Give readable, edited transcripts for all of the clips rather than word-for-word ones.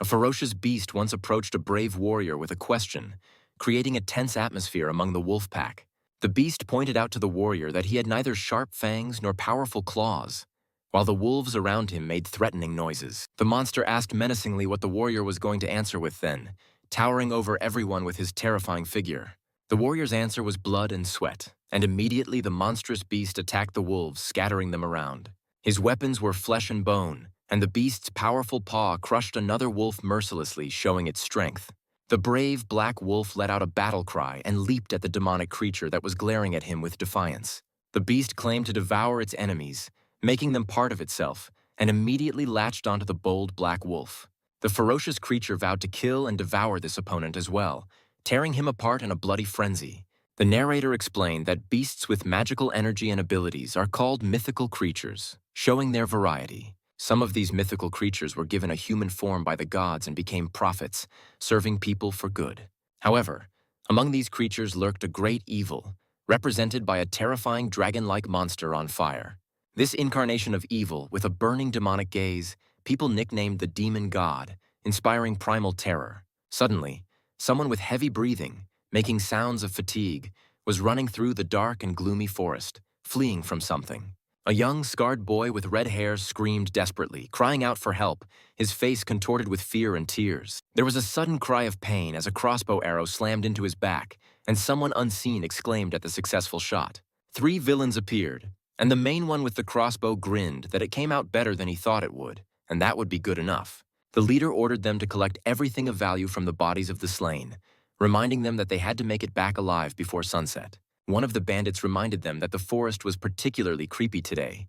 A ferocious beast once approached a brave warrior with a question, creating a tense atmosphere among the wolf pack. The beast pointed out to the warrior that he had neither sharp fangs nor powerful claws, while the wolves around him made threatening noises. The monster asked menacingly what the warrior was going to answer with then, towering over everyone with his terrifying figure. The warrior's answer was blood and sweat, and immediately the monstrous beast attacked the wolves, scattering them around. His weapons were flesh and bone, and the beast's powerful paw crushed another wolf mercilessly, showing its strength. The brave black wolf let out a battle cry and leaped at the demonic creature that was glaring at him with defiance. The beast claimed to devour its enemies, making them part of itself, and immediately latched onto the bold black wolf. The ferocious creature vowed to kill and devour this opponent as well, tearing him apart in a bloody frenzy. The narrator explained that beasts with magical energy and abilities are called mythical creatures, showing their variety. Some of these mythical creatures were given a human form by the gods and became prophets, serving people for good. However, among these creatures lurked a great evil, represented by a terrifying dragon-like monster on fire. This incarnation of evil, with a burning demonic gaze, people nicknamed the demon god, inspiring primal terror. Suddenly, someone with heavy breathing, making sounds of fatigue, was running through the dark and gloomy forest, fleeing from something. A young, scarred boy with red hair screamed desperately, crying out for help, his face contorted with fear and tears. There was a sudden cry of pain as a crossbow arrow slammed into his back, and someone unseen exclaimed at the successful shot. 3 villains appeared, and the main one with the crossbow grinned that it came out better than he thought it would, and that would be good enough. The leader ordered them to collect everything of value from the bodies of the slain, reminding them that they had to make it back alive before sunset. One of the bandits reminded them that the forest was particularly creepy today.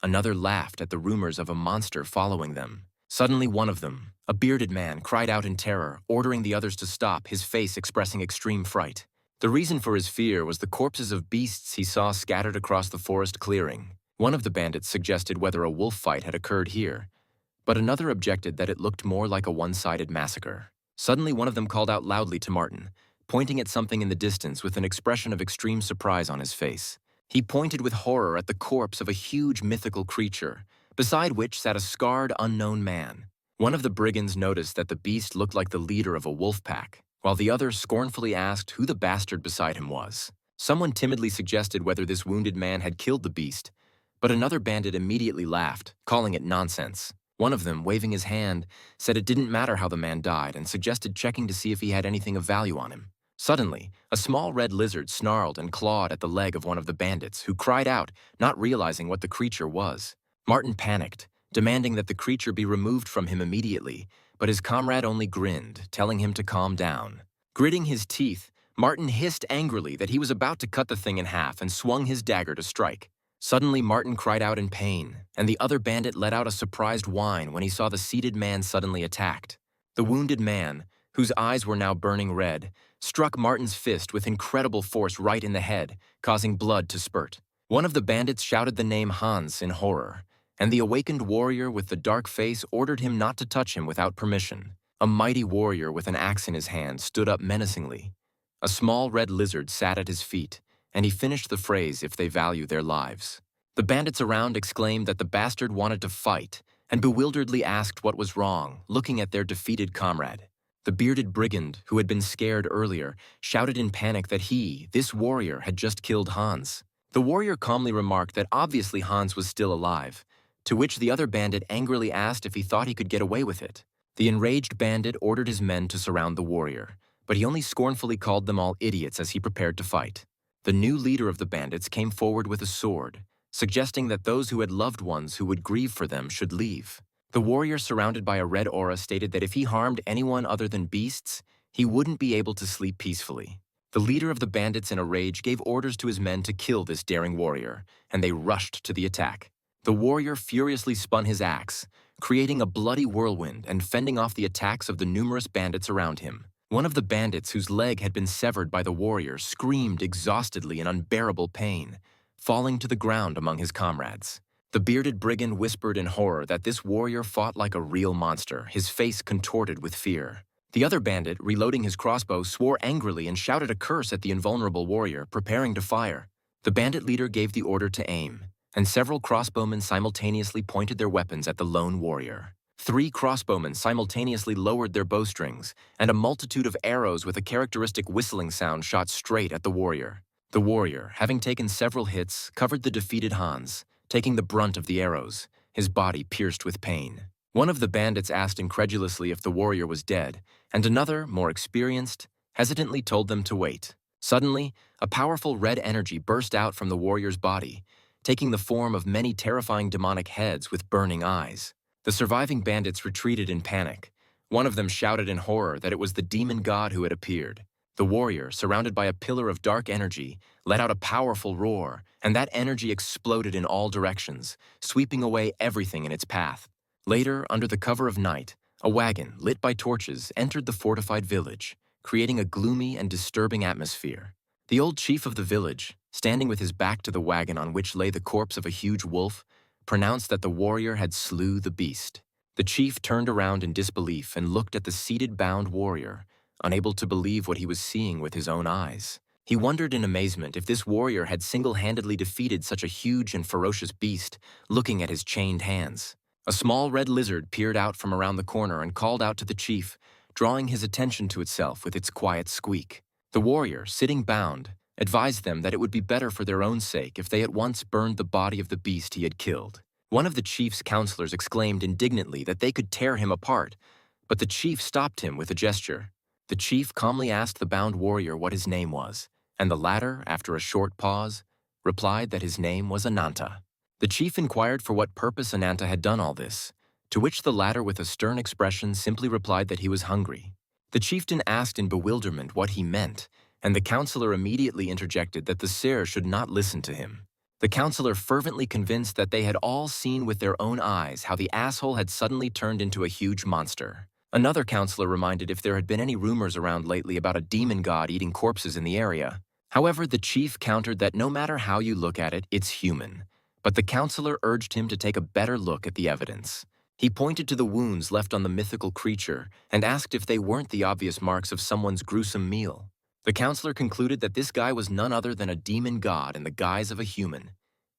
Another laughed at the rumors of a monster following them. Suddenly one of them, a bearded man, cried out in terror, ordering the others to stop, his face expressing extreme fright. The reason for his fear was the corpses of beasts he saw scattered across the forest clearing. One of the bandits suggested whether a wolf fight had occurred here, but another objected that it looked more like a one-sided massacre. Suddenly one of them called out loudly to Martin, pointing at something in the distance with an expression of extreme surprise on his face. He pointed with horror at the corpse of a huge mythical creature, beside which sat a scarred, unknown man. One of the brigands noticed that the beast looked like the leader of a wolf pack, while the other scornfully asked who the bastard beside him was. Someone timidly suggested whether this wounded man had killed the beast, but another bandit immediately laughed, calling it nonsense. One of them, waving his hand, said it didn't matter how the man died and suggested checking to see if he had anything of value on him. Suddenly, a small red lizard snarled and clawed at the leg of one of the bandits, who cried out, not realizing what the creature was. Martin panicked, demanding that the creature be removed from him immediately, but his comrade only grinned, telling him to calm down. Gritting his teeth, Martin hissed angrily that he was about to cut the thing in half and swung his dagger to strike. Suddenly, Martin cried out in pain, and the other bandit let out a surprised whine when he saw the seated man suddenly attacked. The wounded man, whose eyes were now burning red, struck Martin's fist with incredible force right in the head, causing blood to spurt. One of the bandits shouted the name Hans in horror, and the awakened warrior with the dark face ordered him not to touch him without permission. A mighty warrior with an axe in his hand stood up menacingly. A small red lizard sat at his feet, and he finished the phrase, "if they value their lives." The bandits around exclaimed that the bastard wanted to fight, and bewilderedly asked what was wrong, looking at their defeated comrade. The bearded brigand, who had been scared earlier, shouted in panic that he, this warrior, had just killed Hans. The warrior calmly remarked that obviously Hans was still alive, to which the other bandit angrily asked if he thought he could get away with it. The enraged bandit ordered his men to surround the warrior, but he only scornfully called them all idiots as he prepared to fight. The new leader of the bandits came forward with a sword, suggesting that those who had loved ones who would grieve for them should leave. The warrior, surrounded by a red aura, stated that if he harmed anyone other than beasts, he wouldn't be able to sleep peacefully. The leader of the bandits, in a rage, gave orders to his men to kill this daring warrior, and they rushed to the attack. The warrior furiously spun his axe, creating a bloody whirlwind and fending off the attacks of the numerous bandits around him. One of the bandits, whose leg had been severed by the warrior, screamed exhaustedly in unbearable pain, falling to the ground among his comrades. The bearded brigand whispered in horror that this warrior fought like a real monster, his face contorted with fear. The other bandit, reloading his crossbow, swore angrily and shouted a curse at the invulnerable warrior, preparing to fire. The bandit leader gave the order to aim, and several crossbowmen simultaneously pointed their weapons at the lone warrior. 3 crossbowmen simultaneously lowered their bowstrings, and a multitude of arrows with a characteristic whistling sound shot straight at the warrior. The warrior, having taken several hits, covered the defeated Hans, taking the brunt of the arrows, his body pierced with pain. One of the bandits asked incredulously if the warrior was dead, and another, more experienced, hesitantly told them to wait. Suddenly, a powerful red energy burst out from the warrior's body, taking the form of many terrifying demonic heads with burning eyes. The surviving bandits retreated in panic. One of them shouted in horror that it was the demon god who had appeared. The warrior, surrounded by a pillar of dark energy, let out a powerful roar, and that energy exploded in all directions, sweeping away everything in its path. Later, under the cover of night, a wagon, lit by torches, entered the fortified village, creating a gloomy and disturbing atmosphere. The old chief of the village, standing with his back to the wagon on which lay the corpse of a huge wolf, pronounced that the warrior had slew the beast. The chief turned around in disbelief and looked at the seated bound warrior, unable to believe what he was seeing with his own eyes. He wondered in amazement if this warrior had single-handedly defeated such a huge and ferocious beast, looking at his chained hands. A small red lizard peered out from around the corner and called out to the chief, drawing his attention to itself with its quiet squeak. The warrior, sitting bound, advised them that it would be better for their own sake if they at once burned the body of the beast he had killed. One of the chief's counselors exclaimed indignantly that they could tear him apart, but the chief stopped him with a gesture. The chief calmly asked the bound warrior what his name was, and the latter, after a short pause, replied that his name was Ananta. The chief inquired for what purpose Ananta had done all this, to which the latter with a stern expression simply replied that he was hungry. The chieftain asked in bewilderment what he meant, and the counselor immediately interjected that the sire should not listen to him. The counselor, fervently convinced that they had all seen with their own eyes how the asshole had suddenly turned into a huge monster. Another counselor reminded if there had been any rumors around lately about a demon god eating corpses in the area. However, the chief countered that no matter how you look at it, it's human. But the counselor urged him to take a better look at the evidence. He pointed to the wounds left on the mythical creature and asked if they weren't the obvious marks of someone's gruesome meal. The counselor concluded that this guy was none other than a demon god in the guise of a human,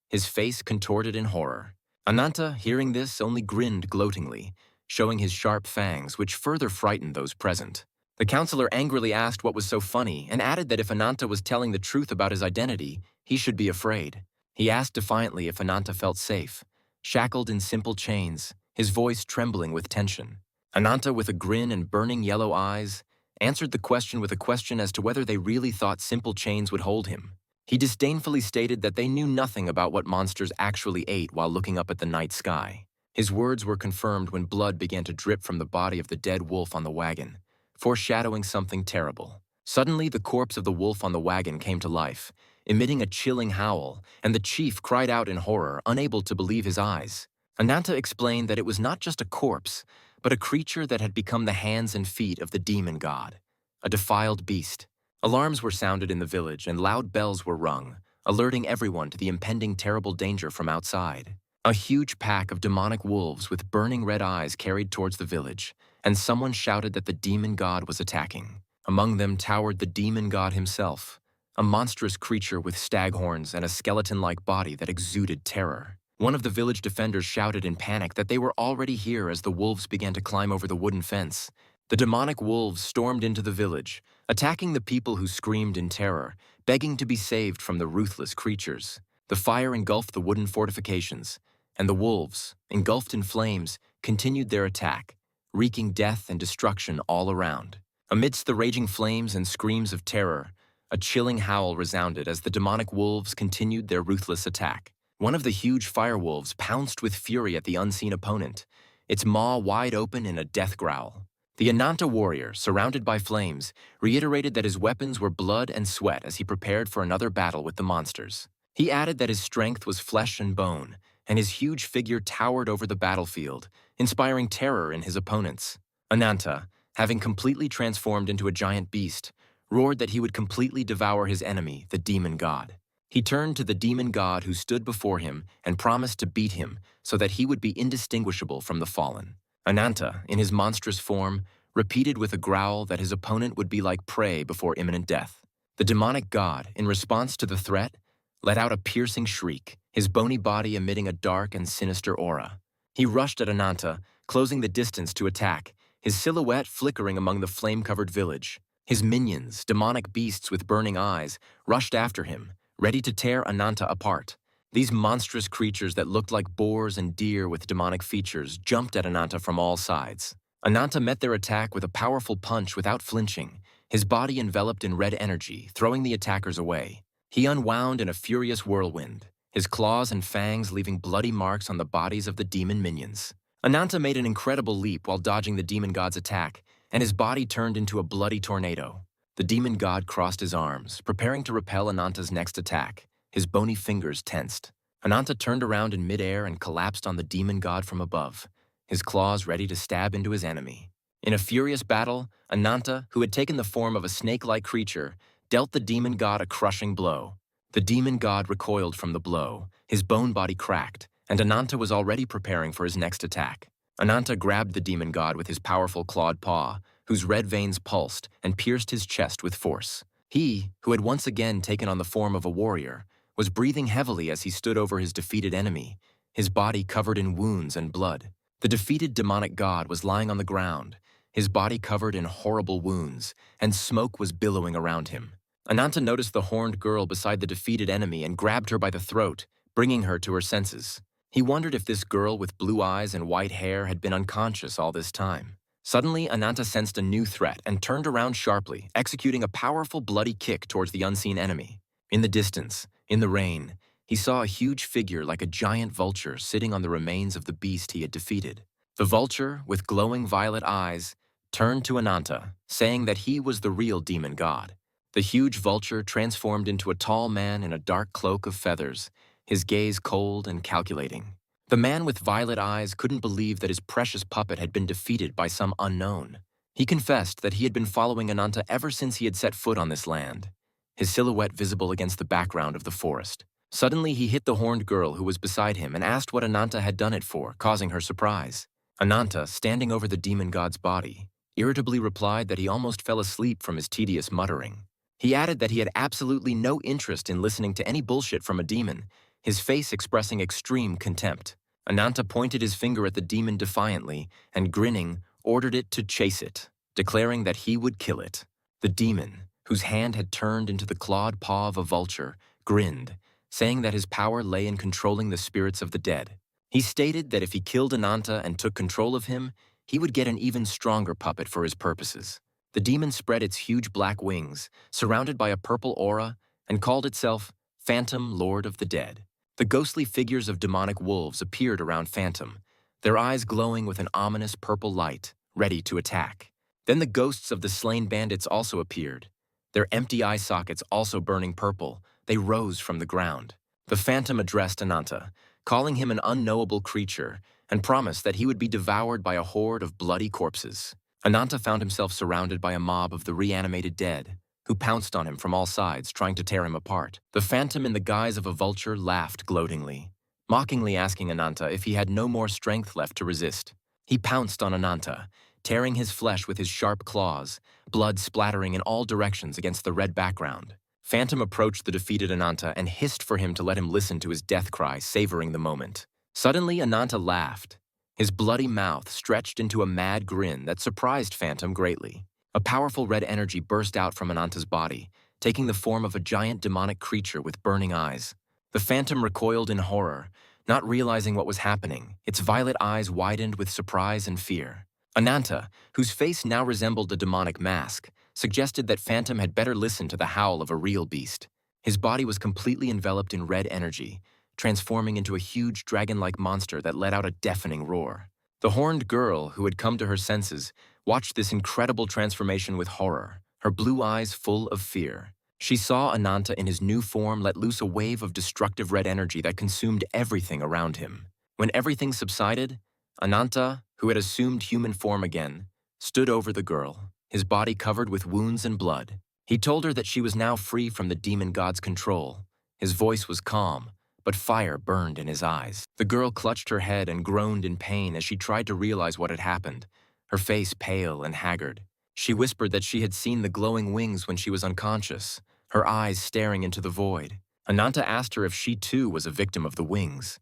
his face contorted in horror. Ananta, hearing this, only grinned gloatingly, showing his sharp fangs, which further frightened those present. The counselor angrily asked what was so funny and added that if Ananta was telling the truth about his identity, he should be afraid. He asked defiantly if Ananta felt safe, shackled in simple chains, his voice trembling with tension. Ananta, with a grin and burning yellow eyes, answered the question with a question as to whether they really thought simple chains would hold him. He disdainfully stated that they knew nothing about what monsters actually ate while looking up at the night sky. His words were confirmed when blood began to drip from the body of the dead wolf on the wagon, foreshadowing something terrible. Suddenly, the corpse of the wolf on the wagon came to life, emitting a chilling howl, and the chief cried out in horror, unable to believe his eyes. Ananta explained that it was not just a corpse, but a creature that had become the hands and feet of the demon god, a defiled beast. Alarms were sounded in the village and loud bells were rung, alerting everyone to the impending terrible danger from outside. A huge pack of demonic wolves with burning red eyes carried towards the village, and someone shouted that the demon god was attacking. Among them towered the demon god himself, a monstrous creature with stag horns and a skeleton-like body that exuded terror. One of the village defenders shouted in panic that they were already here as the wolves began to climb over the wooden fence. The demonic wolves stormed into the village, attacking the people who screamed in terror, begging to be saved from the ruthless creatures. The fire engulfed the wooden fortifications, and the wolves, engulfed in flames, continued their attack, wreaking death and destruction all around. Amidst the raging flames and screams of terror, a chilling howl resounded as the demonic wolves continued their ruthless attack. One of the huge firewolves pounced with fury at the unseen opponent, its maw wide open in a death growl. The Ananta warrior, surrounded by flames, reiterated that his weapons were blood and sweat as he prepared for another battle with the monsters. He added that his strength was flesh and bone, and his huge figure towered over the battlefield, inspiring terror in his opponents. Ananta, having completely transformed into a giant beast, roared that he would completely devour his enemy, the demon god. He turned to the demon god who stood before him and promised to beat him so that he would be indistinguishable from the fallen. Ananta, in his monstrous form, repeated with a growl that his opponent would be like prey before imminent death. The demonic god, in response to the threat, let out a piercing shriek, his bony body emitting a dark and sinister aura. He rushed at Ananta, closing the distance to attack, his silhouette flickering among the flame-covered village. His minions, demonic beasts with burning eyes, rushed after him, ready to tear Ananta apart. These monstrous creatures that looked like boars and deer with demonic features jumped at Ananta from all sides. Ananta met their attack with a powerful punch without flinching, his body enveloped in red energy, throwing the attackers away. He unwound in a furious whirlwind, his claws and fangs leaving bloody marks on the bodies of the demon minions. Ananta made an incredible leap while dodging the demon god's attack, and his body turned into a bloody tornado. The demon god crossed his arms, preparing to repel Ananta's next attack, his bony fingers tensed. Ananta turned around in midair and collapsed on the demon god from above, his claws ready to stab into his enemy. In a furious battle, Ananta, who had taken the form of a snake-like creature, dealt the demon god a crushing blow. The demon god recoiled from the blow, his bone body cracked, and Ananta was already preparing for his next attack. Ananta grabbed the demon god with his powerful clawed paw, whose red veins pulsed and pierced his chest with force. He, who had once again taken on the form of a warrior, was breathing heavily as he stood over his defeated enemy, his body covered in wounds and blood. The defeated demonic god was lying on the ground, his body covered in horrible wounds, and smoke was billowing around him. Ananta noticed the horned girl beside the defeated enemy and grabbed her by the throat, bringing her to her senses. He wondered if this girl with blue eyes and white hair had been unconscious all this time. Suddenly, Ananta sensed a new threat and turned around sharply, executing a powerful bloody kick towards the unseen enemy. In the distance, in the rain, he saw a huge figure like a giant vulture sitting on the remains of the beast he had defeated. The vulture, with glowing violet eyes, turned to Ananta, saying that he was the real demon god. The huge vulture transformed into a tall man in a dark cloak of feathers, his gaze cold and calculating. The man with violet eyes couldn't believe that his precious puppet had been defeated by some unknown. He confessed that he had been following Ananta ever since he had set foot on this land, his silhouette visible against the background of the forest. Suddenly, he hit the horned girl who was beside him and asked what Ananta had done it for, causing her surprise. Ananta, standing over the demon god's body, irritably replied that he almost fell asleep from his tedious muttering. He added that he had absolutely no interest in listening to any bullshit from a demon, his face expressing extreme contempt. Ananta pointed his finger at the demon defiantly and, grinning, ordered it to chase it, declaring that he would kill it. The demon, whose hand had turned into the clawed paw of a vulture, grinned, saying that his power lay in controlling the spirits of the dead. He stated that if he killed Ananta and took control of him, he would get an even stronger puppet for his purposes. The demon spread its huge black wings, surrounded by a purple aura, and called itself Phantom Lord of the Dead. The ghostly figures of demonic wolves appeared around Phantom, their eyes glowing with an ominous purple light, ready to attack. Then the ghosts of the slain bandits also appeared. Their empty eye sockets also burning purple, they rose from the ground. The Phantom addressed Ananta, calling him an unknowable creature, and promised that he would be devoured by a horde of bloody corpses. Ananta found himself surrounded by a mob of the reanimated dead, who pounced on him from all sides, trying to tear him apart. The Phantom in the guise of a vulture laughed gloatingly, mockingly asking Ananta if he had no more strength left to resist. He pounced on Ananta, tearing his flesh with his sharp claws, blood splattering in all directions against the red background. Phantom approached the defeated Ananta and hissed for him to let him listen to his death cry, savoring the moment. Suddenly, Ananta laughed. His bloody mouth stretched into a mad grin that surprised Phantom greatly. A powerful red energy burst out from Ananta's body, taking the form of a giant demonic creature with burning eyes. The Phantom recoiled in horror, not realizing what was happening, its violet eyes widened with surprise and fear. Ananta, whose face now resembled a demonic mask, suggested that Phantom had better listen to the howl of a real beast. His body was completely enveloped in red energy, transforming into a huge dragon-like monster that let out a deafening roar. The horned girl, who had come to her senses, watched this incredible transformation with horror, her blue eyes full of fear. She saw Ananta in his new form let loose a wave of destructive red energy that consumed everything around him. When everything subsided, Ananta, who had assumed human form again, stood over the girl, his body covered with wounds and blood. He told her that she was now free from the demon god's control. His voice was calm, but fire burned in his eyes. The girl clutched her head and groaned in pain as she tried to realize what had happened, her face pale and haggard. She whispered that she had seen the glowing wings when she was unconscious, her eyes staring into the void. Ananta asked her if she too was a victim of the wings.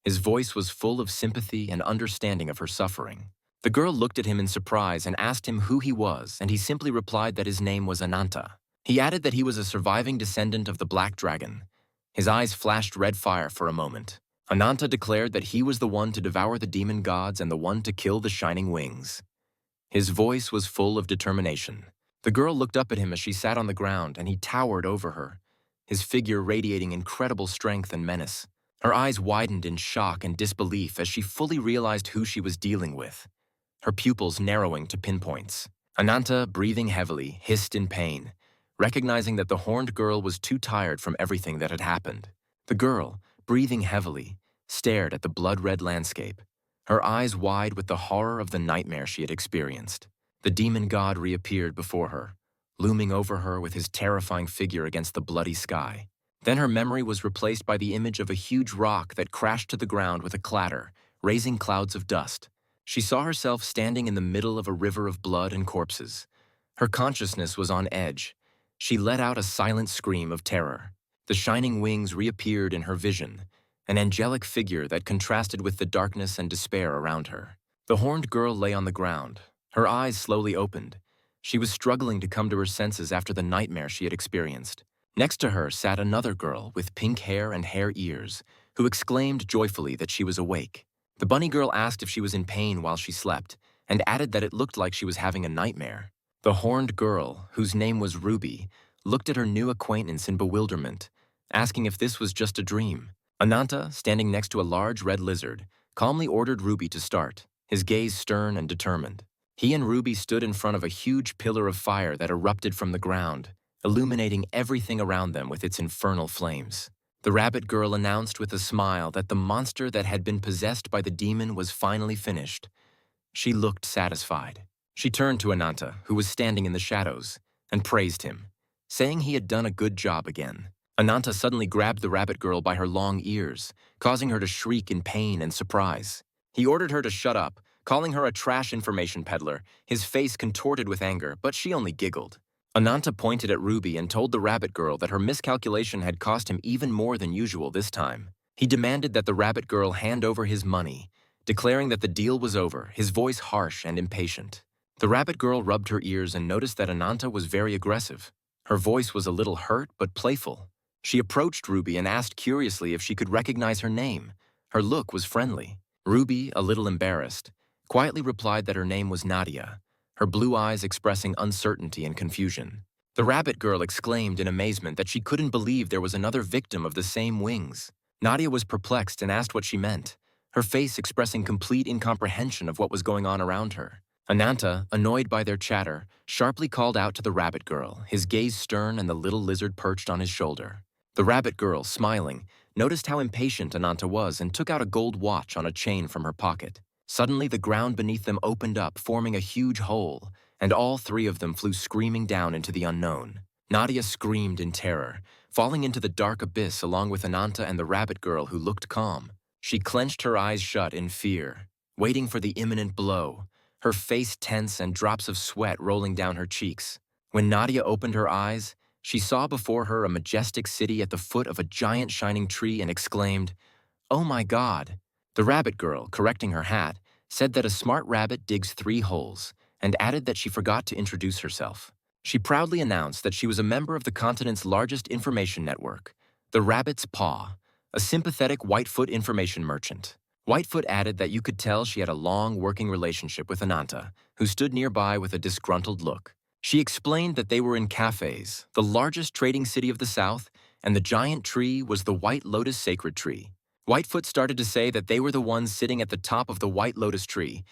His voice was full of sympathy and understanding of her suffering. The girl looked at him in surprise and asked him who he was, and he simply replied that his name was Ananta. He added that he was a surviving descendant of the Black Dragon. His eyes flashed red fire for a moment. Ananta declared that he was the one to devour the demon gods and the one to kill the Shining Wings. His voice was full of determination. The girl looked up at him as she sat on the ground, and he towered over her, his figure radiating incredible strength and menace. Her eyes widened in shock and disbelief as she fully realized who she was dealing with, her pupils narrowing to pinpoints. Ananta, breathing heavily, hissed in pain, recognizing that the horned girl was too tired from everything that had happened. The girl, breathing heavily, stared at the blood-red landscape, her eyes wide with the horror of the nightmare she had experienced. The demon god reappeared before her, looming over her with his terrifying figure against the bloody sky. Then her memory was replaced by the image of a huge rock that crashed to the ground with a clatter, raising clouds of dust. She saw herself standing in the middle of a river of blood and corpses. Her consciousness was on edge. She let out a silent scream of terror. The Shining Wings reappeared in her vision, an angelic figure that contrasted with the darkness and despair around her. The horned girl lay on the ground. Her eyes slowly opened. She was struggling to come to her senses after the nightmare she had experienced. Next to her sat another girl with pink hair and hair ears, who exclaimed joyfully that she was awake. The bunny girl asked if she was in pain while she slept, and added that it looked like she was having a nightmare. The horned girl, whose name was Ruby, looked at her new acquaintance in bewilderment, asking if this was just a dream. Ananta, standing next to a large red lizard, calmly ordered Ruby to start, his gaze stern and determined. He and Ruby stood in front of a huge pillar of fire that erupted from the ground, illuminating everything around them with its infernal flames. The rabbit girl announced with a smile that the monster that had been possessed by the demon was finally finished. She looked satisfied. She turned to Ananta, who was standing in the shadows, and praised him, saying he had done a good job again. Ananta suddenly grabbed the rabbit girl by her long ears, causing her to shriek in pain and surprise. He ordered her to shut up, calling her a trash information peddler, his face contorted with anger, but she only giggled. Ananta pointed at Ruby and told the rabbit girl that her miscalculation had cost him even more than usual this time. He demanded that the rabbit girl hand over his money, declaring that the deal was over, his voice harsh and impatient. The rabbit girl rubbed her ears and noticed that Ananta was very aggressive. Her voice was a little hurt but playful. She approached Ruby and asked curiously if she could recognize her name. Her look was friendly. Ruby, a little embarrassed, quietly replied that her name was Nadia, her blue eyes expressing uncertainty and confusion. The rabbit girl exclaimed in amazement that she couldn't believe there was another victim of the same wings. Nadia was perplexed and asked what she meant, her face expressing complete incomprehension of what was going on around her. Ananta, annoyed by their chatter, sharply called out to the rabbit girl, his gaze stern and the little lizard perched on his shoulder. The rabbit girl, smiling, noticed how impatient Ananta was and took out a gold watch on a chain from her pocket. Suddenly, the ground beneath them opened up, forming a huge hole, and all three of them flew screaming down into the unknown. Nadia screamed in terror, falling into the dark abyss along with Ananta and the rabbit girl, who looked calm. She clenched her eyes shut in fear, waiting for the imminent blow, her face tense and drops of sweat rolling down her cheeks. When Nadia opened her eyes, she saw before her a majestic city at the foot of a giant shining tree and exclaimed, "Oh my God!" The rabbit girl, correcting her hat, said that a smart rabbit digs 3 holes, and added that she forgot to introduce herself. She proudly announced that she was a member of the continent's largest information network, the Rabbit's Paw, a sympathetic Whitefoot information merchant. Whitefoot added that you could tell she had a long working relationship with Ananta, who stood nearby with a disgruntled look. She explained that they were in cafes, the largest trading city of the South, and the giant tree was the White Lotus Sacred Tree. Whitefoot started to say that they were the ones sitting at the top of the White Lotus tree,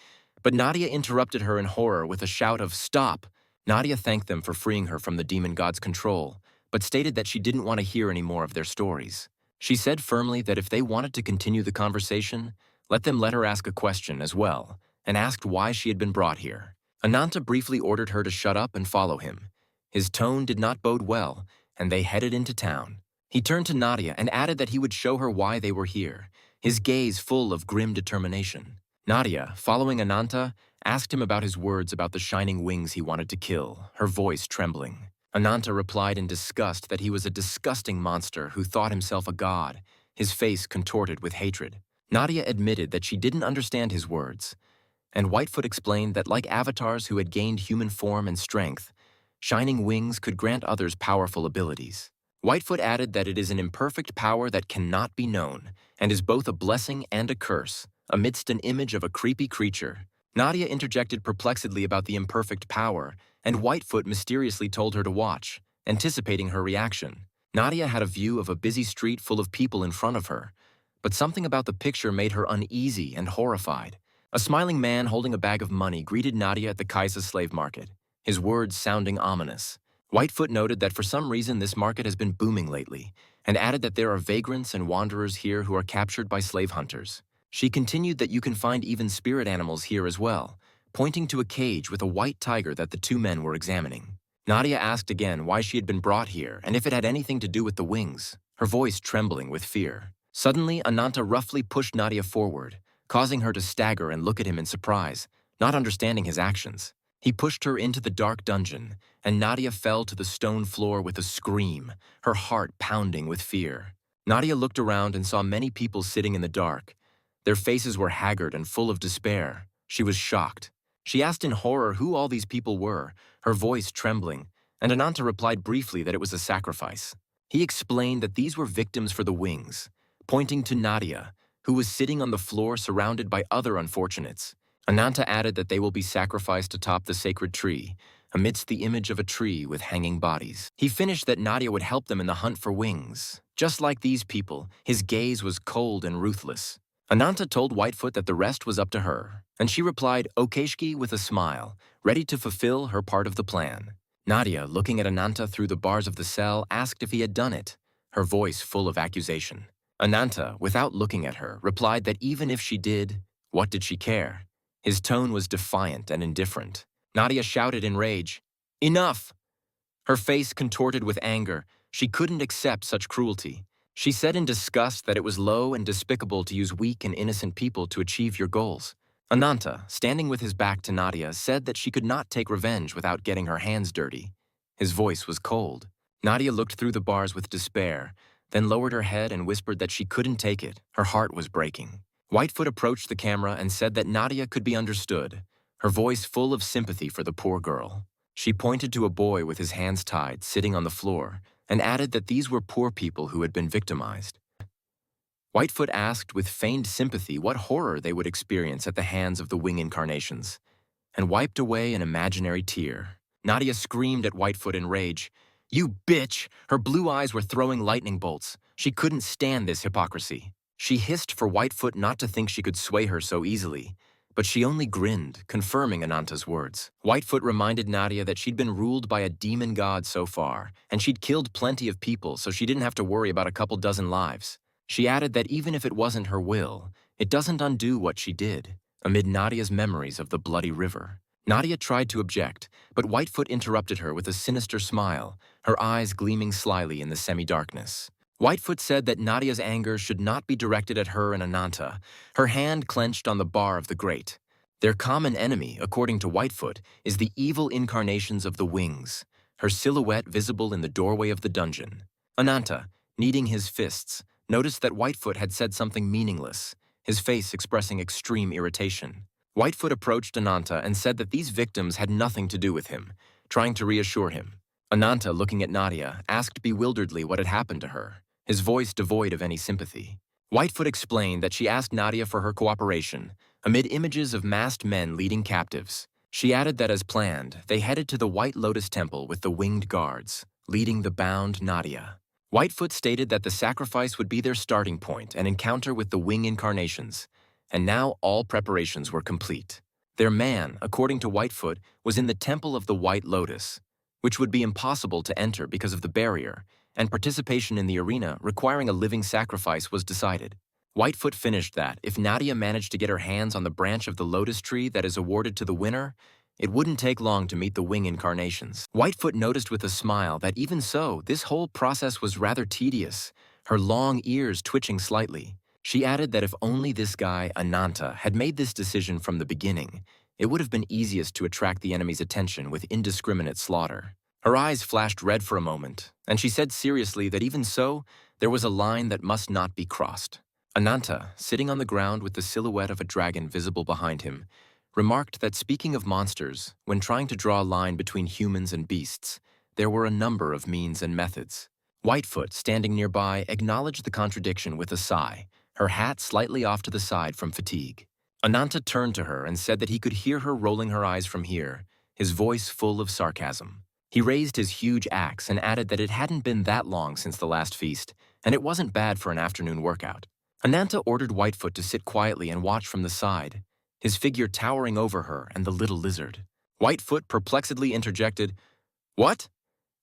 but Nadia interrupted her in horror with a shout of "Stop!" Nadia thanked them for freeing her from the demon god's control, but stated that she didn't want to hear any more of their stories. She said firmly that if they wanted to continue the conversation, let her ask a question as well, and asked why she had been brought here. Ananta briefly ordered her to shut up and follow him. His tone did not bode well, and they headed into town. He turned to Nadia and added that he would show her why they were here, his gaze full of grim determination. Nadia, following Ananta, asked him about his words about the shining wings he wanted to kill, her voice trembling. Ananta replied in disgust that he was a disgusting monster who thought himself a god, his face contorted with hatred. Nadia admitted that she didn't understand his words, and Whitefoot explained that like avatars who had gained human form and strength, shining wings could grant others powerful abilities. Whitefoot added that it is an imperfect power that cannot be known, and is both a blessing and a curse, amidst an image of a creepy creature. Nadia interjected perplexedly about the imperfect power, and Whitefoot mysteriously told her to watch, anticipating her reaction. Nadia had a view of a busy street full of people in front of her, but something about the picture made her uneasy and horrified. A smiling man holding a bag of money greeted Nadia at the Kaisa slave market, his words sounding ominous. Whitefoot noted that for some reason this market has been booming lately, and added that there are vagrants and wanderers here who are captured by slave hunters. She continued that you can find even spirit animals here as well, pointing to a cage with a white tiger that the two men were examining. Nadia asked again why she had been brought here and if it had anything to do with the wings, her voice trembling with fear. Suddenly, Ananta roughly pushed Nadia forward, causing her to stagger and look at him in surprise, not understanding his actions. He pushed her into the dark dungeon, and Nadia fell to the stone floor with a scream, her heart pounding with fear. Nadia looked around and saw many people sitting in the dark. Their faces were haggard and full of despair. She was shocked. She asked in horror who all these people were, her voice trembling, and Ananta replied briefly that it was a sacrifice. He explained that these were victims for the wings, pointing to Nadia, who was sitting on the floor surrounded by other unfortunates. Ananta added that they will be sacrificed atop the sacred tree, amidst the image of a tree with hanging bodies. He finished that Nadia would help them in the hunt for wings. Just like these people, his gaze was cold and ruthless. Ananta told Whitefoot that the rest was up to her, and she replied Okeshki with a smile, ready to fulfill her part of the plan. Nadia, looking at Ananta through the bars of the cell, asked if he had done it, her voice full of accusation. Ananta, without looking at her, replied that even if she did, what did she care? His tone was defiant and indifferent. Nadia shouted in rage, "Enough!" Her face contorted with anger. She couldn't accept such cruelty. She said in disgust that it was low and despicable to use weak and innocent people to achieve your goals. Ananta, standing with his back to Nadia, said that she could not take revenge without getting her hands dirty. His voice was cold. Nadia looked through the bars with despair, then lowered her head and whispered that she couldn't take it. Her heart was breaking. Whitefoot approached the camera and said that Nadia could be understood, her voice full of sympathy for the poor girl. She pointed to a boy with his hands tied, sitting on the floor, and added that these were poor people who had been victimized. Whitefoot asked with feigned sympathy what horror they would experience at the hands of the wing incarnations, and wiped away an imaginary tear. Nadia screamed at Whitefoot in rage. "You bitch!" Her blue eyes were throwing lightning bolts. She couldn't stand this hypocrisy. She hissed for Whitefoot not to think she could sway her so easily, but she only grinned, confirming Ananta's words. Whitefoot reminded Nadia that she'd been ruled by a demon god so far, and she'd killed plenty of people so she didn't have to worry about a couple dozen lives. She added that even if it wasn't her will, it doesn't undo what she did, amid Nadia's memories of the bloody river. Nadia tried to object, but Whitefoot interrupted her with a sinister smile, her eyes gleaming slyly in the semi-darkness. Whitefoot said that Nadia's anger should not be directed at her and Ananta, her hand clenched on the bar of the grate. Their common enemy, according to Whitefoot, is the evil incarnations of the wings, her silhouette visible in the doorway of the dungeon. Ananta, kneading his fists, noticed that Whitefoot had said something meaningless, his face expressing extreme irritation. Whitefoot approached Ananta and said that these victims had nothing to do with him, trying to reassure him. Ananta, looking at Nadia, asked bewilderedly what had happened to her, his voice devoid of any sympathy. Whitefoot explained that she asked Nadia for her cooperation, amid images of masked men leading captives. She added that as planned, they headed to the White Lotus Temple with the winged guards, leading the bound Nadia. Whitefoot stated that the sacrifice would be their starting point and encounter with the wing incarnations, and now all preparations were complete. Their man, according to Whitefoot, was in the Temple of the White Lotus, which would be impossible to enter because of the barrier, and participation in the arena requiring a living sacrifice was decided. Whitefoot finished that if Nadia managed to get her hands on the branch of the lotus tree that is awarded to the winner, it wouldn't take long to meet the wing incarnations. Whitefoot noticed with a smile that even so, this whole process was rather tedious, her long ears twitching slightly. She added that if only this guy, Ananta, had made this decision from the beginning, it would have been easiest to attract the enemy's attention with indiscriminate slaughter. Her eyes flashed red for a moment, and she said seriously that even so, there was a line that must not be crossed. Ananta, sitting on the ground with the silhouette of a dragon visible behind him, remarked that speaking of monsters, when trying to draw a line between humans and beasts, there were a number of means and methods. Whitefoot, standing nearby, acknowledged the contradiction with a sigh, her hat slightly off to the side from fatigue. Ananta turned to her and said that he could hear her rolling her eyes from here, his voice full of sarcasm. He raised his huge axe and added that it hadn't been that long since the last feast, and it wasn't bad for an afternoon workout. Ananta ordered Whitefoot to sit quietly and watch from the side, his figure towering over her and the little lizard. Whitefoot perplexedly interjected, "What?"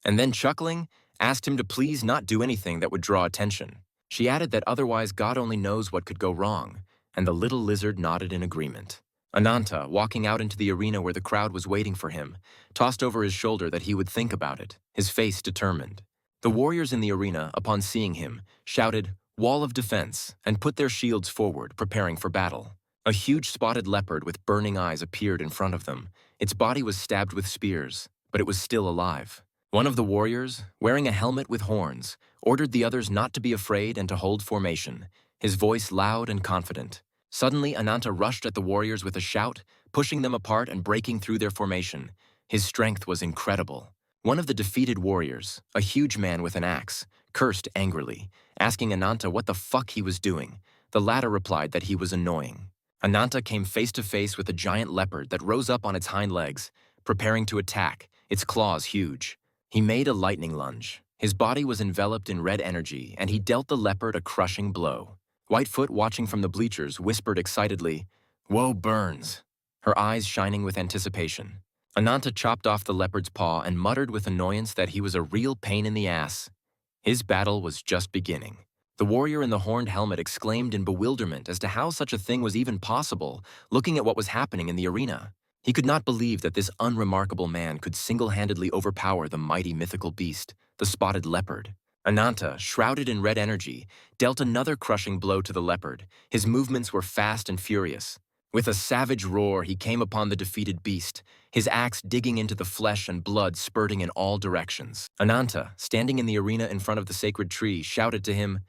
and then chuckling, asked him to please not do anything that would draw attention. She added that otherwise God only knows what could go wrong, and the little lizard nodded in agreement. Ananta, walking out into the arena where the crowd was waiting for him, tossed over his shoulder that he would think about it, his face determined. The warriors in the arena, upon seeing him, shouted, "Wall of defense," and put their shields forward, preparing for battle. A huge spotted leopard with burning eyes appeared in front of them. Its body was stabbed with spears, but it was still alive. One of the warriors, wearing a helmet with horns, ordered the others not to be afraid and to hold formation, his voice loud and confident. Suddenly, Ananta rushed at the warriors with a shout, pushing them apart and breaking through their formation. His strength was incredible. One of the defeated warriors, a huge man with an axe, cursed angrily, asking Ananta what the fuck he was doing. The latter replied that he was annoying. Ananta came face to face with a giant leopard that rose up on its hind legs, preparing to attack, its claws huge. He made a lightning lunge. His body was enveloped in red energy, and he dealt the leopard a crushing blow. Whitefoot, watching from the bleachers, whispered excitedly, "Whoa, burns," her eyes shining with anticipation. Ananta chopped off the leopard's paw and muttered with annoyance that he was a real pain in the ass. His battle was just beginning. The warrior in the horned helmet exclaimed in bewilderment as to how such a thing was even possible, looking at what was happening in the arena. He could not believe that this unremarkable man could single-handedly overpower the mighty mythical beast, the spotted leopard. Ananta, shrouded in red energy, dealt another crushing blow to the leopard. His movements were fast and furious. With a savage roar, he came upon the defeated beast, his axe digging into the flesh and blood spurting in all directions. Ananta, standing in the arena in front of the sacred tree, shouted to him,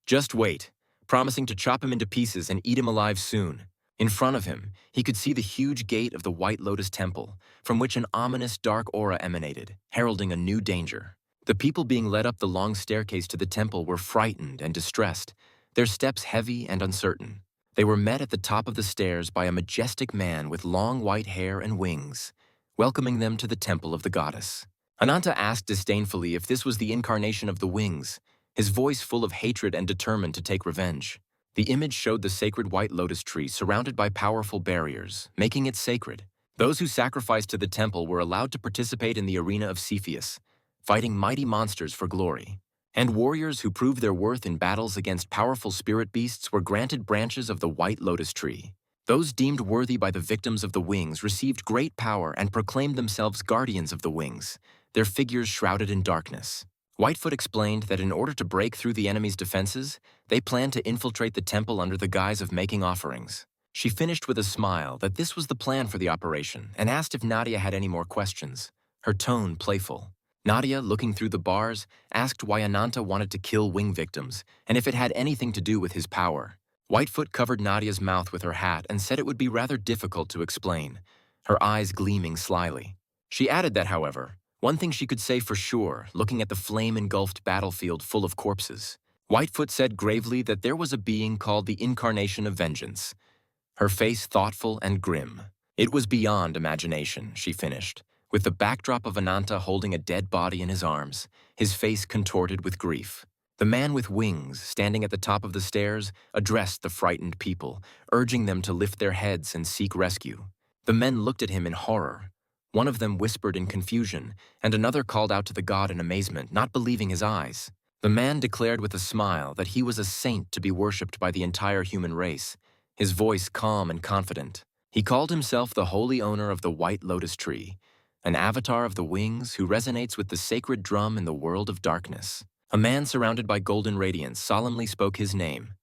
"Just wait," promising to chop him into pieces and eat him alive soon. In front of him, he could see the huge gate of the White Lotus Temple, from which an ominous dark aura emanated, heralding a new danger. The people being led up the long staircase to the temple were frightened and distressed, their steps heavy and uncertain. They were met at the top of the stairs by a majestic man with long white hair and wings, welcoming them to the temple of the goddess. Ananta asked disdainfully if this was the incarnation of the wings, his voice full of hatred and determined to take revenge. The image showed the sacred white lotus tree surrounded by powerful barriers, making it sacred. Those who sacrificed to the temple were allowed to participate in the arena of Cepheus, fighting mighty monsters for glory. And warriors who proved their worth in battles against powerful spirit beasts were granted branches of the white lotus tree. Those deemed worthy by the victims of the wings received great power and proclaimed themselves guardians of the wings, their figures shrouded in darkness. Whitefoot explained that in order to break through the enemy's defenses, they planned to infiltrate the temple under the guise of making offerings. She finished with a smile that this was the plan for the operation and asked if Nadia had any more questions, her tone playful. Nadia, looking through the bars, asked why Ananta wanted to kill wing victims and if it had anything to do with his power. Whitefoot covered Nadia's mouth with her hat and said it would be rather difficult to explain, her eyes gleaming slyly. She added that, however, one thing she could say for sure, looking at the flame-engulfed battlefield full of corpses. Whitefoot said gravely that there was a being called the Incarnation of Vengeance, her face thoughtful and grim. It was beyond imagination, she finished, with the backdrop of Ananta holding a dead body in his arms, his face contorted with grief. The man with wings, standing at the top of the stairs, addressed the frightened people, urging them to lift their heads and seek rescue. The men looked at him in horror. One of them whispered in confusion, and another called out to the god in amazement, not believing his eyes. The man declared with a smile that he was a saint to be worshipped by the entire human race, his voice calm and confident. He called himself the holy owner of the White Lotus Tree, an avatar of the wings who resonates with the sacred drum in the world of darkness. A man surrounded by golden radiance solemnly spoke his name,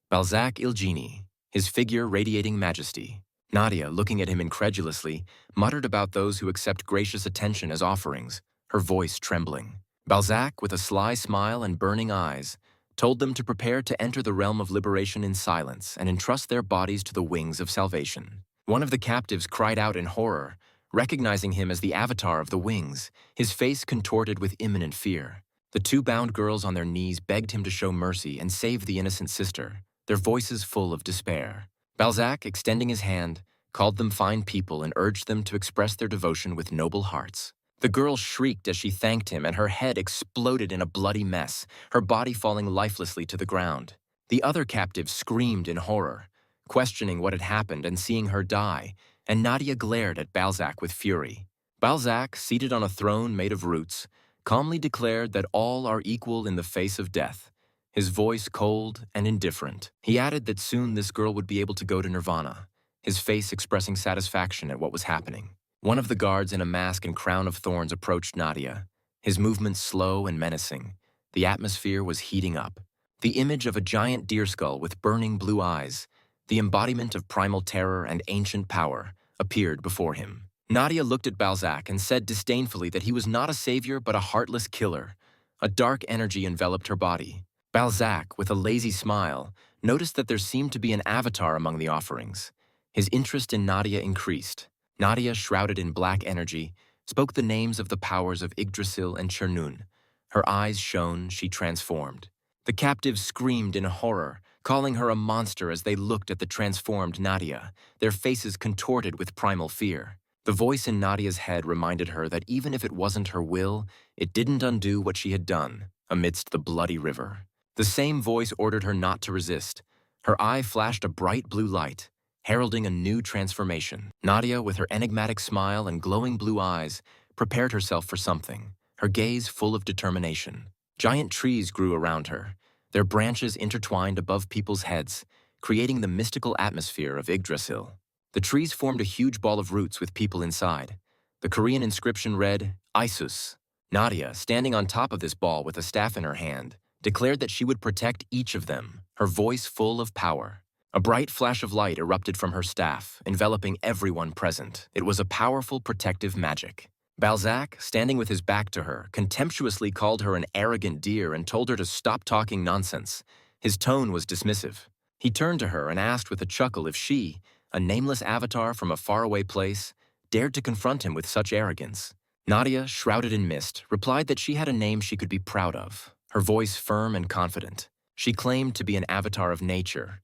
Balzac Ilgini, his figure radiating majesty. Nadia, looking at him incredulously, muttered about those who accept gracious attention as offerings, her voice trembling. Balzac, with a sly smile and burning eyes, told them to prepare to enter the realm of liberation in silence and entrust their bodies to the wings of salvation. One of the captives cried out in horror, recognizing him as the avatar of the wings, his face contorted with imminent fear. The two bound girls on their knees begged him to show mercy and save the innocent sister, their voices full of despair. Balzac, extending his hand, called them fine people and urged them to express their devotion with noble hearts. The girl shrieked as she thanked him, and her head exploded in a bloody mess, her body falling lifelessly to the ground. The other captive screamed in horror, questioning what had happened and seeing her die, and Nadia glared at Balzac with fury. Balzac, seated on a throne made of roots, calmly declared that all are equal in the face of death, his voice cold and indifferent. He added that soon this girl would be able to go to Nirvana, his face expressing satisfaction at what was happening. One of the guards in a mask and crown of thorns approached Nadia, his movements slow and menacing. The atmosphere was heating up. The image of a giant deer skull with burning blue eyes, the embodiment of primal terror and ancient power, appeared before him. Nadia looked at Balzac and said disdainfully that he was not a savior but a heartless killer. A dark energy enveloped her body. Balzac, with a lazy smile, noticed that there seemed to be an avatar among the offerings. His interest in Nadia increased. Nadia, shrouded in black energy, spoke the names of the powers of Yggdrasil and Cernunn. Her eyes shone, she transformed. The captives screamed in horror, calling her a monster as they looked at the transformed Nadia, their faces contorted with primal fear. The voice in Nadia's head reminded her that even if it wasn't her will, it didn't undo what she had done amidst the bloody river. The same voice ordered her not to resist. Her eye flashed a bright blue light, heralding a new transformation. Nadia, with her enigmatic smile and glowing blue eyes, prepared herself for something, her gaze full of determination. Giant trees grew around her, their branches intertwined above people's heads, creating the mystical atmosphere of Yggdrasil. The trees formed a huge ball of roots with people inside. The Korean inscription read, Isus. Nadia, standing on top of this ball with a staff in her hand, declared that she would protect each of them, her voice full of power. A bright flash of light erupted from her staff, enveloping everyone present. It was a powerful protective magic. Balzac, standing with his back to her, contemptuously called her an arrogant deer and told her to stop talking nonsense. His tone was dismissive. He turned to her and asked with a chuckle if she, a nameless avatar from a faraway place, dared to confront him with such arrogance. Nadia, shrouded in mist, replied that she had a name she could be proud of, her voice firm and confident. She claimed to be an avatar of nature.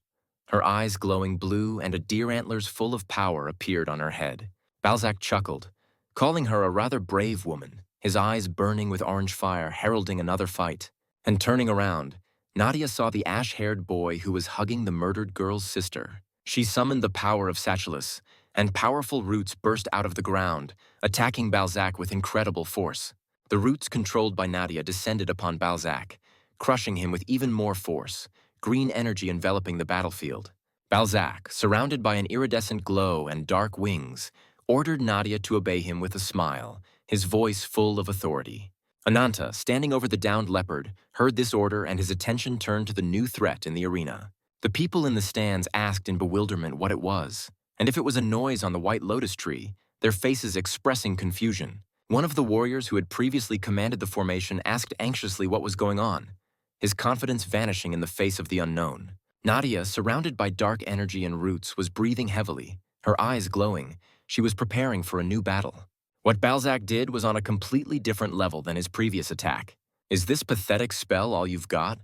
Her eyes glowing blue and a deer antlers full of power appeared on her head. Balzac chuckled, calling her a rather brave woman, his eyes burning with orange fire, heralding another fight. And turning around, Nadia saw the ash-haired boy who was hugging the murdered girl's sister. She summoned the power of Satchellus, and powerful roots burst out of the ground, attacking Balzac with incredible force. The roots controlled by Nadia descended upon Balzac, crushing him with even more force, green energy enveloping the battlefield. Balzac, surrounded by an iridescent glow and dark wings, ordered Nadia to obey him with a smile, his voice full of authority. Ananta, standing over the downed leopard, heard this order and his attention turned to the new threat in the arena. The people in the stands asked in bewilderment what it was, and if it was a noise on the white lotus tree, their faces expressing confusion. One of the warriors who had previously commanded the formation asked anxiously what was going on, his confidence vanishing in the face of the unknown. Nadia, surrounded by dark energy and roots, was breathing heavily, her eyes glowing. She was preparing for a new battle. What Balzac did was on a completely different level than his previous attack. Is this pathetic spell all you've got?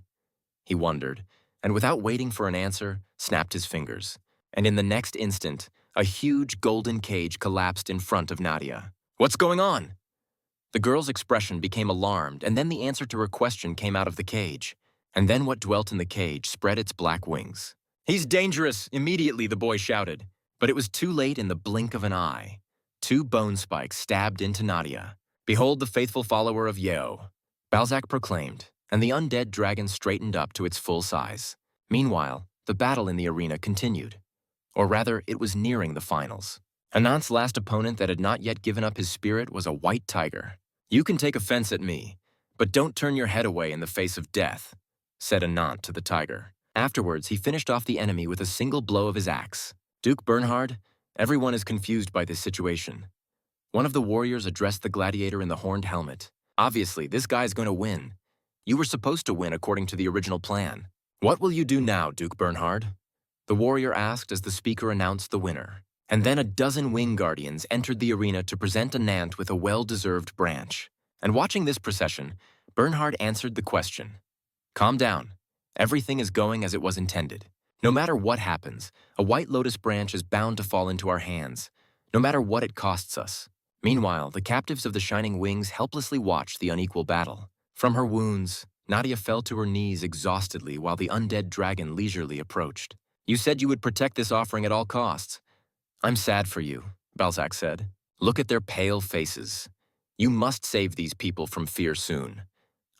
He wondered, and without waiting for an answer, snapped his fingers. And in the next instant, a huge golden cage collapsed in front of Nadia. What's going on? The girl's expression became alarmed, and then the answer to her question came out of the cage. And then what dwelt in the cage spread its black wings. He's dangerous, immediately the boy shouted. But it was too late in the blink of an eye. Two bone spikes stabbed into Nadia. Behold the faithful follower of Yahello, Balzac proclaimed, and the undead dragon straightened up to its full size. Meanwhile, the battle in the arena continued. Or rather, it was nearing the finals. Anant's last opponent that had not yet given up his spirit was a white tiger. You can take offense at me, but don't turn your head away in the face of death, said Anant to the tiger. Afterwards, he finished off the enemy with a single blow of his axe. Duke Bernhard, everyone is confused by this situation. One of the warriors addressed the gladiator in the horned helmet. Obviously, this guy's going to win. You were supposed to win according to the original plan. What will you do now, Duke Bernhard? The warrior asked as the speaker announced the winner. And then a dozen wing guardians entered the arena to present Anant with a well-deserved branch. And watching this procession, Bernhard answered the question. Calm down. Everything is going as it was intended. No matter what happens, a white lotus branch is bound to fall into our hands, no matter what it costs us. Meanwhile, the captives of the Shining Wings helplessly watched the unequal battle. From her wounds, Nadia fell to her knees exhaustedly while the undead dragon leisurely approached. You said you would protect this offering at all costs. I'm sad for you, Balzac said. Look at their pale faces. You must save these people from fear soon.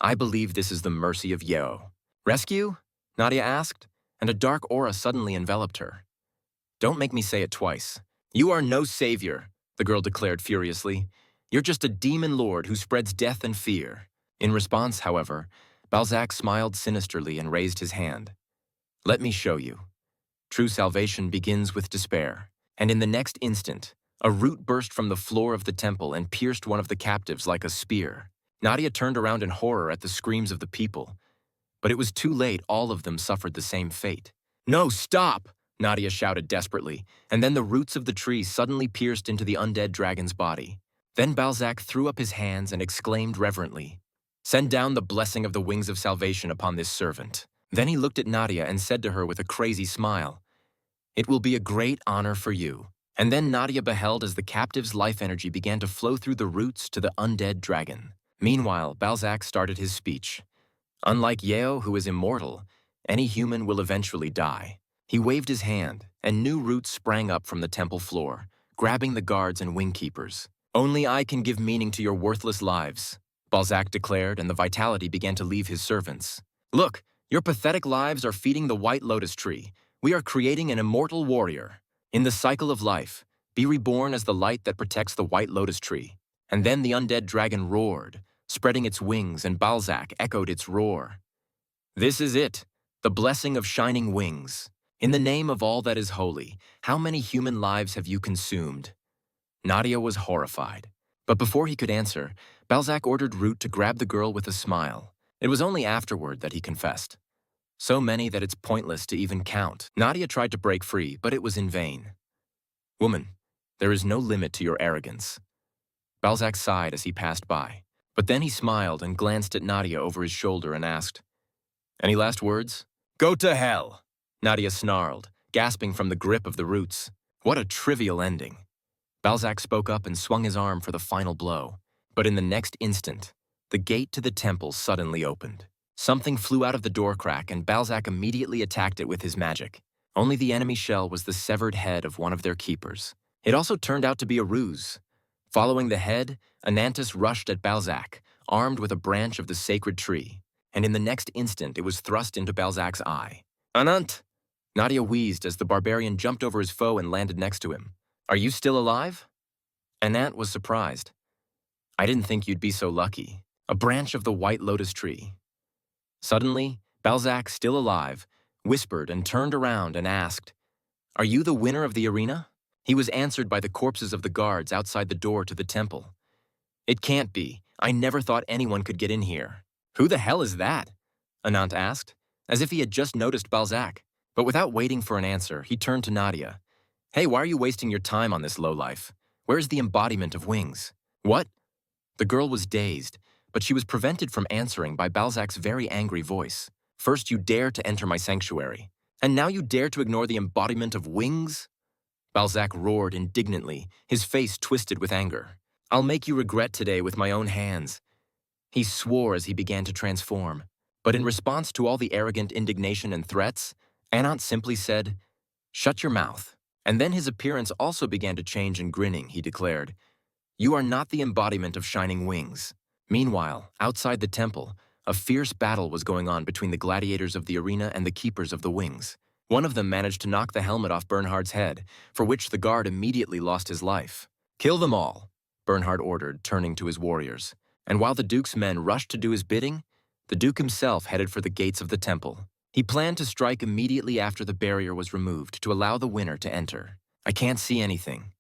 I believe this is the mercy of Yahello. Rescue? Nadia asked, and a dark aura suddenly enveloped her. Don't make me say it twice. You are no savior, the girl declared furiously. You're just a demon lord who spreads death and fear. In response, however, Balzac smiled sinisterly and raised his hand. Let me show you. True salvation begins with despair. And in the next instant, a root burst from the floor of the temple and pierced one of the captives like a spear. Nadia turned around in horror at the screams of the people. But it was too late, all of them suffered the same fate. No, stop! Nadia shouted desperately, and then the roots of the tree suddenly pierced into the undead dragon's body. Then Balzac threw up his hands and exclaimed reverently, Send down the blessing of the wings of salvation upon this servant. Then he looked at Nadia and said to her with a crazy smile, It will be a great honor for you. And then Nadia beheld as the captive's life energy began to flow through the roots to the undead dragon. Meanwhile, Balzac started his speech. Unlike Yahello, who is immortal, any human will eventually die. He waved his hand, and new roots sprang up from the temple floor, grabbing the guards and wing keepers. Only I can give meaning to your worthless lives, Balzac declared, and the vitality began to leave his servants. Look, your pathetic lives are feeding the white lotus tree. We are creating an immortal warrior. In the cycle of life, be reborn as the light that protects the white lotus tree. And then the undead dragon roared, spreading its wings, and Balzac echoed its roar. This is it, the blessing of shining wings. In the name of all that is holy, how many human lives have you consumed? Nadia was horrified. But before he could answer, Balzac ordered Root to grab the girl with a smile. It was only afterward that he confessed. So many that it's pointless to even count. Nadia tried to break free, but it was in vain. Woman, there is no limit to your arrogance. Balzac sighed as he passed by. But then he smiled and glanced at Nadia over his shoulder and asked, Any last words? Go to hell! Nadia snarled, gasping from the grip of the roots. What a trivial ending. Balzac spoke up and swung his arm for the final blow. But in the next instant, the gate to the temple suddenly opened. Something flew out of the door crack and Balzac immediately attacked it with his magic. Only the enemy shell was the severed head of one of their keepers. It also turned out to be a ruse. Following the head, Anantis rushed at Balzac, armed with a branch of the sacred tree. And in the next instant, it was thrust into Balzac's eye. Anant! Nadia wheezed as the barbarian jumped over his foe and landed next to him. Are you still alive? Anant was surprised. I didn't think you'd be so lucky. A branch of the white lotus tree. Suddenly, Balzac, still alive, whispered and turned around and asked, Are you the winner of the arena? He was answered by the corpses of the guards outside the door to the temple. It can't be. I never thought anyone could get in here. Who the hell is that? Anant asked, as if he had just noticed Balzac. But without waiting for an answer, he turned to Nadia. Hey, why are you wasting your time on this lowlife? Where's the embodiment of wings? What? The girl was dazed, but she was prevented from answering by Balzac's very angry voice. First you dare to enter my sanctuary, and now you dare to ignore the embodiment of wings? Balzac roared indignantly, his face twisted with anger. I'll make you regret today with my own hands. He swore as he began to transform. But in response to all the arrogant indignation and threats, Anant simply said, Shut your mouth. And then his appearance also began to change, and grinning, he declared, You are not the embodiment of shining wings. Meanwhile, outside the temple, a fierce battle was going on between the gladiators of the arena and the keepers of the wings. One of them managed to knock the helmet off Bernhard's head, for which the guard immediately lost his life. Kill them all, Bernhard ordered, turning to his warriors. And while the Duke's men rushed to do his bidding, the Duke himself headed for the gates of the temple. He planned to strike immediately after the barrier was removed to allow the winner to enter. I can't see anything.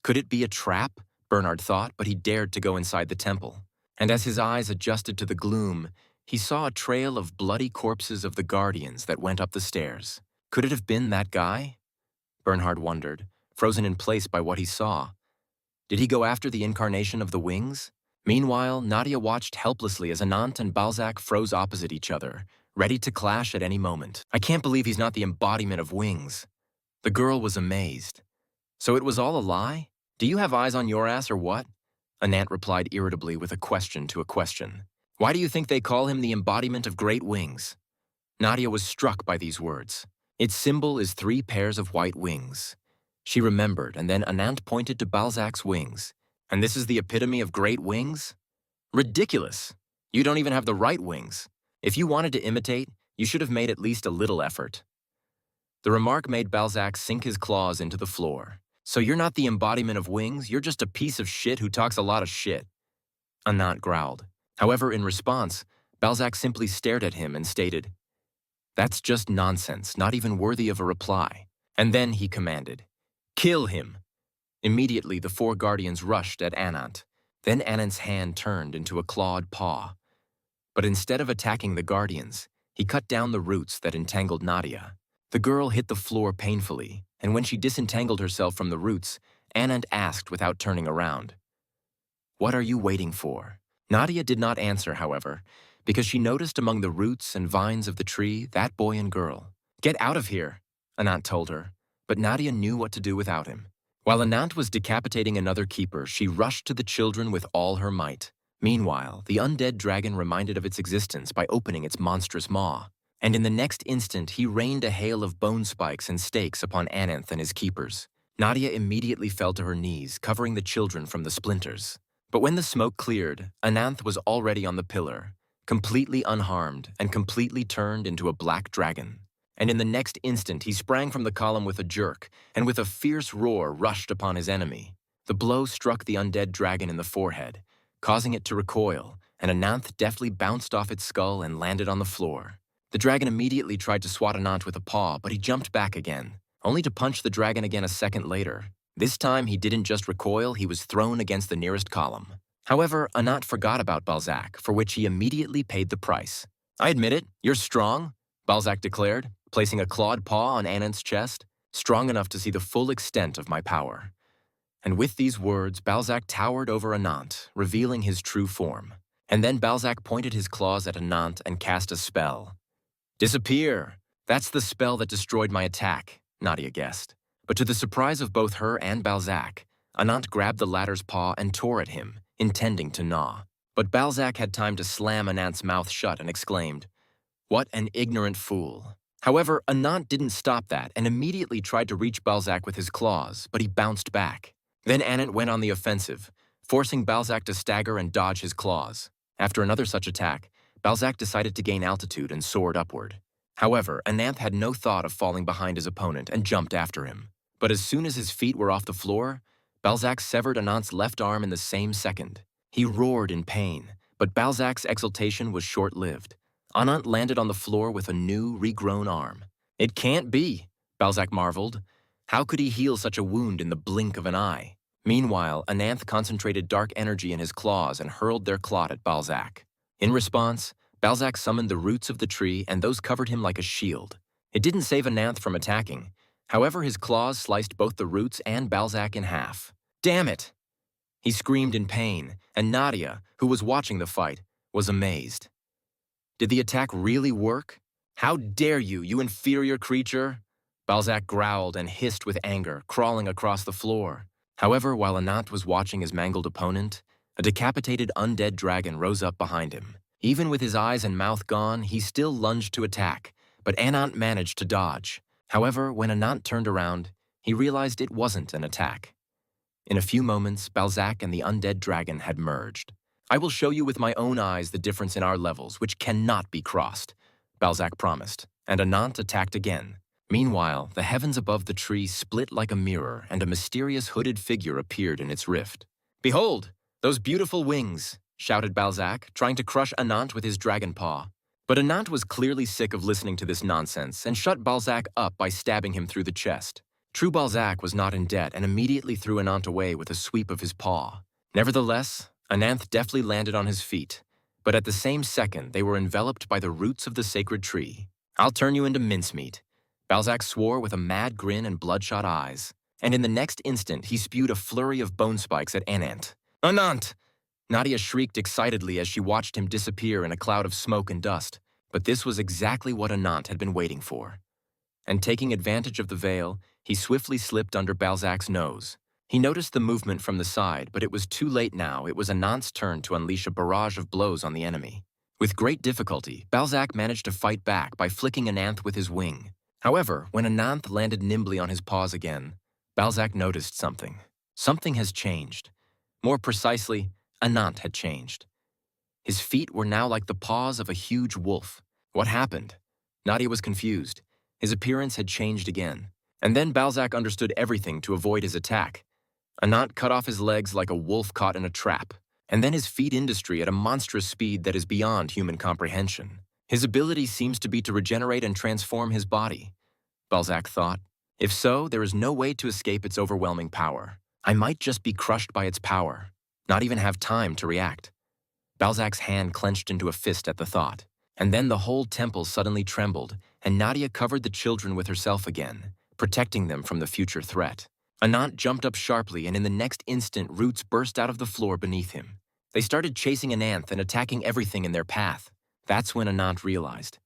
Could it be a trap? Bernhard thought, but he dared to go inside the temple. And as his eyes adjusted to the gloom, he saw a trail of bloody corpses of the guardians that went up the stairs. Could it have been that guy? Bernhard wondered, frozen in place by what he saw. Did he go after the incarnation of the wings? Meanwhile, Nadia watched helplessly as Anant and Balzac froze opposite each other, ready to clash at any moment. I can't believe he's not the embodiment of wings. The girl was amazed. So it was all a lie? Do you have eyes on your ass or what? Anant replied irritably with a question to a question. Why do you think they call him the embodiment of great wings? Nadia was struck by these words. Its symbol is 3 pairs of white wings. She remembered, and then Anant pointed to Balzac's wings. And this is the epitome of great wings? Ridiculous! You don't even have the right wings. If you wanted to imitate, you should have made at least a little effort. The remark made Balzac sink his claws into the floor. So you're not the embodiment of wings, you're just a piece of shit who talks a lot of shit. Anant growled. However, in response, Balzac simply stared at him and stated, That's just nonsense, not even worthy of a reply. And then he commanded, Kill him! Immediately, the 4 guardians rushed at Anant. Then Anant's hand turned into a clawed paw. But instead of attacking the guardians, he cut down the roots that entangled Nadia. The girl hit the floor painfully, and when she disentangled herself from the roots, Anant asked without turning around, What are you waiting for? Nadia did not answer, however, because she noticed among the roots and vines of the tree that boy and girl. Get out of here, Anant told her, but Nadia knew what to do without him. While Anant was decapitating another keeper, she rushed to the children with all her might. Meanwhile, the undead dragon reminded of its existence by opening its monstrous maw. And in the next instant, he rained a hail of bone spikes and stakes upon Ananth and his keepers. Nadia immediately fell to her knees, covering the children from the splinters. But when the smoke cleared, Ananth was already on the pillar, completely unharmed and completely turned into a black dragon. And in the next instant, he sprang from the column with a jerk, and with a fierce roar rushed upon his enemy. The blow struck the undead dragon in the forehead, causing it to recoil, and Ananth deftly bounced off its skull and landed on the floor. The dragon immediately tried to swat Anant with a paw, but he jumped back again, only to punch the dragon again a second later. This time, he didn't just recoil, he was thrown against the nearest column. However, Anant forgot about Balzac, for which he immediately paid the price. I admit it, you're strong, Balzac declared, placing a clawed paw on Anant's chest, strong enough to see the full extent of my power. And with these words, Balzac towered over Anant, revealing his true form. And then Balzac pointed his claws at Anant and cast a spell. Disappear! That's the spell that destroyed my attack, Nadia guessed. But to the surprise of both her and Balzac, Anant grabbed the latter's paw and tore at him, intending to gnaw. But Balzac had time to slam Anant's mouth shut and exclaimed, What an ignorant fool. However, Anant didn't stop that and immediately tried to reach Balzac with his claws, but he bounced back. Then Anant went on the offensive, forcing Balzac to stagger and dodge his claws. After another such attack, Balzac decided to gain altitude and soared upward. However, Anant had no thought of falling behind his opponent and jumped after him. But as soon as his feet were off the floor, Balzac severed Anant's left arm in the same second. He roared in pain, but Balzac's exultation was short-lived. Anant landed on the floor with a new, regrown arm. It can't be, Balzac marveled. How could he heal such a wound in the blink of an eye? Meanwhile, Ananth concentrated dark energy in his claws and hurled their clot at Balzac. In response, Balzac summoned the roots of the tree, and those covered him like a shield. It didn't save Ananth from attacking. However, his claws sliced both the roots and Balzac in half. Damn it! He screamed in pain, and Nadia, who was watching the fight, was amazed. Did the attack really work? How dare you, you inferior creature? Balzac growled and hissed with anger, crawling across the floor. However, while Anant was watching his mangled opponent, a decapitated undead dragon rose up behind him. Even with his eyes and mouth gone, he still lunged to attack, but Anant managed to dodge. However, when Anant turned around, he realized it wasn't an attack. In a few moments, Balzac and the undead dragon had merged. I will show you with my own eyes the difference in our levels, which cannot be crossed, Balzac promised, and Anant attacked again. Meanwhile, the heavens above the tree split like a mirror, and a mysterious hooded figure appeared in its rift. Behold, those beautiful wings, shouted Balzac, trying to crush Anant with his dragon paw. But Anant was clearly sick of listening to this nonsense and shut Balzac up by stabbing him through the chest. True Balzac was not in debt and immediately threw Anant away with a sweep of his paw. Nevertheless, Ananth deftly landed on his feet, But at the same second, they were enveloped by the roots of the sacred tree. "I'll turn you into mincemeat," Balzac swore with a mad grin and bloodshot eyes. And in the next instant, he spewed a flurry of bone spikes at Anant. "Anant!" Nadia shrieked excitedly as she watched him disappear in a cloud of smoke and dust. But this was exactly what Anant had been waiting for. And taking advantage of the veil, he swiftly slipped under Balzac's nose. He noticed the movement from the side, but it was too late now. It was Anant's turn to unleash a barrage of blows on the enemy. With great difficulty, Balzac managed to fight back by flicking Anant with his wing. However, when Anant landed nimbly on his paws again, Balzac noticed something. Something has changed. More precisely, Anant had changed. His feet were now like the paws of a huge wolf. What happened? Nadia was confused. His appearance had changed again. And then Balzac understood everything to avoid his attack. Anant cut off his legs like a wolf caught in a trap, and then his feet industry at a monstrous speed that is beyond human comprehension. His ability seems to be to regenerate and transform his body, Balzac thought. If so, there is no way to escape its overwhelming power. I might just be crushed by its power, not even have time to react. Balzac's hand clenched into a fist at the thought, and then the whole temple suddenly trembled, and Nadia covered the children with herself again, protecting them from the future threat. Anant jumped up sharply, and in the next instant, roots burst out of the floor beneath him. They started chasing Anant and attacking everything in their path. That's when Anant realized.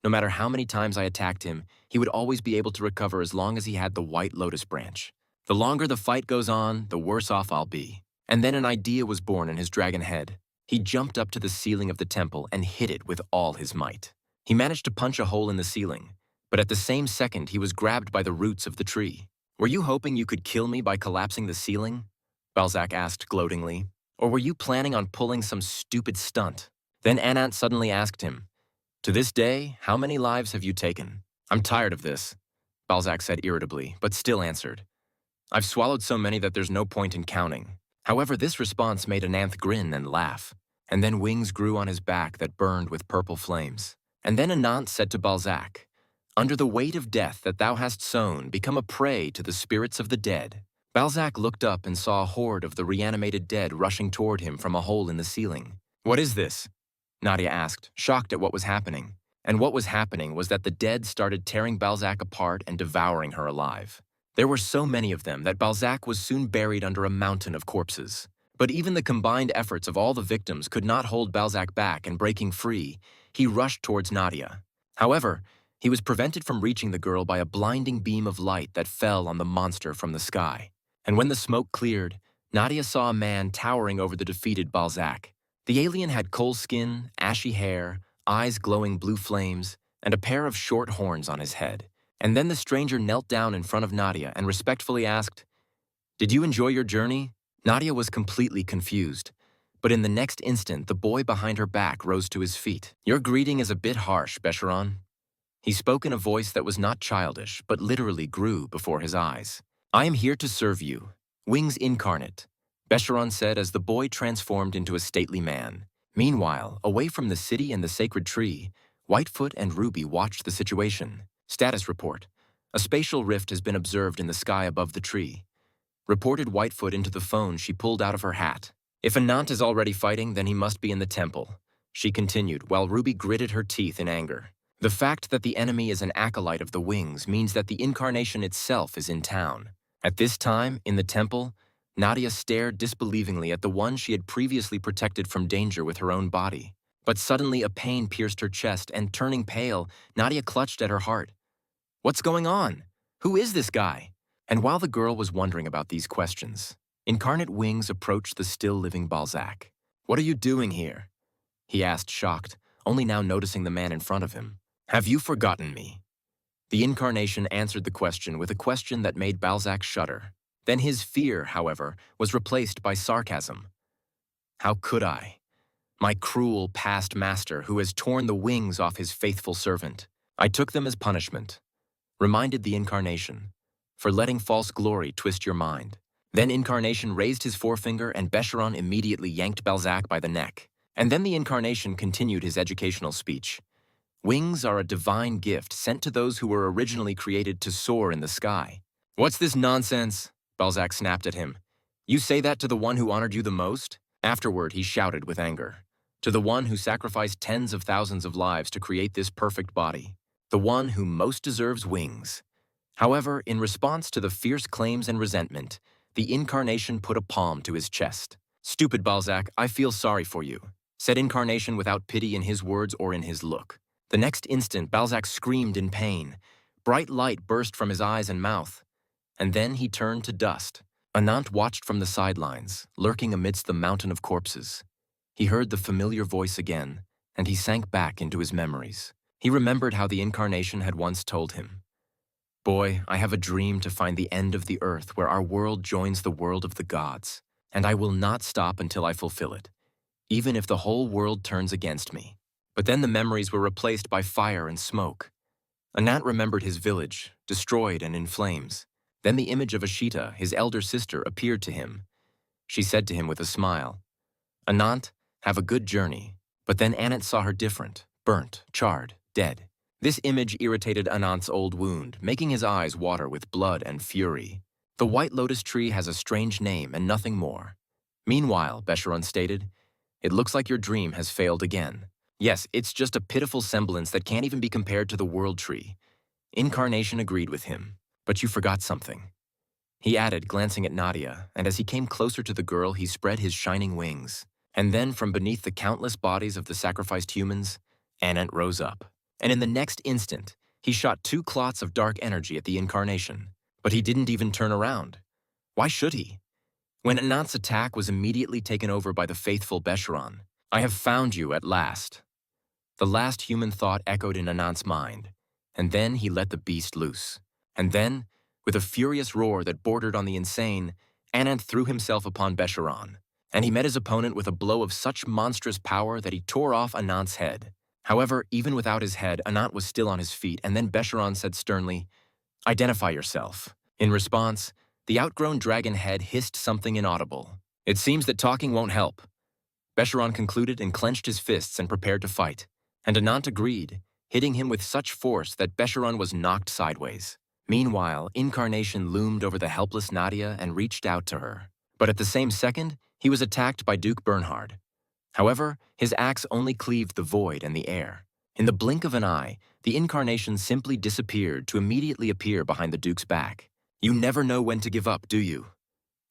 No matter how many times I attacked him, he would always be able to recover as long as he had the white lotus branch. The longer the fight goes on, the worse off I'll be. And then an idea was born in his dragon head. He jumped up to the ceiling of the temple and hit it with all his might. He managed to punch a hole in the ceiling, but at the same second he was grabbed by the roots of the tree. "Were you hoping you could kill me by collapsing the ceiling?" Balzac asked gloatingly. "Or were you planning on pulling some stupid stunt?" Then Anant suddenly asked him, "To this day, how many lives have you taken?" "I'm tired of this," Balzac said irritably, but still answered. "I've swallowed so many that there's no point in counting." However, this response made Anant grin and laugh, and then wings grew on his back that burned with purple flames. And then Anant said to Balzac, "Under the weight of death that thou hast sown, become a prey to the spirits of the dead." Balzac looked up and saw a horde of the reanimated dead rushing toward him from a hole in the ceiling. "What is this?" Nadia asked, shocked at what was happening. And what was happening was that the dead started tearing Balzac apart and devouring her alive. There were so many of them that Balzac was soon buried under a mountain of corpses. But even the combined efforts of all the victims could not hold Balzac back, and breaking free, he rushed towards Nadia. However, he was prevented from reaching the girl by a blinding beam of light that fell on the monster from the sky. And when the smoke cleared, Nadia saw a man towering over the defeated Balzac. The alien had coal skin, ashy hair, eyes glowing blue flames, and a pair of short horns on his head. And then the stranger knelt down in front of Nadia and respectfully asked, "Did you enjoy your journey?" Nadia was completely confused. But in the next instant, the boy behind her back rose to his feet. "Your greeting is a bit harsh, Becheron." He spoke in a voice that was not childish, but literally grew before his eyes. "I am here to serve you. Wings incarnate," Becheron said as the boy transformed into a stately man. Meanwhile, away from the city and the sacred tree, Whitefoot and Ruby watched the situation. Status report. A spatial rift has been observed in the sky above the tree. Reported Whitefoot into the phone she pulled out of her hat. "If Anant is already fighting, then he must be in the temple," she continued, while Ruby gritted her teeth in anger. The fact that the enemy is an acolyte of the Wings means that the incarnation itself is in town. At this time, in the temple, Nadia stared disbelievingly at the one she had previously protected from danger with her own body. But suddenly a pain pierced her chest, and turning pale, Nadia clutched at her heart. "What's going on? Who is this guy?" And while the girl was wondering about these questions, Incarnate Wings approached the still-living Balzac. "What are you doing here?" he asked, shocked, only now noticing the man in front of him. "Have you forgotten me?" The incarnation answered the question with a question that made Balzac shudder. Then his fear, however, was replaced by sarcasm. "How could I? My cruel past master who has torn the wings off his faithful servant. I took them as punishment," reminded the incarnation, "for letting false glory twist your mind." Then Incarnation raised his forefinger and Becheron immediately yanked Balzac by the neck. And then the Incarnation continued his educational speech. "Wings are a divine gift sent to those who were originally created to soar in the sky." "What's this nonsense?" Balzac snapped at him. "You say that to the one who honored you the most?" Afterward, he shouted with anger. To the one who sacrificed tens of thousands of lives to create this perfect body. The one who most deserves wings. However, in response to the fierce claims and resentment, the Incarnation put a palm to his chest. "Stupid Balzac, I feel sorry for you," said Incarnation without pity in his words or in his look. The next instant, Balzac screamed in pain. Bright light burst from his eyes and mouth, and then he turned to dust. Anant watched from the sidelines, lurking amidst the mountain of corpses. He heard the familiar voice again, and he sank back into his memories. He remembered how the Incarnation had once told him, "Boy, I have a dream to find the end of the earth where our world joins the world of the gods, and I will not stop until I fulfill it, even if the whole world turns against me." But then the memories were replaced by fire and smoke. Anant remembered his village, destroyed and in flames. Then the image of Ashita, his elder sister, appeared to him. She said to him with a smile, "Anant, have a good journey." But then Anant saw her different, burnt, charred, dead. This image irritated Anant's old wound, making his eyes water with blood and fury. "The White Lotus tree has a strange name and nothing more." "Meanwhile," Becheron stated, "it looks like your dream has failed again. Yes, it's just a pitiful semblance that can't even be compared to the World Tree." Incarnation agreed with him. "But you forgot something," he added, glancing at Nadia, and as he came closer to the girl, he spread his shining wings. And then, from beneath the countless bodies of the sacrificed humans, Anant rose up. And in the next instant, he shot 2 clots of dark energy at the Incarnation. But he didn't even turn around. Why should he? When Anant's attack was immediately taken over by the faithful Becheron. "I have found you at last." The last human thought echoed in Anant's mind, and then he let the beast loose. And then, with a furious roar that bordered on the insane, Anant threw himself upon Becheron, and he met his opponent with a blow of such monstrous power that he tore off Anant's head. However, even without his head, Anant was still on his feet, and then Becheron said sternly, "Identify yourself." In response, the outgrown dragon head hissed something inaudible. "It seems that talking won't help." Becheron concluded and clenched his fists and prepared to fight. And Anant agreed, hitting him with such force that Becheron was knocked sideways. Meanwhile, Incarnation loomed over the helpless Nadia and reached out to her. But at the same second, he was attacked by Duke Bernhard. However, his axe only cleaved the void and the air. In the blink of an eye, the Incarnation simply disappeared to immediately appear behind the Duke's back. "You never know when to give up, do you?"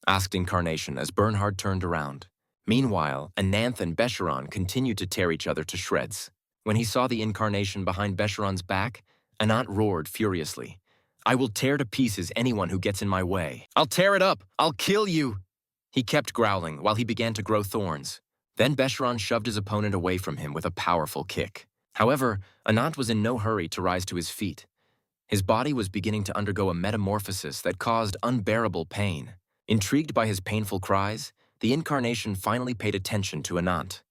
asked Incarnation as Bernhard turned around. Meanwhile, Ananth and Becheron continued to tear each other to shreds. When he saw the Incarnation behind Becheron's back, Anant roared furiously, "I will tear to pieces anyone who gets in my way. I'll tear it up! I'll kill you!" He kept growling while he began to grow thorns. Then Becheron shoved his opponent away from him with a powerful kick. However, Anant was in no hurry to rise to his feet. His body was beginning to undergo a metamorphosis that caused unbearable pain. Intrigued by his painful cries, the Incarnation finally paid attention to Anant.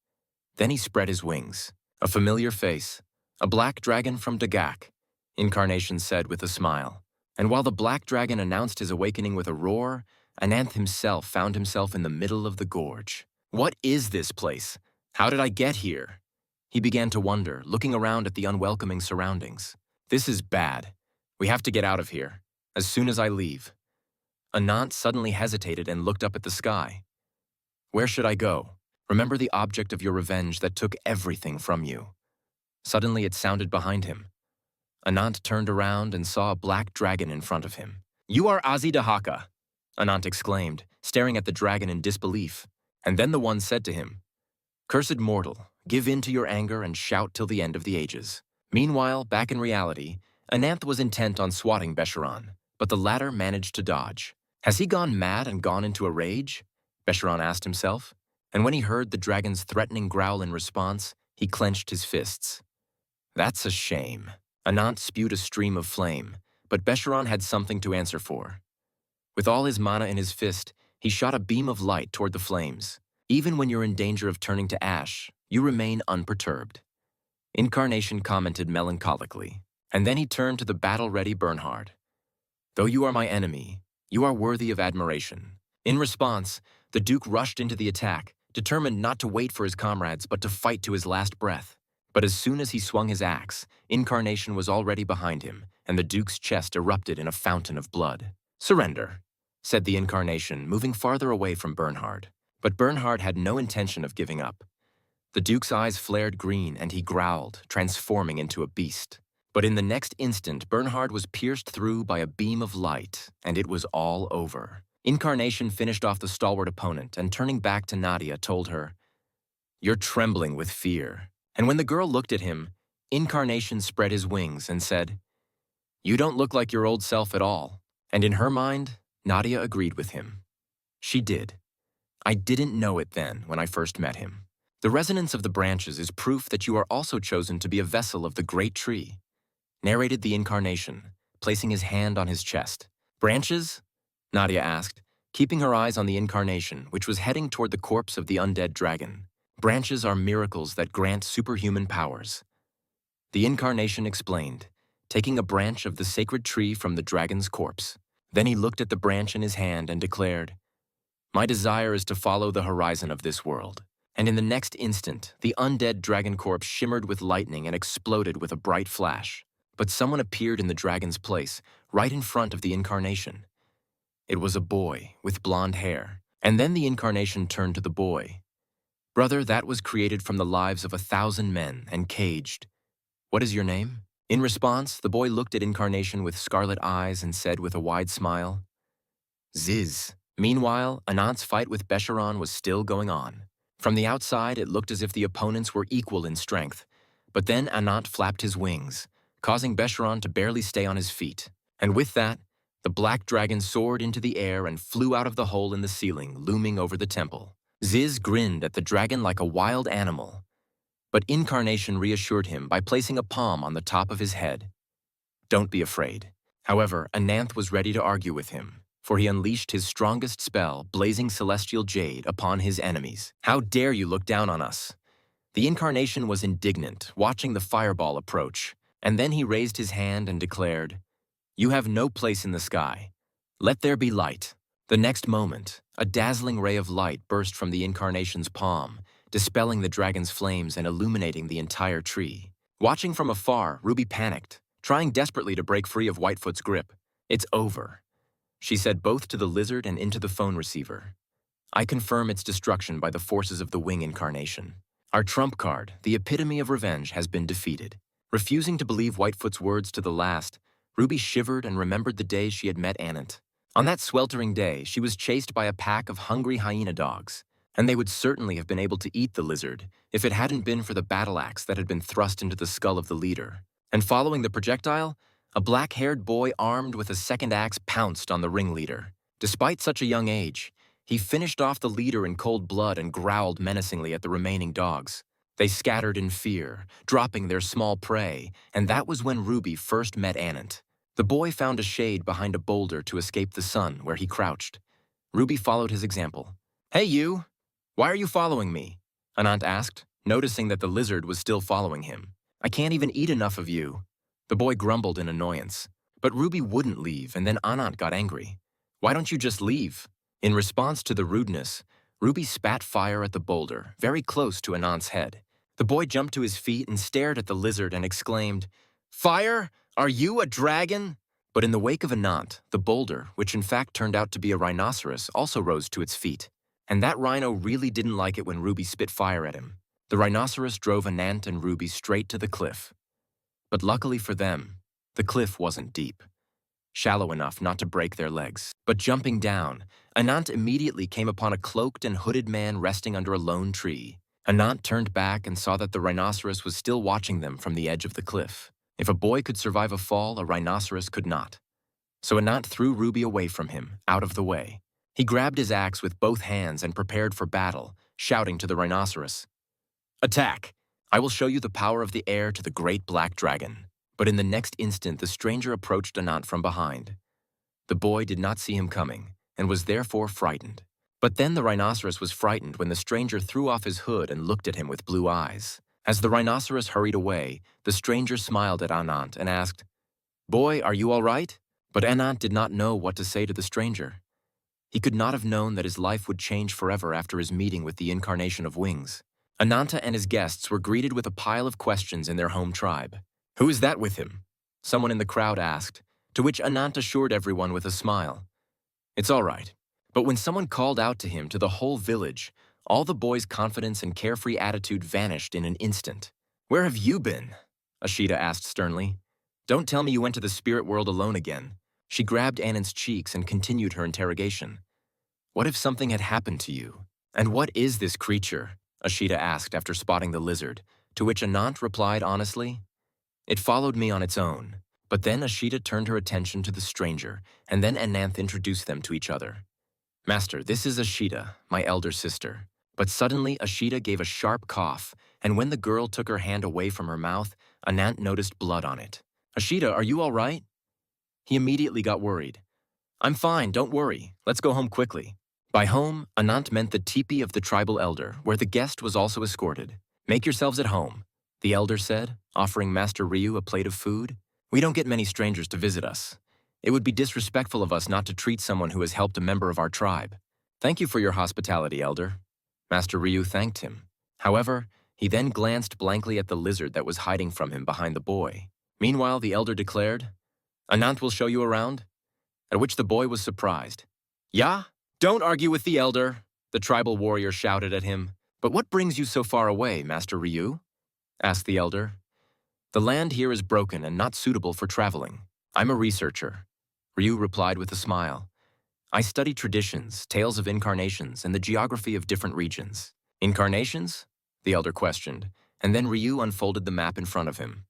Then he spread his wings. "A familiar face, a black dragon from Dagak," Incarnation said with a smile. And while the black dragon announced his awakening with a roar, Ananth himself found himself in the middle of the gorge. "What is this place? How did I get here?" He began to wonder, looking around at the unwelcoming surroundings. "This is bad. We have to get out of here, as soon as I leave." Anant suddenly hesitated and looked up at the sky. "Where should I go? Remember the object of your revenge that took everything from you." Suddenly it sounded behind him. Anant turned around and saw a black dragon in front of him. "You are Azidahaka," Anant exclaimed, staring at the dragon in disbelief. And then the one said to him, "Cursed mortal, give in to your anger and shout till the end of the ages." Meanwhile, back in reality, Ananth was intent on swatting Becheron, but the latter managed to dodge. "Has he gone mad and gone into a rage?" Becheron asked himself. And when he heard the dragon's threatening growl in response, he clenched his fists. "That's a shame." Anant spewed a stream of flame, but Becheron had something to answer for. With all his mana in his fist, he shot a beam of light toward the flames. "Even when you're in danger of turning to ash, you remain unperturbed," Incarnation commented melancholically. And then he turned to the battle-ready Bernhard. "Though you are my enemy, you are worthy of admiration." In response, the Duke rushed into the attack, determined not to wait for his comrades but to fight to his last breath. But as soon as he swung his axe, Incarnation was already behind him, and the Duke's chest erupted in a fountain of blood. "Surrender," said the Incarnation, moving farther away from Bernhard. But Bernhard had no intention of giving up. The Duke's eyes flared green and he growled, transforming into a beast. But in the next instant, Bernhard was pierced through by a beam of light, and it was all over. Incarnation finished off the stalwart opponent and turning back to Nadia told her, "You're trembling with fear." And when the girl looked at him, Incarnation spread his wings and said, "You don't look like your old self at all." And in her mind, Nadia agreed with him. She did. I didn't know it then when I first met him. The resonance of the branches is proof that you are also chosen to be a vessel of the great tree, narrated the Incarnation, placing his hand on his chest. Branches? Nadia asked, keeping her eyes on the Incarnation, which was heading toward the corpse of the undead dragon. Branches are miracles that grant superhuman powers. The Incarnation explained, taking a branch of the sacred tree from the dragon's corpse. Then he looked at the branch in his hand and declared, "My desire is to follow the horizon of this world." And in the next instant, the undead dragon corpse shimmered with lightning and exploded with a bright flash. But someone appeared in the dragon's place, right in front of the Incarnation. It was a boy with blonde hair. And then the Incarnation turned to the boy. "Brother, that was created from the lives of 1,000 men and caged. What is your name?" In response, the boy looked at Incarnation with scarlet eyes and said with a wide smile, "Ziz." Meanwhile, Anant's fight with Becheron was still going on. From the outside, it looked as if the opponents were equal in strength, but then Anant flapped his wings, causing Becheron to barely stay on his feet. And with that, the black dragon soared into the air and flew out of the hole in the ceiling, looming over the temple. Ziz grinned at the dragon like a wild animal, but Incarnation reassured him by placing a palm on the top of his head. "Don't be afraid." However, Ananth was ready to argue with him, for he unleashed his strongest spell, Blazing Celestial Jade, upon his enemies. "How dare you look down on us?" The Incarnation was indignant, watching the fireball approach, and then he raised his hand and declared, "You have no place in the sky. Let there be light." The next moment, a dazzling ray of light burst from the Incarnation's palm, dispelling the dragon's flames and illuminating the entire tree. Watching from afar, Ruby panicked, trying desperately to break free of Whitefoot's grip. "It's over," she said both to the lizard and into the phone receiver. "I confirm its destruction by the forces of the Wing Incarnation. Our trump card, the epitome of revenge, has been defeated." Refusing to believe Whitefoot's words to the last, Ruby shivered and remembered the day she had met Anant. On that sweltering day, she was chased by a pack of hungry hyena dogs, and they would certainly have been able to eat the lizard if it hadn't been for the battle axe that had been thrust into the skull of the leader. And following the projectile, a black-haired boy armed with a second axe pounced on the ringleader. Despite such a young age, he finished off the leader in cold blood and growled menacingly at the remaining dogs. They scattered in fear, dropping their small prey, and that was when Ruby first met Anant. The boy found a shade behind a boulder to escape the sun, where he crouched. Ruby followed his example. "Hey you! Why are you following me?" Anant asked, noticing that the lizard was still following him. "I can't even eat enough of you." The boy grumbled in annoyance. But Ruby wouldn't leave, and then Anant got angry. "Why don't you just leave?" In response to the rudeness, Ruby spat fire at the boulder, very close to Anant's head. The boy jumped to his feet and stared at the lizard and exclaimed, "Fire? Are you a dragon?" But in the wake of Anant, the boulder, which in fact turned out to be a rhinoceros, also rose to its feet. And that rhino really didn't like it when Ruby spit fire at him. The rhinoceros drove Anant and Ruby straight to the cliff. But luckily for them, the cliff wasn't deep, shallow enough not to break their legs. But jumping down, Anant immediately came upon a cloaked and hooded man resting under a lone tree. Anant turned back and saw that the rhinoceros was still watching them from the edge of the cliff. If a boy could survive a fall, a rhinoceros could not. So Anant threw Ruby away from him, out of the way. He grabbed his axe with both hands and prepared for battle, shouting to the rhinoceros, "Attack! I will show you the power of the air to the great black dragon." But in the next instant, the stranger approached Anant from behind. The boy did not see him coming, and was therefore frightened. But then the rhinoceros was frightened when the stranger threw off his hood and looked at him with blue eyes. As the rhinoceros hurried away, the stranger smiled at Anant and asked, "Boy, are you all right?" But Anant did not know what to say to the stranger. He could not have known that his life would change forever after his meeting with the Incarnation of Wings. Ananta and his guests were greeted with a pile of questions in their home tribe. "Who is that with him?" someone in the crowd asked, to which Anant assured everyone with a smile, "It's all right." But when someone called out to him to the whole village, All the boy's confidence and carefree attitude vanished in an instant. "Where have you been?" Ashita asked sternly. "Don't tell me you went to the spirit world alone again." She grabbed Anand's cheeks and continued her interrogation. "What if something had happened to you? And what is this creature?" Ashita asked after spotting the lizard, to which Anant replied honestly, "It followed me on its own." But then Ashita turned her attention to the stranger, and then Ananth introduced them to each other. "Master, this is Ashita, my elder sister." But suddenly Ashita gave a sharp cough, and when the girl took her hand away from her mouth, Anant noticed blood on it. "Ashita, are you all right?" He immediately got worried. "I'm fine, don't worry. Let's go home quickly." By home, Anant meant the teepee of the tribal elder, where the guest was also escorted. "Make yourselves at home," the elder said, offering Master Ryu a plate of food. "We don't get many strangers to visit us. It would be disrespectful of us not to treat someone who has helped a member of our tribe." "Thank you for your hospitality, elder." Master Ryu thanked him. However, he then glanced blankly at the lizard that was hiding from him behind the boy. Meanwhile, the elder declared, "Anant will show you around," at which the boy was surprised. "Yeah? Don't argue with the elder," the tribal warrior shouted at him. "But what brings you so far away, Master Ryu?" asked the elder. "The land here is broken and not suitable for traveling. I'm a researcher," Ryu replied with a smile. "I study traditions, tales of incarnations, and the geography of different regions." "Incarnations?" the elder questioned, and then Ryu unfolded the map in front of him.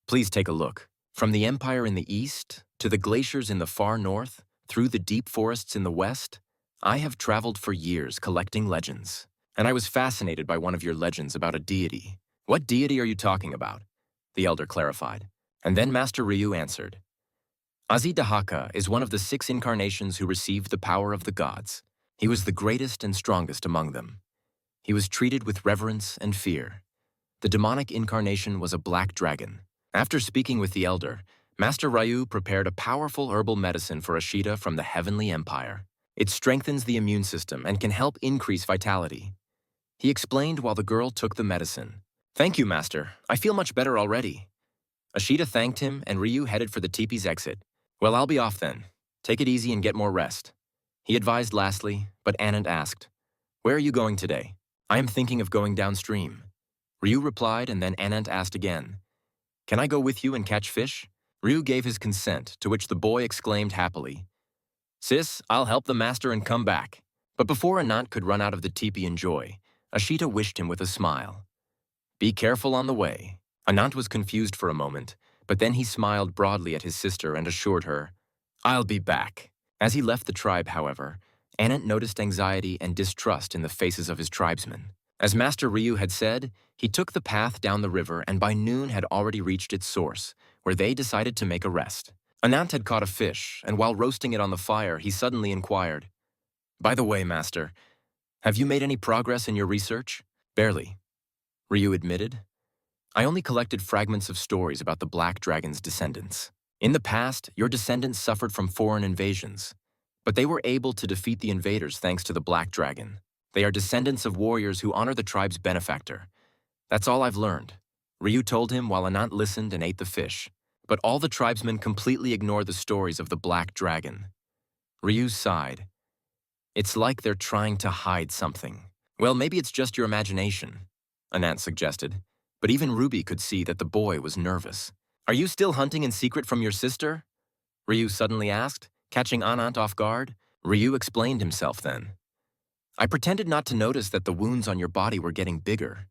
"Please take a look. From the empire in the east, to the glaciers in the far north, through the deep forests in the west, I have traveled for years collecting legends. And I was fascinated by one of your legends about a deity." "What deity are you talking about?" the elder clarified. And then Master Ryu answered. Azidahaka is one of the 6 incarnations who received the power of the gods. He was the greatest and strongest among them. He was treated with reverence and fear. The demonic incarnation was a black dragon. After speaking with the elder, Master Ryu prepared a powerful herbal medicine for Ashita from the Heavenly Empire. It strengthens the immune system and can help increase vitality. He explained while the girl took the medicine. "Thank you, Master. I feel much better already." Ashita thanked him, and Ryu headed for the teepee's exit. "Well, I'll be off then. Take it easy and get more rest," he advised lastly, but Anand asked, "Where are you going today?" "I am thinking of going downstream." Ryu replied, and then Anand asked again, "Can I go with you and catch fish?" Ryu gave his consent, to which the boy exclaimed happily, "Sis, I'll help the master and come back." But before Anant could run out of the teepee in joy, Ashita wished him with a smile. "Be careful on the way." Anant was confused for a moment, but then he smiled broadly at his sister and assured her, "I'll be back." As he left the tribe, however, Anant noticed anxiety and distrust in the faces of his tribesmen. As Master Ryu had said, he took the path down the river and by noon had already reached its source, where they decided to make a rest. Anant had caught a fish, and while roasting it on the fire, he suddenly inquired, "By the way, Master, have you made any progress in your research?" "Barely," Ryu admitted. "I only collected fragments of stories about the Black Dragon's descendants. In the past, your descendants suffered from foreign invasions, but they were able to defeat the invaders thanks to the Black Dragon. They are descendants of warriors who honor the tribe's benefactor. That's all I've learned," Ryu told him while Anant listened and ate the fish. But all the tribesmen completely ignore the stories of the Black Dragon. Ryu sighed. "It's like they're trying to hide something." "Well, maybe it's just your imagination," Anant suggested. But even Ruby could see that the boy was nervous. "Are you still hunting in secret from your sister?" Ryu suddenly asked, catching Anant off guard. Ryu explained himself then. "I pretended not to notice that the wounds on your body were getting bigger.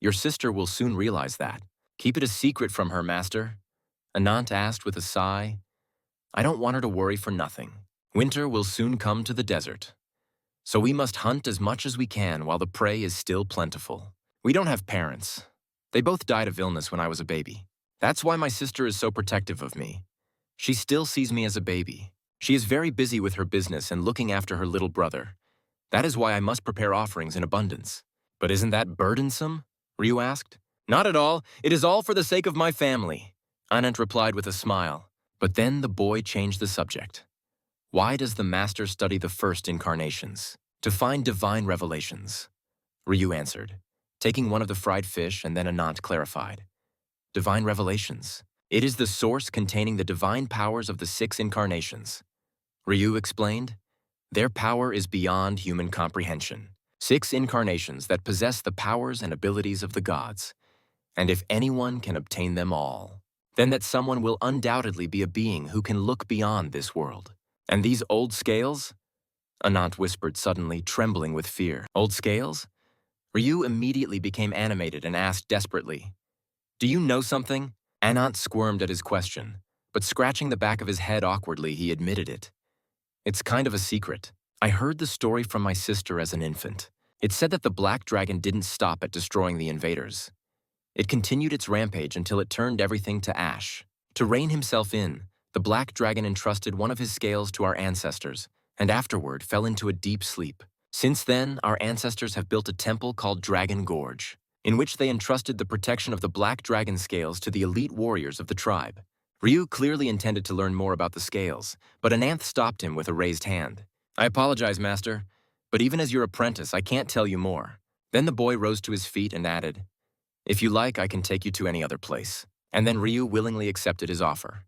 Your sister will soon realize that. Keep it a secret from her, Master," Anant asked with a sigh. "I don't want her to worry for nothing. Winter will soon come to the desert. So we must hunt as much as we can while the prey is still plentiful. We don't have parents. They both died of illness when I was a baby. That's why my sister is so protective of me. She still sees me as a baby. She is very busy with her business and looking after her little brother. That is why I must prepare offerings in abundance." "But isn't that burdensome?" Ryu asked. "Not at all. It is all for the sake of my family," Anant replied with a smile. But then the boy changed the subject. "Why does the master study the first incarnations?" "To find divine revelations," Ryu answered, taking one of the fried fish, and then Anant clarified. "Divine revelations. It is the source containing the divine powers of the 6 incarnations," Ryu explained. "Their power is beyond human comprehension. 6 incarnations that possess the powers and abilities of the gods. And if anyone can obtain them all, then that someone will undoubtedly be a being who can look beyond this world. And these old scales? Anant whispered suddenly, trembling with fear. Old scales? Ryu immediately became animated and asked desperately, "Do you know something?" Anant squirmed at his question, but scratching the back of his head awkwardly, he admitted it. "It's kind of a secret. I heard the story from my sister as an infant. It said that the Black Dragon didn't stop at destroying the invaders. It continued its rampage until it turned everything to ash. To rein himself in, the Black Dragon entrusted one of his scales to our ancestors, and afterward fell into a deep sleep. Since then, our ancestors have built a temple called Dragon Gorge, in which they entrusted the protection of the Black Dragon scales to the elite warriors of the tribe." Ryu clearly intended to learn more about the scales, but Ananth stopped him with a raised hand. "I apologize, Master, but even as your apprentice, I can't tell you more." Then the boy rose to his feet and added, "If you like, I can take you to any other place." And then Ryu willingly accepted his offer.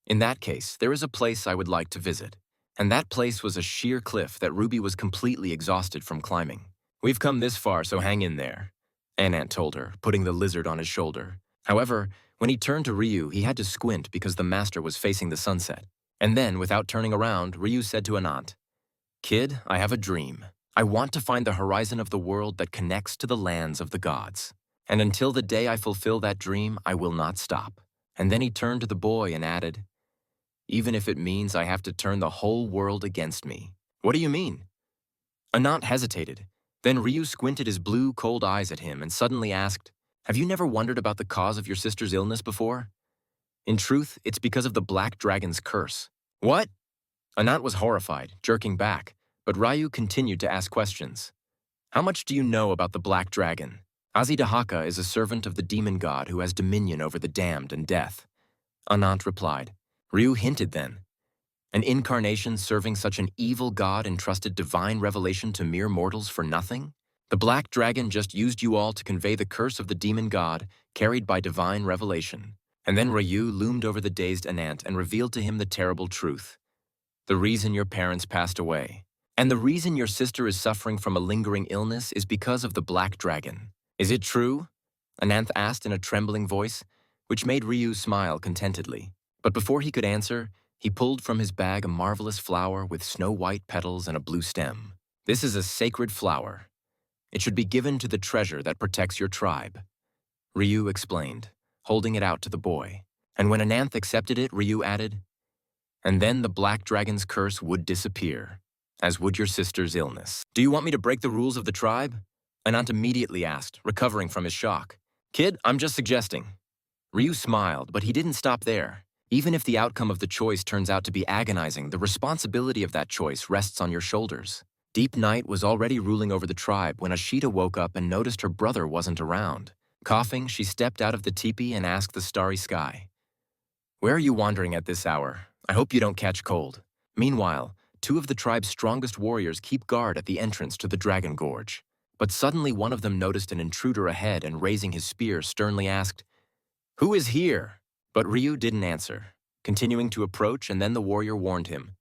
"In that case, there is a place I would like to visit." And that place was a sheer cliff that Ruby was completely exhausted from climbing. "We've come this far, so hang in there," Anant told her, putting the lizard on his shoulder. However, when he turned to Ryu, he had to squint because the master was facing the sunset. And then, without turning around, Ryu said to Anant, "Kid, I have a dream. I want to find the horizon of the world that connects to the lands of the gods. And until the day I fulfill that dream, I will not stop." And then he turned to the boy and added, "Even if it means I have to turn the whole world against me." "What do you mean?" Anant hesitated. Then Ryu squinted his blue, cold eyes at him and suddenly asked, "Have you never wondered about the cause of your sister's illness before? In truth, it's because of the Black Dragon's curse." "What?" Anant was horrified, jerking back, but Ryu continued to ask questions. "How much do you know about the Black Dragon?" "Azidahaka is a servant of the demon god who has dominion over the damned and death," Anant replied. Ryu hinted then, "An incarnation serving such an evil god entrusted divine revelation to mere mortals for nothing? The Black Dragon just used you all to convey the curse of the demon god carried by divine revelation." And then Ryu loomed over the dazed Anant and revealed to him the terrible truth. "The reason your parents passed away, and the reason your sister is suffering from a lingering illness is because of the Black Dragon." "Is it true?" Ananth asked in a trembling voice, which made Ryu smile contentedly. But before he could answer, he pulled from his bag a marvelous flower with snow-white petals and a blue stem. "This is a sacred flower. It should be given to the treasure that protects your tribe," Ryu explained, holding it out to the boy. And when Ananth accepted it, Ryu added, "And then the Black Dragon's curse would disappear, as would your sister's illness." "Do you want me to break the rules of the tribe?" Anant immediately asked, recovering from his shock. "Kid, I'm just suggesting." Ryu smiled, but he didn't stop there. "Even if the outcome of the choice turns out to be agonizing, the responsibility of that choice rests on your shoulders." Deep night was already ruling over the tribe when Ashita woke up and noticed her brother wasn't around. Coughing, she stepped out of the teepee and asked the starry sky, "Where are you wandering at this hour? I hope you don't catch cold." Meanwhile, 2 of the tribe's strongest warriors keep guard at the entrance to the Dragon Gorge. But suddenly one of them noticed an intruder ahead and raising his spear sternly asked, "Who is here?" But Ryu didn't answer, continuing to approach, and then the warrior warned him,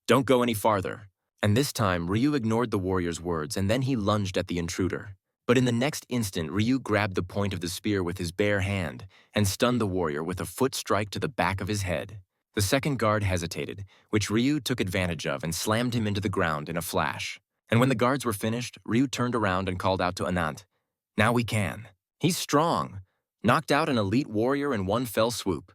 "Don't go any farther." And this time, Ryu ignored the warrior's words and then he lunged at the intruder. But in the next instant, Ryu grabbed the point of the spear with his bare hand and stunned the warrior with a foot strike to the back of his head. The second guard hesitated, which Ryu took advantage of and slammed him into the ground in a flash. And when the guards were finished, Ryu turned around and called out to Anant, "Now we can. He's strong. Knocked out an elite warrior in one fell swoop."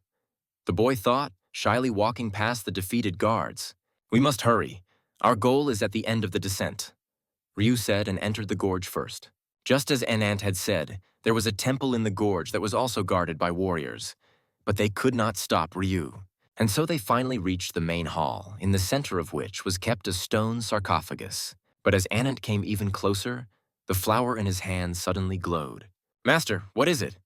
The boy thought, shyly walking past the defeated guards. "We must hurry. Our goal is at the end of the descent," Ryu said and entered the gorge first. Just as Anant had said, there was a temple in the gorge that was also guarded by warriors. But they could not stop Ryu. And so they finally reached the main hall, in the center of which was kept a stone sarcophagus. But as Anant came even closer, the flower in his hand suddenly glowed. "Master, what is it?"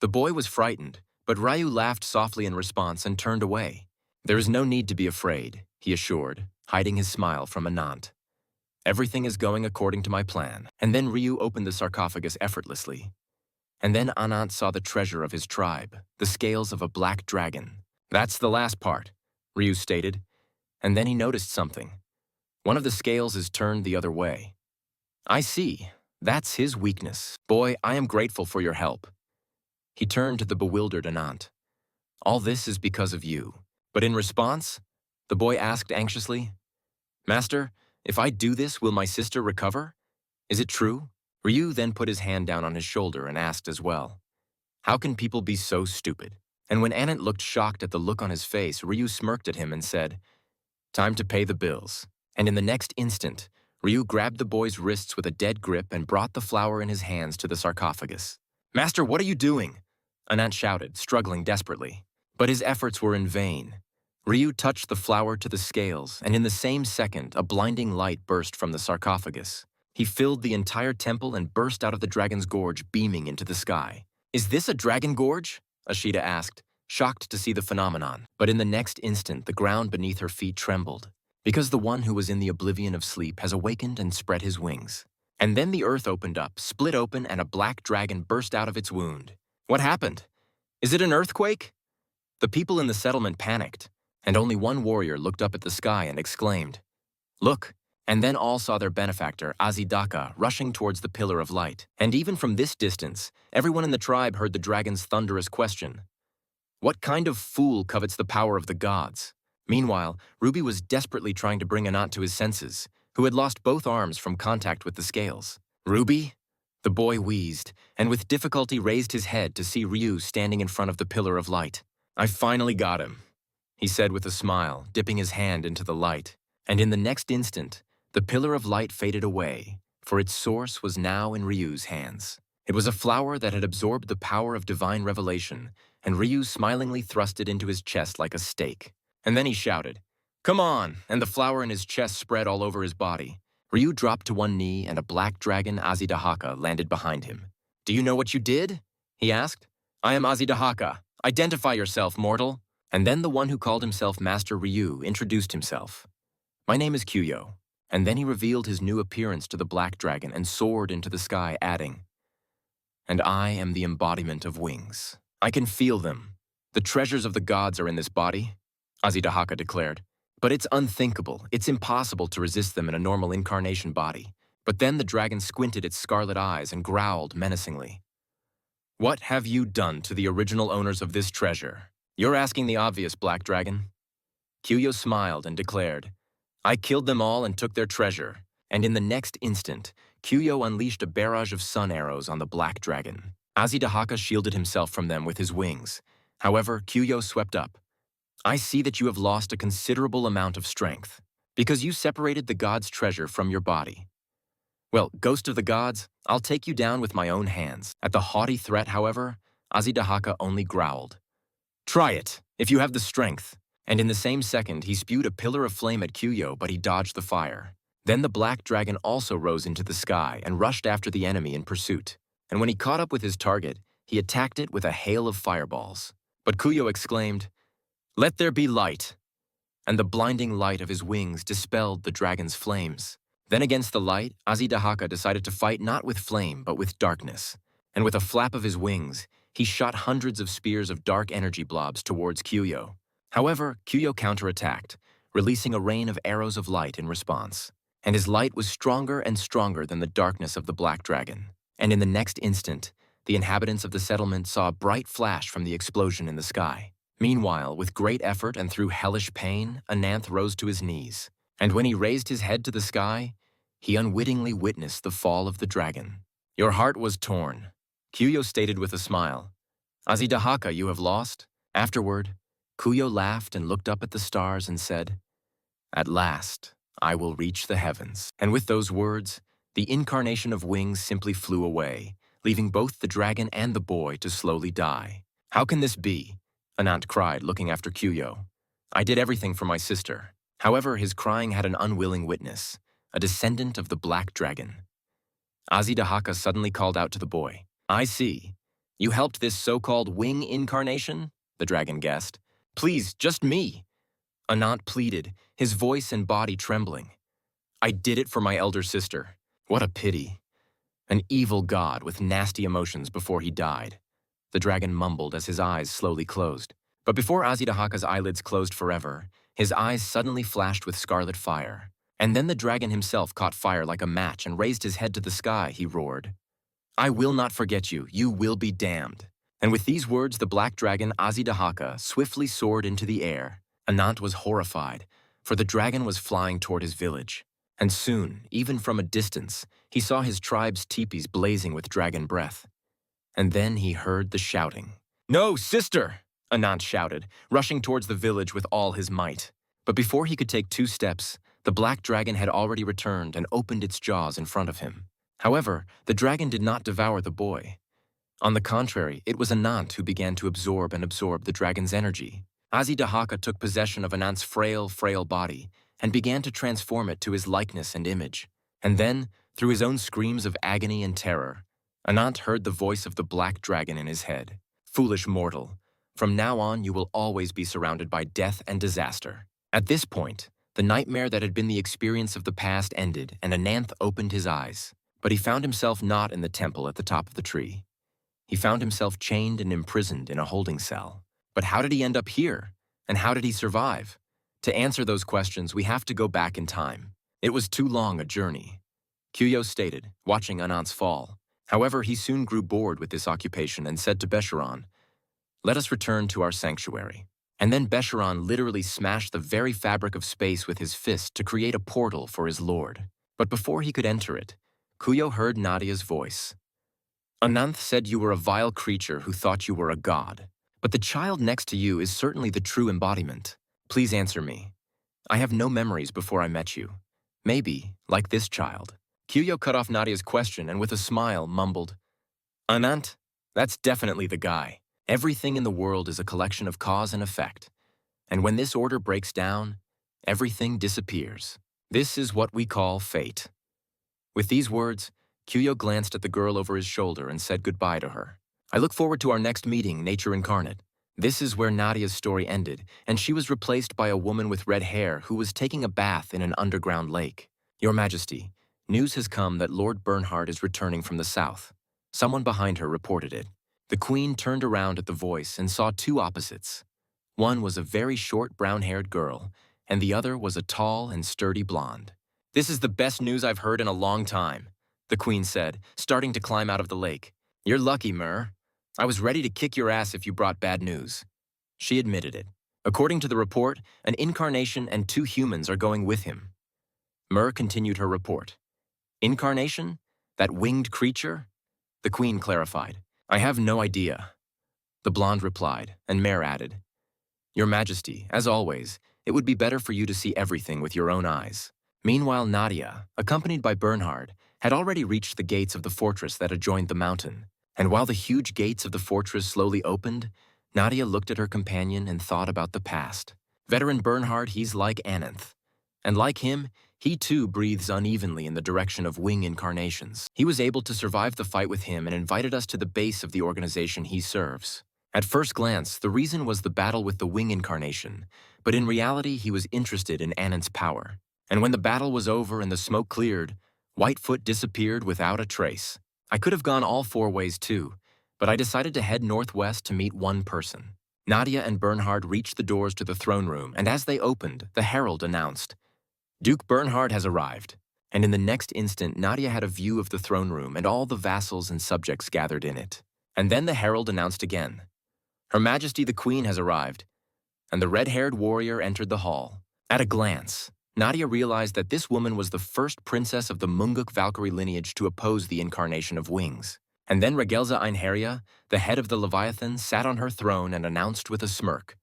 The boy was frightened, but Ryu laughed softly in response and turned away. "There is no need to be afraid," he assured, hiding his smile from Anant. "Everything is going according to my plan." And then Ryu opened the sarcophagus effortlessly. And then Anant saw the treasure of his tribe, the scales of a black dragon. "That's the last part," Ryu stated. And then he noticed something. One of the scales is turned the other way. I see. That's his weakness. Boy, I am grateful for your help. He turned to the bewildered Anant. All this is because of you. But in response, the boy asked anxiously, Master, if I do this, will my sister recover? Is it true? Ryu then put his hand down on his shoulder and asked as well, How can people be so stupid? And when Anant looked shocked at the look on his face, Ryu smirked at him and said, Time to pay the bills. And in the next instant, Ryu grabbed the boy's wrists with a dead grip and brought the flower in his hands to the sarcophagus. Master, what are you doing? Anant shouted, struggling desperately. But his efforts were in vain. Ryu touched the flower to the scales, and in the same second, a blinding light burst from the sarcophagus. He filled the entire temple and burst out of the dragon's gorge, beaming into the sky. Is this a dragon gorge? Ashita asked, shocked to see the phenomenon. But in the next instant, the ground beneath her feet trembled, because the one who was in the oblivion of sleep has awakened and spread his wings. And then the earth opened up, split open, and a black dragon burst out of its wound. What happened? Is it an earthquake? The people in the settlement panicked, and only one warrior looked up at the sky and exclaimed, Look! And then all saw their benefactor, Azidaka, rushing towards the pillar of light. And even from this distance, everyone in the tribe heard the dragon's thunderous question. What kind of fool covets the power of the gods? Meanwhile, Ruby was desperately trying to bring Anant to his senses, who had lost both arms from contact with the scales. Ruby? The boy wheezed, and with difficulty raised his head to see Ryu standing in front of the pillar of light. I finally got him, he said with a smile, dipping his hand into the light. And in the next instant, the pillar of light faded away, for its source was now in Ryu's hands. It was a flower that had absorbed the power of divine revelation, and Ryu smilingly thrust it into his chest like a stake. And then he shouted, Come on! And the flower in his chest spread all over his body. Ryu dropped to one knee, and a black dragon, Azidahaka, landed behind him. Do you know what you did? He asked. I am Azidahaka. Identify yourself, mortal. And then the one who called himself Master Ryu introduced himself. My name is Kyuyo. And then he revealed his new appearance to the black dragon and soared into the sky, adding, And I am the embodiment of wings. I can feel them. The treasures of the gods are in this body, Azidahaka declared. But it's unthinkable, it's impossible to resist them in a normal incarnation body. But then the dragon squinted its scarlet eyes and growled menacingly. What have you done to the original owners of this treasure? You're asking the obvious, Black Dragon. Kyuyo smiled and declared, I killed them all and took their treasure. And in the next instant, Kyuyo unleashed a barrage of sun arrows on the Black Dragon. Azidahaka shielded himself from them with his wings. However, Kyuyo swept up. I see that you have lost a considerable amount of strength, because you separated the god's treasure from your body. Well, ghost of the gods, I'll take you down with my own hands. At the haughty threat, however, Azidahaka only growled. Try it, if you have the strength. And in the same second, he spewed a pillar of flame at Kyuyo, but he dodged the fire. Then the black dragon also rose into the sky and rushed after the enemy in pursuit. And when he caught up with his target, he attacked it with a hail of fireballs. But Kyuyo exclaimed, Let there be light! And the blinding light of his wings dispelled the dragon's flames. Then against the light, Azidahaka decided to fight not with flame, but with darkness. And with a flap of his wings, he shot hundreds of spears of dark energy blobs towards Kyuyo. However, Kyuyo counterattacked, releasing a rain of arrows of light in response. And his light was stronger and stronger than the darkness of the black dragon. And in the next instant, the inhabitants of the settlement saw a bright flash from the explosion in the sky. Meanwhile, with great effort and through hellish pain, Ananth rose to his knees. And when he raised his head to the sky, he unwittingly witnessed the fall of the dragon. Your heart was torn, Kyuyo stated with a smile. Azidahaka, you have lost. Afterward, Kyuyo laughed and looked up at the stars and said, At last, I will reach the heavens. And with those words, the incarnation of wings simply flew away, leaving both the dragon and the boy to slowly die. How can this be? Anant cried, looking after Kyuyo. I did everything for my sister. However, his crying had an unwilling witness, a descendant of the black dragon. Azidahaka suddenly called out to the boy. I see. You helped this so-called wing incarnation? The dragon guessed. Please, just me. Anant pleaded, his voice and body trembling. I did it for my elder sister. What a pity. An evil god with nasty emotions before he died. The dragon mumbled as his eyes slowly closed. But before Azidahaka's eyelids closed forever, his eyes suddenly flashed with scarlet fire. And then the dragon himself caught fire like a match and raised his head to the sky, he roared. I will not forget you, you will be damned. And with these words, the black dragon Azidahaka swiftly soared into the air. Anant was horrified, for the dragon was flying toward his village. And soon, even from a distance, he saw his tribe's teepees blazing with dragon breath. And then he heard the shouting. No, sister! Anant shouted, rushing towards the village with all his might. But before he could take 2 steps, the black dragon had already returned and opened its jaws in front of him. However, the dragon did not devour the boy. On the contrary, it was Anant who began to absorb the dragon's energy. Azidahaka took possession of Anant's frail body and began to transform it to his likeness and image. And then, through his own screams of agony and terror, Anant heard the voice of the black dragon in his head. Foolish mortal, from now on you will always be surrounded by death and disaster. At this point, the nightmare that had been the experience of the past ended, and Ananth opened his eyes. But he found himself not in the temple at the top of the tree. He found himself chained and imprisoned in a holding cell. But how did he end up here? And how did he survive? To answer those questions, we have to go back in time. It was too long a journey, Kuyo stated, watching Anant's fall. However, he soon grew bored with this occupation and said to Besharan, let us return to our sanctuary. And then Besharan literally smashed the very fabric of space with his fist to create a portal for his lord. But before he could enter it, Kuyo heard Nadia's voice. Ananth said you were a vile creature who thought you were a god. But the child next to you is certainly the true embodiment. Please answer me. I have no memories before I met you. Maybe, like this child. Kuyo cut off Nadia's question and with a smile mumbled, Anant, that's definitely the guy. Everything in the world is a collection of cause and effect. And when this order breaks down, everything disappears. This is what we call fate. With these words, Kuyo glanced at the girl over his shoulder and said goodbye to her. I look forward to our next meeting, Nature Incarnate. This is where Nadia's story ended, and she was replaced by a woman with red hair who was taking a bath in an underground lake. Your Majesty, news has come that Lord Bernhard is returning from the south. Someone behind her reported it. The queen turned around at the voice and saw 2 opposites. One was a very short brown-haired girl, and the other was a tall and sturdy blonde. This is the best news I've heard in a long time, the queen said, starting to climb out of the lake. You're lucky, Mer. I was ready to kick your ass if you brought bad news. She admitted it. According to the report, an incarnation and 2 humans are going with him. Mer continued her report. Incarnation? That winged creature? The queen clarified. I have no idea. The blonde replied, and Mer added, Your Majesty, as always, it would be better for you to see everything with your own eyes. Meanwhile, Nadia, accompanied by Bernhard, had already reached the gates of the fortress that adjoined the mountain. And while the huge gates of the fortress slowly opened, Nadia looked at her companion and thought about the past. Veteran Bernhard, he's like Ananth. And like him, he too breathes unevenly in the direction of wing incarnations. He was able to survive the fight with him and invited us to the base of the organization he serves. At first glance, the reason was the battle with the wing incarnation, but in reality he was interested in Ananth's power. And when the battle was over and the smoke cleared, Whitefoot disappeared without a trace. I could have gone all 4 ways too, but I decided to head northwest to meet one person. Nadia and Bernhard reached the doors to the throne room, and as they opened, the herald announced, Duke Bernhard has arrived. And in the next instant, Nadia had a view of the throne room and all the vassals and subjects gathered in it. And then the herald announced again, Her Majesty the Queen has arrived. And the red-haired warrior entered the hall. At a glance, Nadia realized that this woman was the first princess of the Munguk Valkyrie lineage to oppose the incarnation of wings. And then Regelza Einherja, the head of the Leviathan, sat on her throne and announced with a smirk,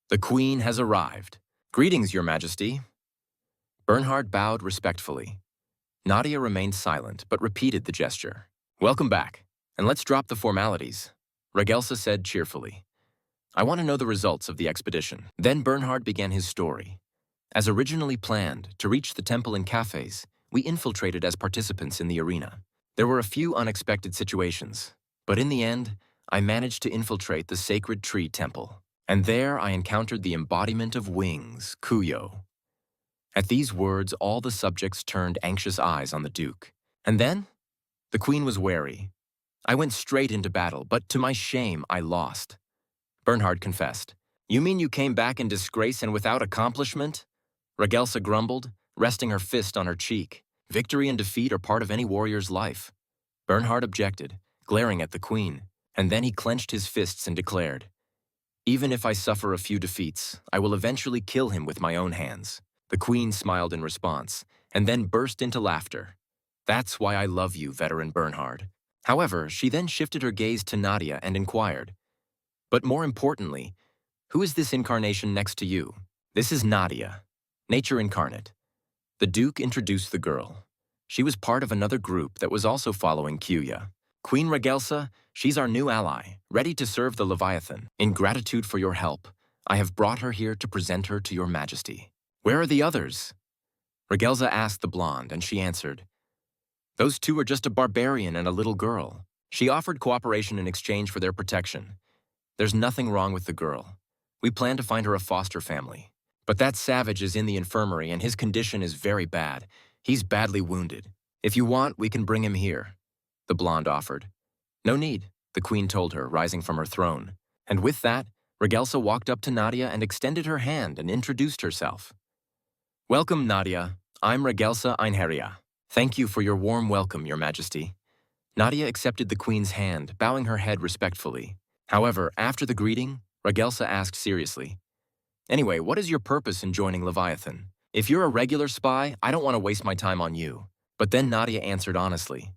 The Queen has arrived. Greetings, Your Majesty. Bernhard bowed respectfully. Nadia remained silent, but repeated the gesture. Welcome back, and let's drop the formalities, Regelza said cheerfully. I want to know the results of the expedition. Then Bernhard began his story. As originally planned, to reach the temple and cafes, we infiltrated as participants in the arena. There were a few unexpected situations, but in the end, I managed to infiltrate the sacred tree temple. And there I encountered the embodiment of wings, Kuyo. At these words, all the subjects turned anxious eyes on the Duke. And then? The Queen was wary. I went straight into battle, but to my shame, I lost. Bernhard confessed. You mean you came back in disgrace and without accomplishment? Regelza grumbled, resting her fist on her cheek. Victory and defeat are part of any warrior's life. Bernhard objected, glaring at the queen, and then he clenched his fists and declared, "Even if I suffer a few defeats, I will eventually kill him with my own hands." The queen smiled in response, and then burst into laughter. "That's why I love you, veteran Bernhard." However, she then shifted her gaze to Nadia and inquired, "But more importantly, who is this incarnation next to you?" "This is Nadia, nature incarnate." The Duke introduced the girl. She was part of another group that was also following Kyuya. "Queen Ragelsa, she's our new ally, ready to serve the Leviathan. In gratitude for your help, I have brought her here to present her to your majesty." "Where are the others?" Ragelsa asked the blonde, and she answered, "Those two are just a barbarian and a little girl." She offered cooperation in exchange for their protection. "There's nothing wrong with the girl. We plan to find her a foster family. But that savage is in the infirmary and his condition is very bad. He's badly wounded. If you want, we can bring him here," the blonde offered. "No need," the queen told her, rising from her throne. And with that, Ragelsa walked up to Nadia and extended her hand and introduced herself. "Welcome, Nadia. I'm Ragelsa Einherja. Thank you for your warm welcome, Your Majesty." Nadia accepted the queen's hand, bowing her head respectfully. However, after the greeting, Ragelsa asked seriously, "Anyway, what is your purpose in joining Leviathan? If you're a regular spy, I don't want to waste my time on you." But then Nadia answered honestly,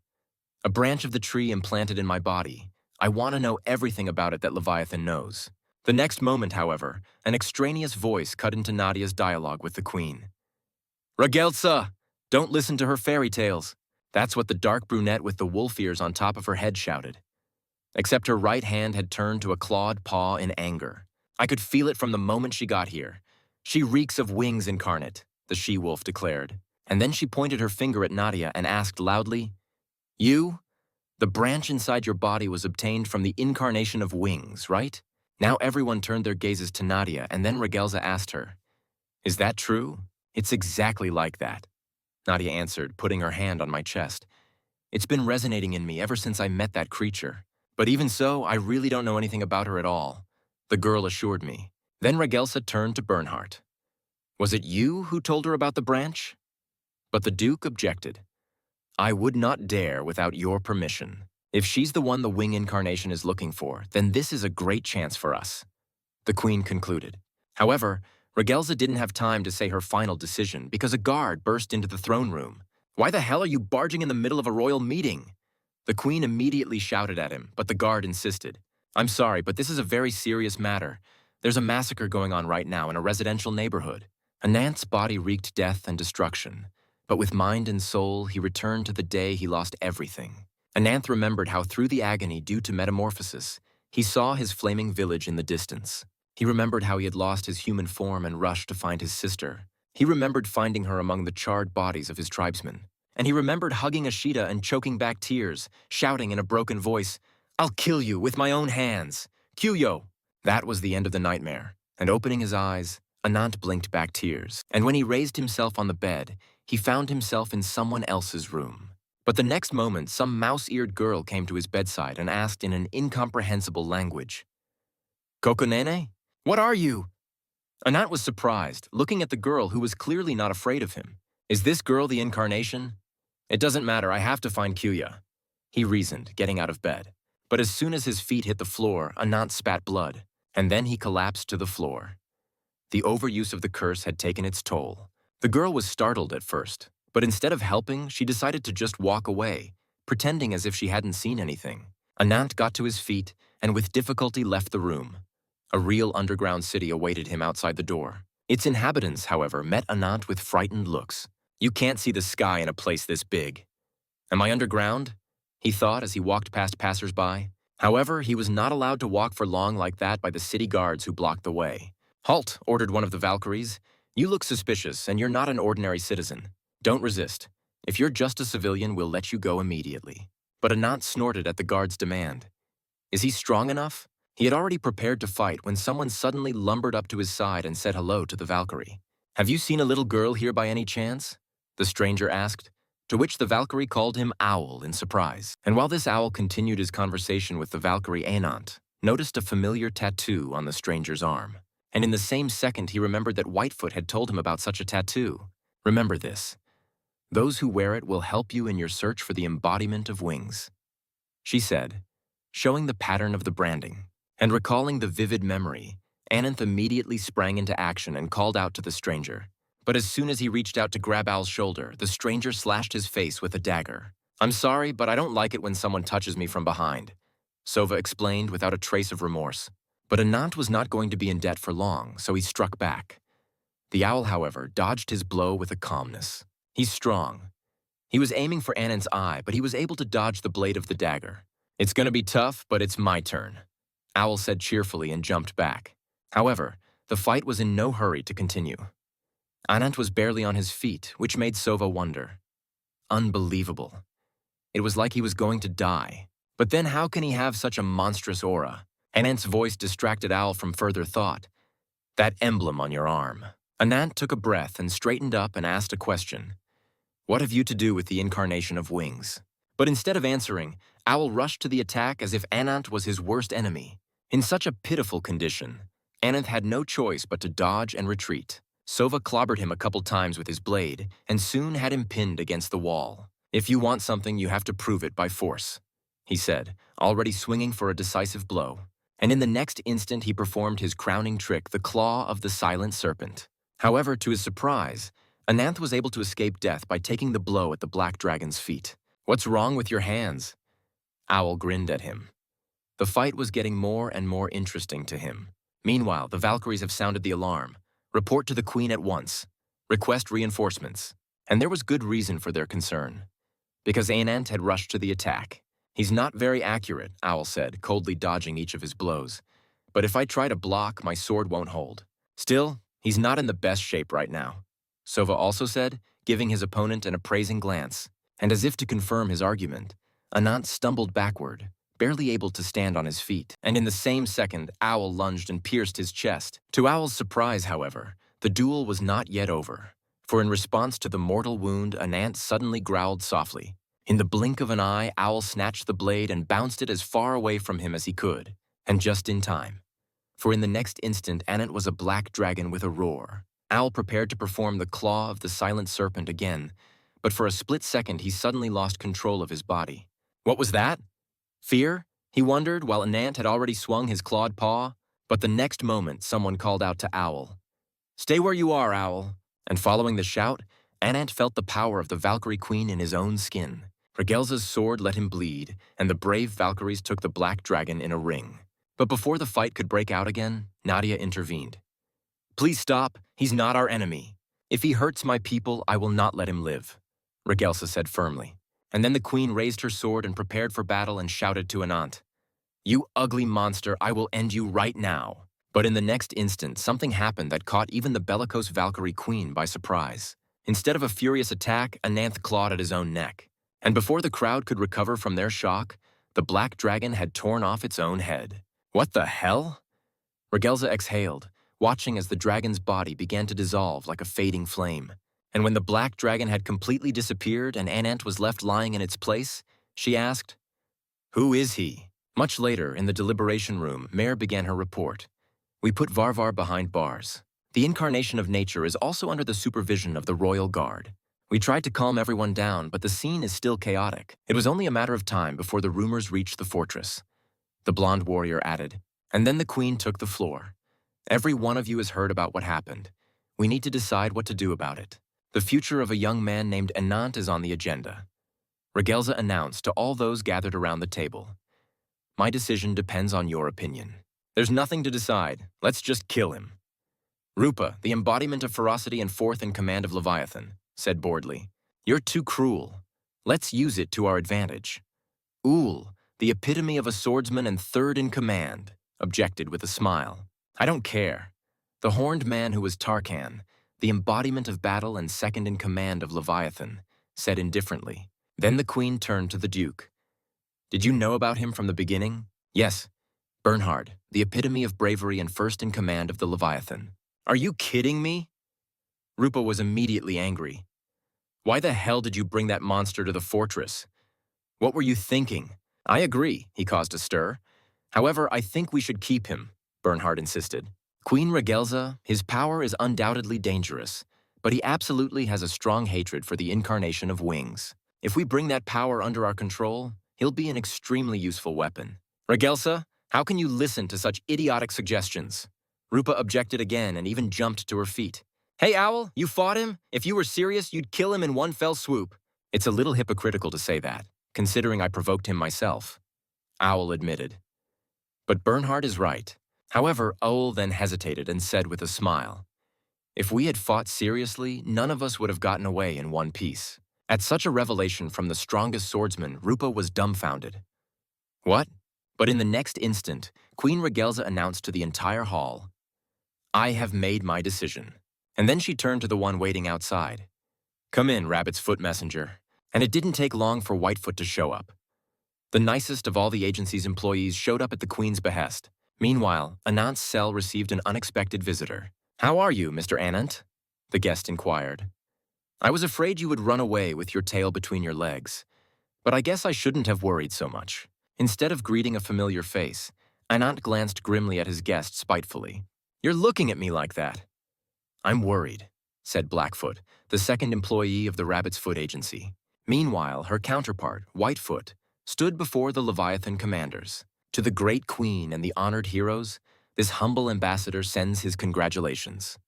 "A branch of the tree implanted in my body. I want to know everything about it that Leviathan knows." The next moment, however, an extraneous voice cut into Nadia's dialogue with the queen. "Ragelsa, don't listen to her fairy tales." That's what the dark brunette with the wolf ears on top of her head shouted. Except her right hand had turned to a clawed paw in anger. "I could feel it from the moment she got here. She reeks of wings incarnate," the she-wolf declared. And then she pointed her finger at Nadia and asked loudly, "You? The branch inside your body was obtained from the incarnation of wings, right?" Now everyone turned their gazes to Nadia, and then Ragelsa asked her, "Is that true?" "It's exactly like that," Nadia answered, putting her hand on my chest. "It's been resonating in me ever since I met that creature. But even so, I really don't know anything about her at all," the girl assured me. Then Ragelsa turned to Bernhardt. "Was it you who told her about the branch?" But the Duke objected. "I would not dare without your permission. If she's the one the wing incarnation is looking for, then this is a great chance for us," the queen concluded. However, Ragelsa didn't have time to say her final decision because a guard burst into the throne room. "Why the hell are you barging in the middle of a royal meeting?" The queen immediately shouted at him, but the guard insisted. "I'm sorry, but this is a very serious matter. There's a massacre going on right now in a residential neighborhood." Anant's body reeked death and destruction, but with mind and soul, he returned to the day he lost everything. Ananth remembered how through the agony due to metamorphosis, he saw his flaming village in the distance. He remembered how he had lost his human form and rushed to find his sister. He remembered finding her among the charred bodies of his tribesmen. And he remembered hugging Ashita and choking back tears, shouting in a broken voice, "I'll kill you with my own hands! Kyuyo!" That was the end of the nightmare, and opening his eyes, Anant blinked back tears. And when he raised himself on the bed, he found himself in someone else's room. But the next moment, some mouse-eared girl came to his bedside and asked in an incomprehensible language, "Kokonene? What are you?" Anant was surprised, looking at the girl who was clearly not afraid of him. "Is this girl the incarnation?" "It doesn't matter, I have to find Kyuya," he reasoned, getting out of bed. But as soon as his feet hit the floor, Anant spat blood, and then he collapsed to the floor. The overuse of the curse had taken its toll. The girl was startled at first, but instead of helping, she decided to just walk away, pretending as if she hadn't seen anything. Anant got to his feet and with difficulty left the room. A real underground city awaited him outside the door. Its inhabitants, however, met Anant with frightened looks. "You can't see the sky in a place this big." "Am I underground?" he thought as he walked past passers-by. However, he was not allowed to walk for long like that by the city guards who blocked the way. "Halt," ordered one of the Valkyries. "You look suspicious, and you're not an ordinary citizen. Don't resist. If you're just a civilian, we'll let you go immediately." But Anant snorted at the guard's demand. Is he strong enough? He had already prepared to fight when someone suddenly lumbered up to his side and said hello to the Valkyrie. "Have you seen a little girl here by any chance?" the stranger asked, to which the Valkyrie called him Owl in surprise. And while this owl continued his conversation with the Valkyrie, Anant noticed a familiar tattoo on the stranger's arm. And in the same second, he remembered that Whitefoot had told him about such a tattoo. Remember this. Those who wear it will help you in your search for the embodiment of wings, she said, showing the pattern of the branding. And recalling the vivid memory, Ananth immediately sprang into action and called out to the stranger. But as soon as he reached out to grab Owl's shoulder, the stranger slashed his face with a dagger. "I'm sorry, but I don't like it when someone touches me from behind," Sova explained without a trace of remorse. But Anant was not going to be in debt for long, so he struck back. The owl, however, dodged his blow with a calmness. He's strong. He was aiming for Anand's eye, but he was able to dodge the blade of the dagger. "It's going to be tough, but it's my turn," Owl said cheerfully and jumped back. However, the fight was in no hurry to continue. Anant was barely on his feet, which made Sova wonder. Unbelievable. It was like he was going to die. But then how can he have such a monstrous aura? Anant's voice distracted Owl from further thought. "That emblem on your arm." Anant took a breath and straightened up and asked a question. "What have you to do with the incarnation of wings?" But instead of answering, Owl rushed to the attack as if Anant was his worst enemy. In such a pitiful condition, Ananth had no choice but to dodge and retreat. Sova clobbered him a couple times with his blade and soon had him pinned against the wall. "If you want something, you have to prove it by force," he said, already swinging for a decisive blow. And in the next instant he performed his crowning trick, the claw of the silent serpent. However, to his surprise, Ananth was able to escape death by taking the blow at the black dragon's feet. "What's wrong with your hands?" Owl grinned at him. The fight was getting more and more interesting to him. Meanwhile, the Valkyries have sounded the alarm. "Report to the Queen at once. Request reinforcements." And there was good reason for their concern. Because Anant had rushed to the attack. "He's not very accurate," Owl said, coldly dodging each of his blows. "But if I try to block, my sword won't hold. Still, he's not in the best shape right now," Sova also said, giving his opponent an appraising glance. And as if to confirm his argument, Anant stumbled backward, barely able to stand on his feet. And in the same second, Owl lunged and pierced his chest. To Owl's surprise, however, the duel was not yet over. For in response to the mortal wound, Anant suddenly growled softly. In the blink of an eye, Owl snatched the blade and bounced it as far away from him as he could, and just in time. For in the next instant, Anant was a black dragon with a roar. Owl prepared to perform the claw of the silent serpent again, but for a split second he suddenly lost control of his body. What was that? Fear? He wondered, while Anant had already swung his clawed paw. But the next moment, someone called out to Owl. "Stay where you are, Owl." And following the shout, Anant felt the power of the Valkyrie Queen in his own skin. Regelza's sword let him bleed, and the brave Valkyries took the black dragon in a ring. But before the fight could break out again, Nadia intervened. "Please stop. He's not our enemy. If he hurts my people, I will not let him live," Regelza said firmly. And then the queen raised her sword and prepared for battle and shouted to Anant, "You ugly monster, I will end you right now." But in the next instant, something happened that caught even the bellicose Valkyrie Queen by surprise. Instead of a furious attack, Ananth clawed at his own neck. And before the crowd could recover from their shock, the black dragon had torn off its own head. "What the hell?" Regelza exhaled, watching as the dragon's body began to dissolve like a fading flame. And when the black dragon had completely disappeared and Anant was left lying in its place, she asked, "Who is he?" Much later, in the deliberation room, Mare began her report. "We put Varvar behind bars. The incarnation of nature is also under the supervision of the royal guard. We tried to calm everyone down, but the scene is still chaotic. It was only a matter of time before the rumors reached the fortress," the blonde warrior added. And then the queen took the floor. "Every one of you has heard about what happened. We need to decide what to do about it. The future of a young man named Anant is on the agenda." Regelza announced to all those gathered around the table. "My decision depends on your opinion." "There's nothing to decide. Let's just kill him." "Rupa, the embodiment of ferocity and fourth in command of Leviathan," said boredly. "You're too cruel. Let's use it to our advantage." "Ool, the epitome of a swordsman and third in command," objected with a smile. "I don't care. The horned man who was Tarkan, the embodiment of battle and second in command of Leviathan," said indifferently. Then the queen turned to the duke. "Did you know about him from the beginning?" "Yes. Bernhard, the epitome of bravery and first in command of the Leviathan." "Are you kidding me?" Rupa was immediately angry. "Why the hell did you bring that monster to the fortress? What were you thinking?" "I agree," he caused a stir. "However, I think we should keep him," Bernhard insisted. "Queen Regelza, his power is undoubtedly dangerous, but he absolutely has a strong hatred for the incarnation of wings. If we bring that power under our control, he'll be an extremely useful weapon. Ragelsa, how can you listen to such idiotic suggestions? Rupa objected again and even jumped to her feet. Hey, Owl, you fought him? If you were serious, you'd kill him in one fell swoop. It's a little hypocritical to say that, considering I provoked him myself, Owl admitted. But Bernhard is right. However, Owl then hesitated and said with a smile, if we had fought seriously, none of us would have gotten away in one piece. At such a revelation from the strongest swordsman, Rupa was dumbfounded. What? But in the next instant, Queen Ragelsa announced to the entire hall, I have made my decision. And then she turned to the one waiting outside. Come in, Rabbit's Foot Messenger. And it didn't take long for Whitefoot to show up. The nicest of all the agency's employees showed up at the Queen's behest. Meanwhile, Anant's cell received an unexpected visitor. How are you, Mr. Anant? The guest inquired. I was afraid you would run away with your tail between your legs, but I guess I shouldn't have worried so much. Instead of greeting a familiar face, Anant glanced grimly at his guest spitefully. You're looking at me like that. I'm worried, said Blackfoot, the second employee of the Rabbit's Foot Agency. Meanwhile, her counterpart, Whitefoot, stood before the Leviathan commanders. To the great queen and the honored heroes, this humble ambassador sends his congratulations.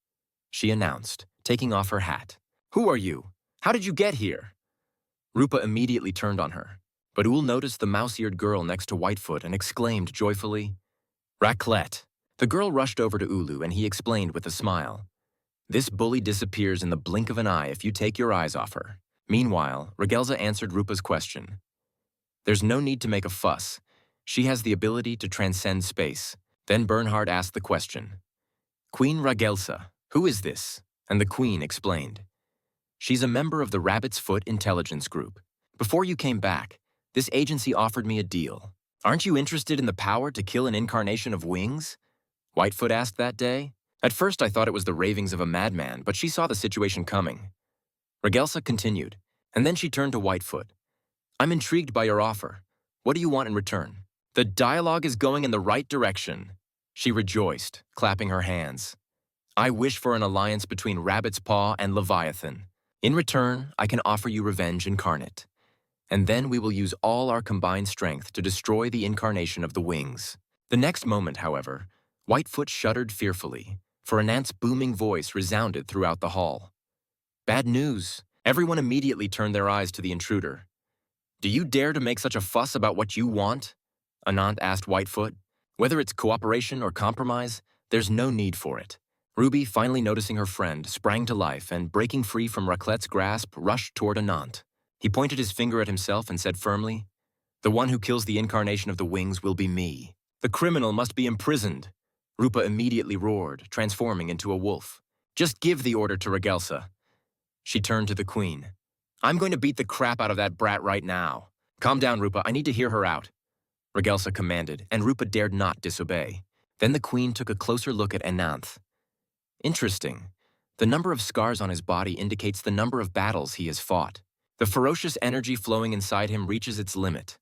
She announced, taking off her hat. Who are you? How did you get here? Rupa immediately turned on her, but Ul noticed the mouse-eared girl next to Whitefoot and exclaimed joyfully, Raclette. The girl rushed over to Ulu and he explained with a smile. This bully disappears in the blink of an eye if you take your eyes off her. Meanwhile, Ragelsa answered Rupa's question. There's no need to make a fuss. She has the ability to transcend space. Then Bernhard asked the question. Queen Ragelsa, who is this? And the queen explained. She's a member of the Rabbit's Foot Intelligence Group. Before you came back, this agency offered me a deal. Aren't you interested in the power to kill an incarnation of wings? Whitefoot asked that day. At first I thought it was the ravings of a madman, but she saw the situation coming. Ragelsa continued, and then she turned to Whitefoot. I'm intrigued by your offer. What do you want in return? The dialogue is going in the right direction. She rejoiced, clapping her hands. I wish for an alliance between Rabbit's Paw and Leviathan. In return, I can offer you revenge incarnate. And then we will use all our combined strength to destroy the incarnation of the wings. The next moment, however, Whitefoot shuddered fearfully, for Anant's booming voice resounded throughout the hall. Bad news. Everyone immediately turned their eyes to the intruder. Do you dare to make such a fuss about what you want? Anant asked Whitefoot. Whether it's cooperation or compromise, there's no need for it. Ruby, finally noticing her friend, sprang to life and, breaking free from Raclette's grasp, rushed toward Anant. He pointed his finger at himself and said firmly, The one who kills the incarnation of the wings will be me. The criminal must be imprisoned. Rupa immediately roared, transforming into a wolf. Just give the order to Ragelsa. She turned to the queen. I'm going to beat the crap out of that brat right now. Calm down, Rupa. I need to hear her out. Ragelsa commanded, and Rupa dared not disobey. Then the queen took a closer look at Ananth. Interesting. The number of scars on his body indicates the number of battles he has fought. The ferocious energy flowing inside him reaches its limit.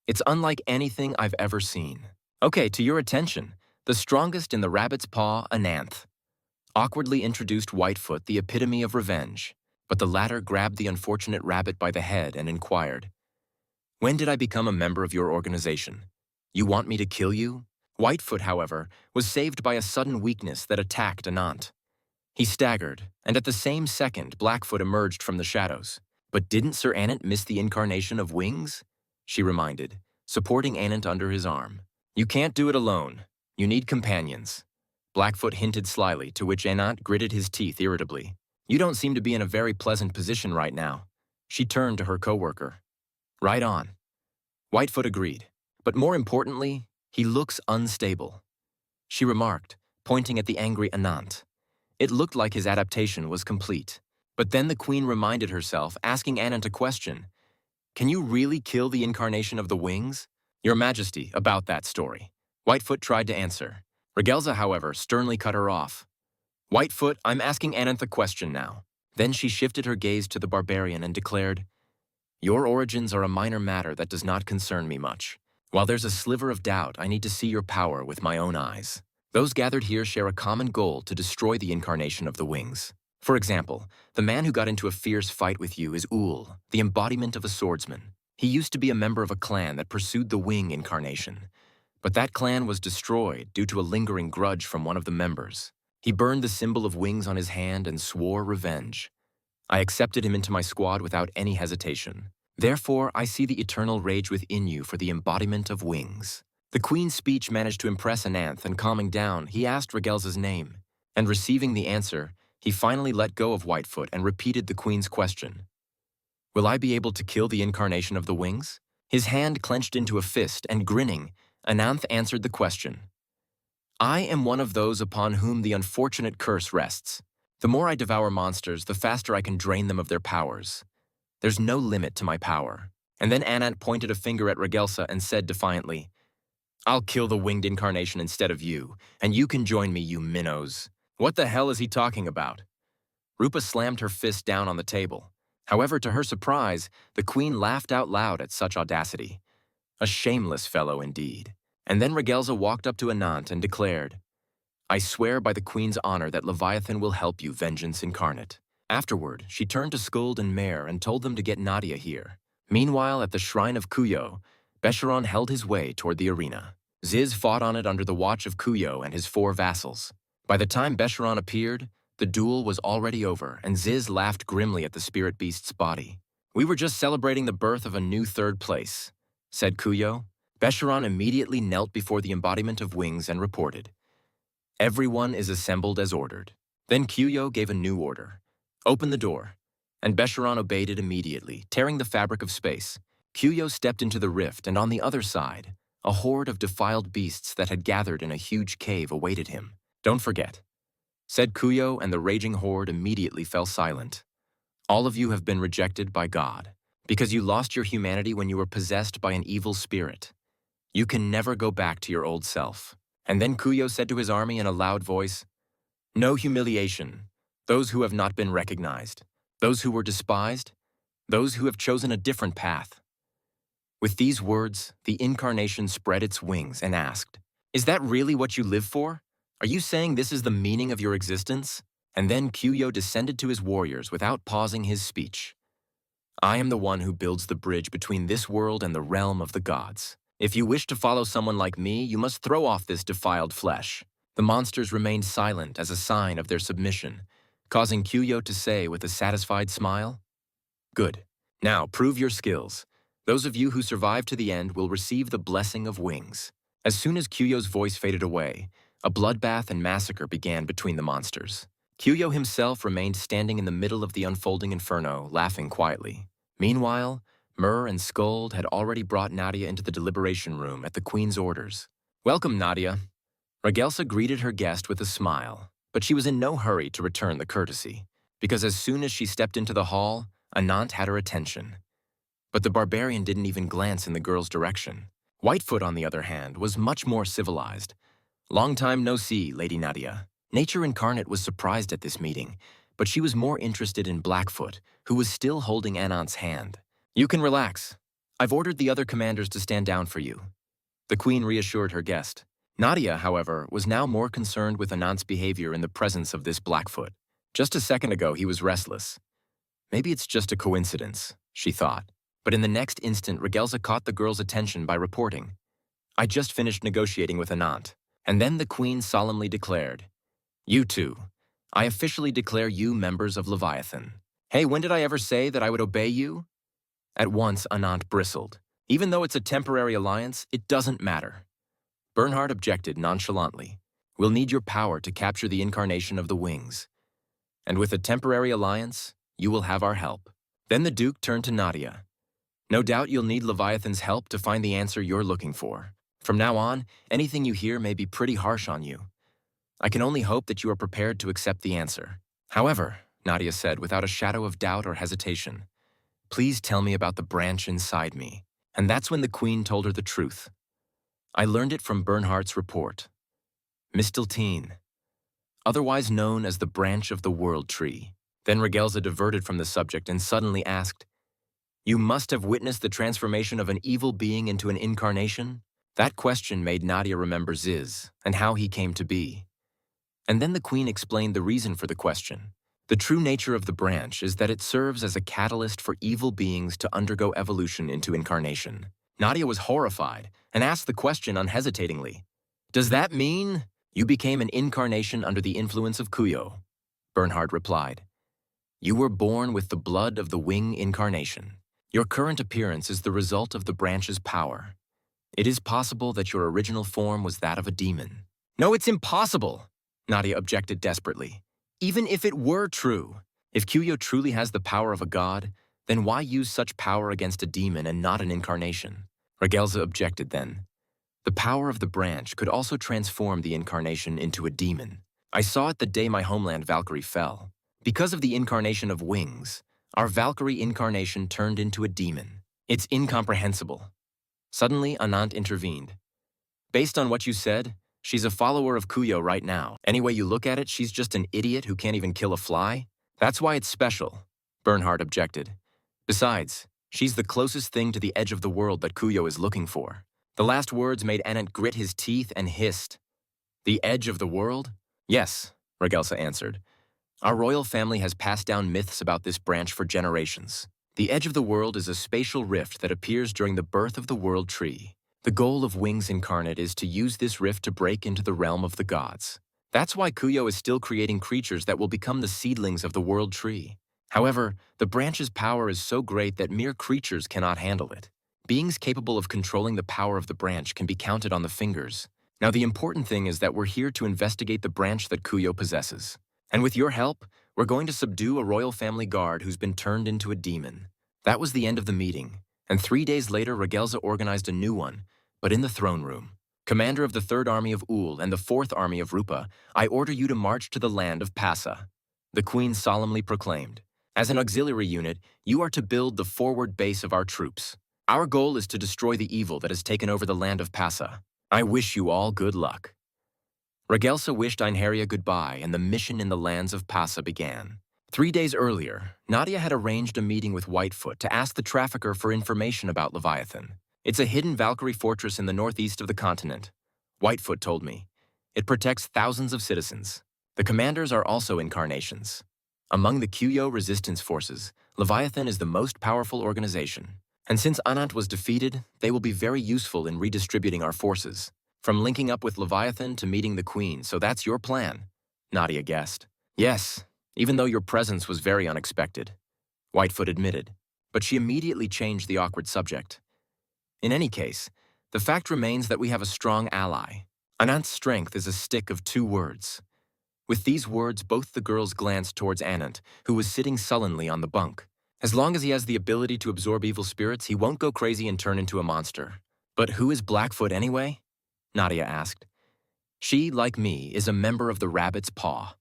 It's unlike anything I've ever seen. Okay, to your attention, the strongest in the Rabbit's Paw, Ananth. Awkwardly introduced Whitefoot, the epitome of revenge, but the latter grabbed the unfortunate rabbit by the head and inquired, When did I become a member of your organization? You want me to kill you? Whitefoot, however, was saved by a sudden weakness that attacked Anant. He staggered, and at the same second, Blackfoot emerged from the shadows. But didn't Sir Anant miss the incarnation of wings? She reminded, supporting Anant under his arm. You can't do it alone. You need companions. Blackfoot hinted slyly, to which Anant gritted his teeth irritably. You don't seem to be in a very pleasant position right now. She turned to her coworker. Right on. Whitefoot agreed. But more importantly, he looks unstable. She remarked, pointing at the angry Anant. It looked like his adaptation was complete. But then the queen reminded herself, asking Anant a question. Can you really kill the incarnation of the wings? Your Majesty, about that story. Whitefoot tried to answer. Ragelsa, however, sternly cut her off. Whitefoot, I'm asking Anant a question now. Then she shifted her gaze to the barbarian and declared, Your origins are a minor matter that does not concern me much. While there's a sliver of doubt, I need to see your power with my own eyes. Those gathered here share a common goal to destroy the incarnation of the wings. For example, the man who got into a fierce fight with you is Ul, the embodiment of a swordsman. He used to be a member of a clan that pursued the wing incarnation, but that clan was destroyed due to a lingering grudge from one of the members. He burned the symbol of wings on his hand and swore revenge. I accepted him into my squad without any hesitation. Therefore, I see the eternal rage within you for the embodiment of wings. The queen's speech managed to impress Ananth, and calming down, he asked Regelza's name. And receiving the answer, he finally let go of Whitefoot and repeated the queen's question. Will I be able to kill the incarnation of the wings? His hand clenched into a fist, and grinning, Ananth answered the question. I am one of those upon whom the unfortunate curse rests. The more I devour monsters, the faster I can drain them of their powers. There's no limit to my power. And then Ananth pointed a finger at Regelza and said defiantly, I'll kill the winged incarnation instead of you, and you can join me, you minnows. What the hell is he talking about? Rupa slammed her fist down on the table. However, to her surprise, the queen laughed out loud at such audacity. A shameless fellow indeed. And then Regelza walked up to Ananth and declared, I swear by the queen's honor that Leviathan will help you, vengeance incarnate. Afterward, she turned to Skuld and Mare and told them to get Nadia here. Meanwhile, at the shrine of Kuyo, Becheron held his way toward the arena. Ziz fought on it under the watch of Kuyo and his 4 vassals. By the time Becheron appeared, the duel was already over, and Ziz laughed grimly at the spirit beast's body. We were just celebrating the birth of a new 3rd place, said Kuyo. Becheron immediately knelt before the embodiment of wings and reported. Everyone is assembled as ordered. Then Kuyo gave a new order. Open the door. And Becheron obeyed it immediately, tearing the fabric of space. Kuyo stepped into the rift, and on the other side, a horde of defiled beasts that had gathered in a huge cave awaited him. Don't forget, said Kuyo, and the raging horde immediately fell silent. All of you have been rejected by God, because you lost your humanity when you were possessed by an evil spirit. You can never go back to your old self. And then Kuyo said to his army in a loud voice, No humiliation, those who have not been recognized, those who were despised, those who have chosen a different path. With these words, the incarnation spread its wings and asked, Is that really what you live for? Are you saying this is the meaning of your existence? And then Kuyo descended to his warriors without pausing his speech. I am the one who builds the bridge between this world and the realm of the gods. If you wish to follow someone like me, you must throw off this defiled flesh. The monsters remained silent as a sign of their submission, causing Kuyo to say with a satisfied smile, Good. Now prove your skills. Those of you who survive to the end will receive the blessing of wings. As soon as Kuyo's voice faded away, a bloodbath and massacre began between the monsters. Kuyo himself remained standing in the middle of the unfolding inferno, laughing quietly. Meanwhile, Myrrh and Skuld had already brought Nadia into the deliberation room at the queen's orders. Welcome, Nadia. Regelza greeted her guest with a smile, but she was in no hurry to return the courtesy, because as soon as she stepped into the hall, Ananth had her attention. But the barbarian didn't even glance in the girl's direction. Whitefoot, on the other hand, was much more civilized. Long time no see, Lady Nadia. Nature Incarnate was surprised at this meeting, but she was more interested in Blackfoot, who was still holding Ananth's hand. You can relax. I've ordered the other commanders to stand down for you. The queen reassured her guest. Nadia, however, was now more concerned with Ananth's behavior in the presence of this Blackfoot. Just a second ago, he was restless. Maybe it's just a coincidence, she thought. But in the next instant, Regelza caught the girl's attention by reporting, I just finished negotiating with Ananth. And then the queen solemnly declared, You two, I officially declare you members of Leviathan. Hey, when did I ever say that I would obey you? At once, Ananth bristled. Even though it's a temporary alliance, it doesn't matter. Bernhard objected nonchalantly. We'll need your power to capture the incarnation of the wings. And with a temporary alliance, you will have our help. Then the Duke turned to Nadia. No doubt you'll need Leviathan's help to find the answer you're looking for. From now on, anything you hear may be pretty harsh on you. I can only hope that you are prepared to accept the answer. However, Nadia said without a shadow of doubt or hesitation, please tell me about the branch inside me. And that's when the queen told her the truth. I learned it from Bernhardt's report. Misteltein, otherwise known as the branch of the world tree. Then Regelza diverted from the subject and suddenly asked, You must have witnessed the transformation of an evil being into an incarnation? That question made Nadia remember Ziz and how he came to be. And then the queen explained the reason for the question. The true nature of the branch is that it serves as a catalyst for evil beings to undergo evolution into incarnation. Nadia was horrified and asked the question unhesitatingly. Does that mean you became an incarnation under the influence of Kuyo? Bernhard replied. You were born with the blood of the wing incarnation. Your current appearance is the result of the branch's power. It is possible that your original form was that of a demon. No, it's impossible, Nadia objected desperately. Even if it were true, if Kuyo truly has the power of a god, then why use such power against a demon and not an incarnation? Ragelza objected then. The power of the branch could also transform the incarnation into a demon. I saw it the day my homeland Valkyrie fell. Because of the incarnation of wings, our Valkyrie incarnation turned into a demon. It's incomprehensible. Suddenly, Anant intervened. Based on what you said, she's a follower of Kuyo right now. Any way you look at it, she's just an idiot who can't even kill a fly. That's why it's special, Bernhard objected. Besides, she's the closest thing to the edge of the world that Kuyo is looking for. The last words made Anant grit his teeth and hissed. The edge of the world? Yes, Ragelsa answered. Our royal family has passed down myths about this branch for generations. The edge of the world is a spatial rift that appears during the birth of the world tree. The goal of Wings Incarnate is to use this rift to break into the realm of the gods. That's why Kuyo is still creating creatures that will become the seedlings of the world tree. However, the branch's power is so great that mere creatures cannot handle it. Beings capable of controlling the power of the branch can be counted on the fingers. Now the important thing is that we're here to investigate the branch that Kuyo possesses. And with your help, we're going to subdue a royal family guard who's been turned into a demon. That was the end of the meeting, and 3 days later Ragelza organized a new one, but in the throne room. Commander of the 3rd Army of Ul and the 4th Army of Rupa, I order you to march to the land of Pasa. The queen solemnly proclaimed. As an auxiliary unit, you are to build the forward base of our troops. Our goal is to destroy the evil that has taken over the land of Pasa. I wish you all good luck. Ragelsa wished Einherja goodbye, and the mission in the lands of Pasa began. 3 days earlier, Nadia had arranged a meeting with Whitefoot to ask the trafficker for information about Leviathan. It's a hidden Valkyrie fortress in the northeast of the continent. Whitefoot told me. It protects thousands of citizens. The commanders are also incarnations. Among the Kuyo resistance forces, Leviathan is the most powerful organization. And since Anant was defeated, they will be very useful in redistributing our forces. From linking up with Leviathan to meeting the Queen, so that's your plan, Nadia guessed. Yes, even though your presence was very unexpected, Whitefoot admitted, but she immediately changed the awkward subject. In any case, the fact remains that we have a strong ally. Anant's strength is a stick of 2 words. With these words, both the girls glanced towards Anant, who was sitting sullenly on the bunk. As long as he has the ability to absorb evil spirits, he won't go crazy and turn into a monster. But who is Blackfoot anyway? Nadia asked. She, like me, is a member of the Rabbit's Paw,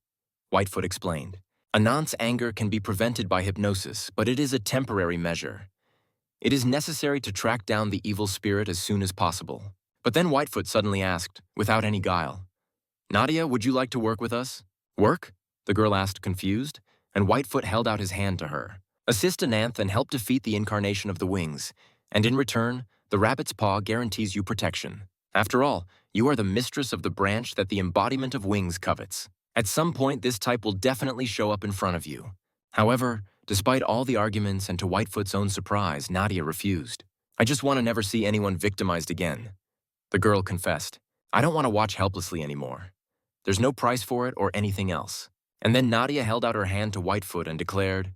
Whitefoot explained. Anant's anger can be prevented by hypnosis, but it is a temporary measure. It is necessary to track down the evil spirit as soon as possible. But then Whitefoot suddenly asked, without any guile, Nadia, would you like to work with us? Work? The girl asked, confused, and Whitefoot held out his hand to her. Assist Ananth and help defeat the incarnation of the Wings, and in return, the Rabbit's Paw guarantees you protection. After all, you are the mistress of the branch that the embodiment of Wings covets. At some point, this type will definitely show up in front of you. However, despite all the arguments and to Whitefoot's own surprise, Nadia refused. I just want to never see anyone victimized again. The girl confessed. I don't want to watch helplessly anymore. There's no price for it or anything else. And then Nadia held out her hand to Whitefoot and declared,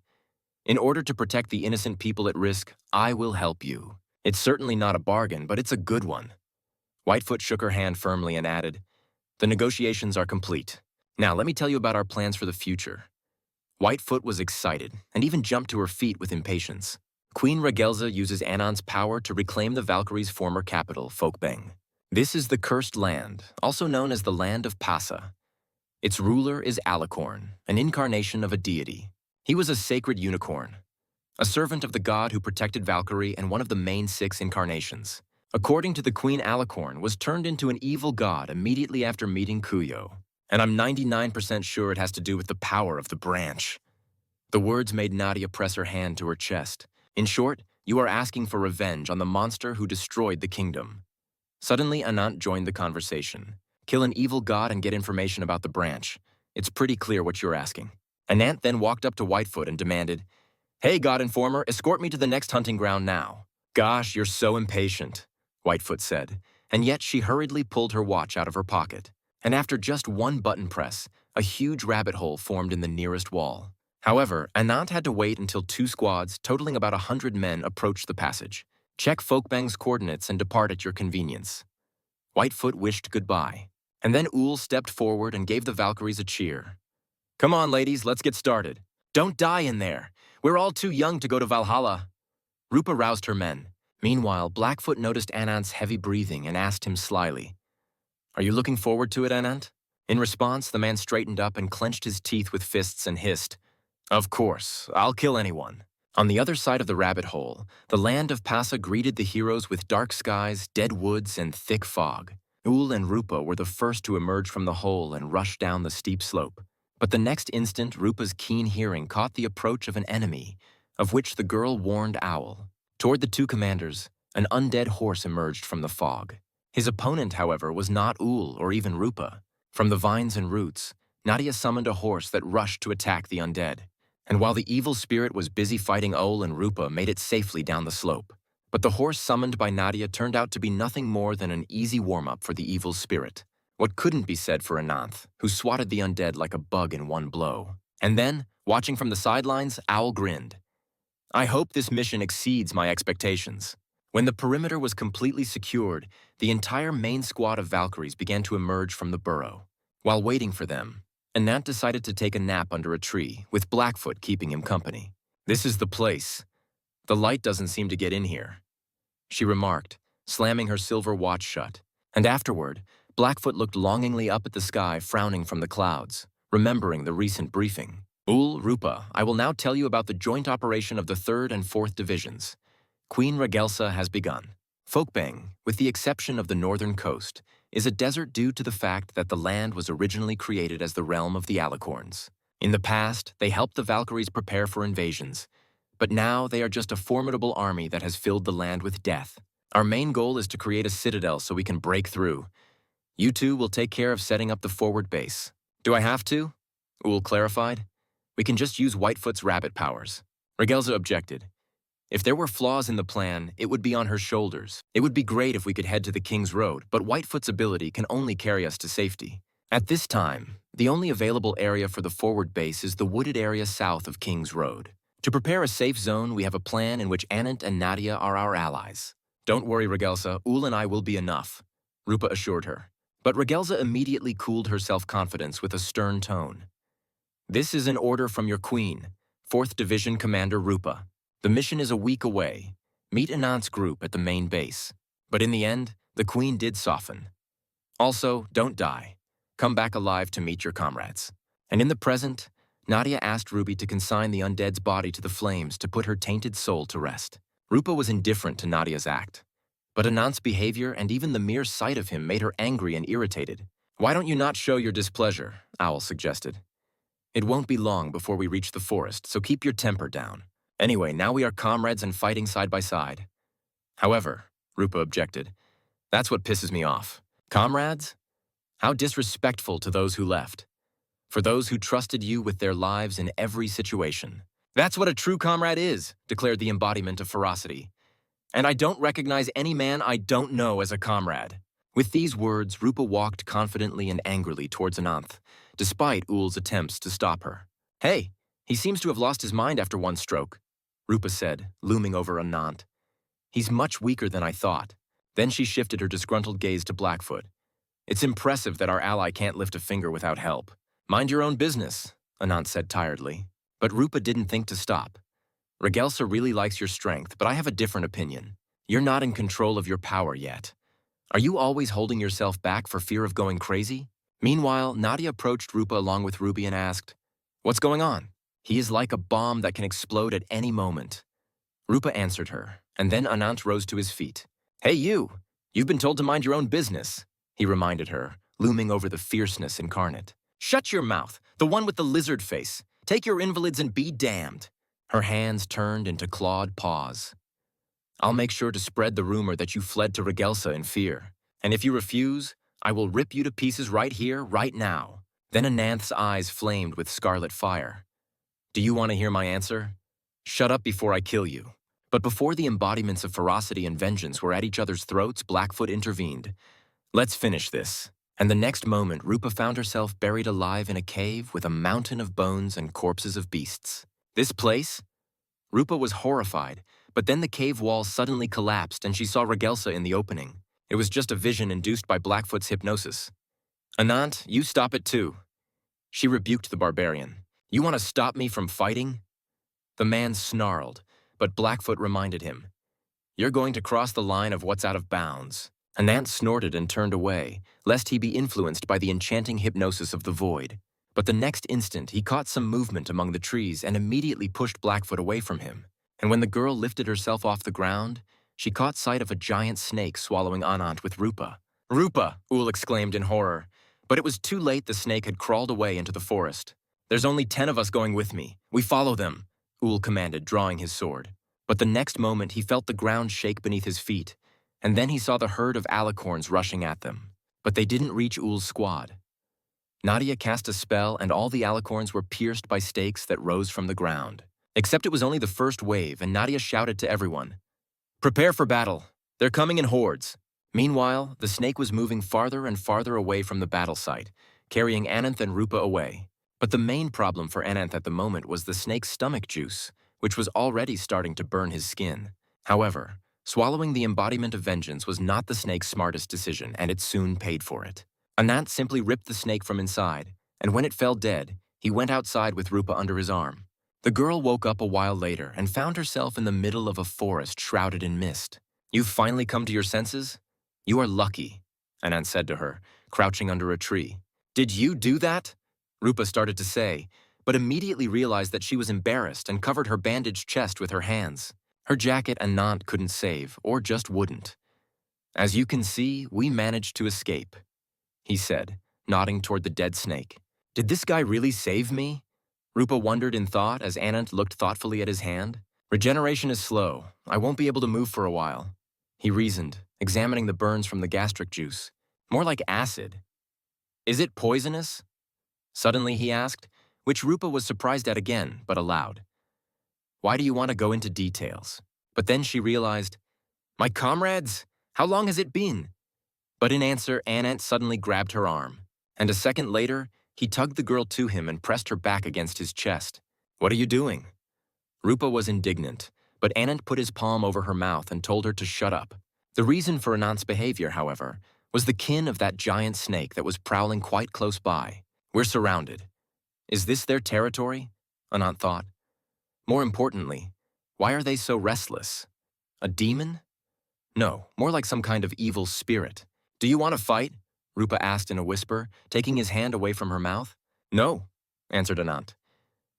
in order to protect the innocent people at risk, I will help you. It's certainly not a bargain, but it's a good one. Whitefoot shook her hand firmly and added, the negotiations are complete. Now let me tell you about our plans for the future. Whitefoot was excited and even jumped to her feet with impatience. Queen Ragelza uses Anant's power to reclaim the Valkyrie's former capital, Folkbang. This is the Cursed Land, also known as the Land of Pasa. Its ruler is Alicorn, an incarnation of a deity. He was a sacred unicorn, a servant of the god who protected Valkyrie and one of the main 6 incarnations. According to the Queen, Alicorn was turned into an evil god immediately after meeting Kuyo. And I'm 99% sure it has to do with the power of the branch. The words made Nadia press her hand to her chest. In short, you are asking for revenge on the monster who destroyed the kingdom. Suddenly, Anant joined the conversation. Kill an evil god and get information about the branch. It's pretty clear what you're asking. Anant then walked up to Whitefoot and demanded, "Hey, God Informer, escort me to the next hunting ground now." "Gosh, you're so impatient," Whitefoot said, and yet she hurriedly pulled her watch out of her pocket. And after just one button press, a huge rabbit hole formed in the nearest wall. However, Anant had to wait until 2 squads, totaling about 100 men, approached the passage. Check Folkbang's coordinates and depart at your convenience. Whitefoot wished goodbye. And then Ool stepped forward and gave the Valkyries a cheer. "Come on, ladies, let's get started. Don't die in there. We're all too young to go to Valhalla." Rupa roused her men. Meanwhile, Blackfoot noticed Anant's heavy breathing and asked him slyly, "Are you looking forward to it, Anant?" In response, the man straightened up and clenched his teeth with fists and hissed, "Of course, I'll kill anyone." On the other side of the rabbit hole, the land of Pasa greeted the heroes with dark skies, dead woods, and thick fog. Ool and Rupa were the first to emerge from the hole and rush down the steep slope. But the next instant, Rupa's keen hearing caught the approach of an enemy, of which the girl warned Owl. Toward the 2 commanders, an undead horse emerged from the fog. His opponent, however, was not Ool or even Rupa. From the vines and roots, Nadia summoned a horse that rushed to attack the undead. And while the evil spirit was busy fighting Owl and Rupa, made it safely down the slope. But the horse summoned by Nadia turned out to be nothing more than an easy warm-up for the evil spirit. What couldn't be said for Ananth, who swatted the undead like a bug in one blow. And then, watching from the sidelines, Owl grinned. "I hope this mission exceeds my expectations." When the perimeter was completely secured, the entire main squad of Valkyries began to emerge from the burrow. While waiting for them, Anant decided to take a nap under a tree, with Blackfoot keeping him company. "This is the place. The light doesn't seem to get in here," she remarked, slamming her silver watch shut. And afterward, Blackfoot looked longingly up at the sky, frowning from the clouds, remembering the recent briefing. "Ool, Rupa, I will now tell you about the joint operation of the 3rd and 4th Divisions. Queen Ragelsa has begun. Folkbang, with the exception of the northern coast, is a desert due to the fact that the land was originally created as the realm of the Alicorns. In the past, they helped the Valkyries prepare for invasions, but now they are just a formidable army that has filled the land with death. Our main goal is to create a citadel so we can break through. You 2 will take care of setting up the forward base." "Do I have to?" Ool clarified. "We can just use Whitefoot's rabbit powers." Ragelsa objected. "If there were flaws in the plan, it would be on her shoulders. It would be great if we could head to the King's Road, but Whitefoot's ability can only carry us to safety. At this time, the only available area for the forward base is the wooded area south of King's Road. To prepare a safe zone, we have a plan in which Anant and Nadia are our allies." "Don't worry, Ragelsa, Ool and I will be enough," Rupa assured her. But Ragelsa immediately cooled her self-confidence with a stern tone. "This is an order from your queen, 4th Division Commander Rupa. The mission is a week away. Meet Anant's group at the main base." But in the end, the queen did soften. "Also, don't die. Come back alive to meet your comrades." And in the present, Nadia asked Ruby to consign the undead's body to the flames to put her tainted soul to rest. Rupa was indifferent to Nadia's act. But Anant's behavior and even the mere sight of him made her angry and irritated. "Why don't you not show your displeasure?" Owl suggested. "It won't be long before we reach the forest, so keep your temper down. Anyway, now we are comrades and fighting side by side." "However," Rupa objected, "that's what pisses me off. Comrades? How disrespectful to those who left. For those who trusted you with their lives in every situation." "That's what a true comrade is," declared the embodiment of ferocity. "And I don't recognize any man I don't know as a comrade." With these words, Rupa walked confidently and angrily towards Ananth, despite Ool's attempts to stop her. "Hey, he seems to have lost his mind after one stroke," Rupa said, looming over Anant. "He's much weaker than I thought." Then she shifted her disgruntled gaze to Blackfoot. "It's impressive that our ally can't lift a finger without help." "Mind your own business," Anant said tiredly. But Rupa didn't think to stop. "Ragelsa really likes your strength, but I have a different opinion. You're not in control of your power yet. Are you always holding yourself back for fear of going crazy?" Meanwhile, Nadia approached Rupa along with Ruby and asked, "What's going on?" "He is like a bomb that can explode at any moment." Rupa answered her, and then Anant rose to his feet. "Hey you! You've been told to mind your own business," he reminded her, looming over the fierceness incarnate. "Shut your mouth, the one with the lizard face. Take your invalids and be damned." Her hands turned into clawed paws. "I'll make sure to spread the rumor that you fled to Ragelsa in fear. And if you refuse, I will rip you to pieces right here, right now." Then Ananth's eyes flamed with scarlet fire. Do you want to hear my answer? Shut up before I kill you. But before the embodiments of ferocity and vengeance were at each other's throats, Blackfoot intervened. Let's finish this. And the next moment, Rupa found herself buried alive in a cave with a mountain of bones and corpses of beasts. This place? Rupa was horrified, but then the cave wall suddenly collapsed and she saw Regelsa in the opening. It was just a vision induced by Blackfoot's hypnosis. Anant, you stop it too. She rebuked the barbarian. You want to stop me from fighting? The man snarled, but Blackfoot reminded him. You're going to cross the line of what's out of bounds. Anant snorted and turned away, lest he be influenced by the enchanting hypnosis of the void. But the next instant, he caught some movement among the trees and immediately pushed Blackfoot away from him. And when the girl lifted herself off the ground, she caught sight of a giant snake swallowing Anant with Rupa. Rupa! Ul exclaimed in horror. But it was too late. The snake had crawled away into the forest. There's only 10 of us going with me. We follow them, Ul commanded, drawing his sword. But the next moment, he felt the ground shake beneath his feet, and then he saw the herd of alicorns rushing at them. But they didn't reach Ul's squad. Nadia cast a spell, and all the alicorns were pierced by stakes that rose from the ground. Except it was only the first wave, and Nadia shouted to everyone, "Prepare for battle. They're coming in hordes." Meanwhile, the snake was moving farther and farther away from the battle site, carrying Ananth and Rupa away. But the main problem for Ananth at the moment was the snake's stomach juice, which was already starting to burn his skin. However, swallowing the embodiment of vengeance was not the snake's smartest decision, and it soon paid for it. Anant simply ripped the snake from inside, and when it fell dead, he went outside with Rupa under his arm. The girl woke up a while later and found herself in the middle of a forest shrouded in mist. You've finally come to your senses? You are lucky, Anant said to her, crouching under a tree. Did you do that? Rupa started to say, but immediately realized that she was embarrassed and covered her bandaged chest with her hands. Her jacket Anant couldn't save, or just wouldn't. As you can see, we managed to escape, he said, nodding toward the dead snake. Did this guy really save me? Rupa wondered in thought as Anant looked thoughtfully at his hand. Regeneration is slow. I won't be able to move for a while, he reasoned, examining the burns from the gastric juice. More like acid. Is it poisonous? Suddenly he asked, which Rupa was surprised at again, but aloud. Why do you want to go into details? But then she realized, my comrades, how long has it been? But in answer, Anant suddenly grabbed her arm, and a second later, he tugged the girl to him and pressed her back against his chest. What are you doing? Rupa was indignant, but Anant put his palm over her mouth and told her to shut up. The reason for Anant's behavior, however, was the kin of that giant snake that was prowling quite close by. We're surrounded. Is this their territory? Anant thought. More importantly, why are they so restless? A demon? No, more like some kind of evil spirit. Do you want to fight? Rupa asked in a whisper, taking his hand away from her mouth. No, answered Anant.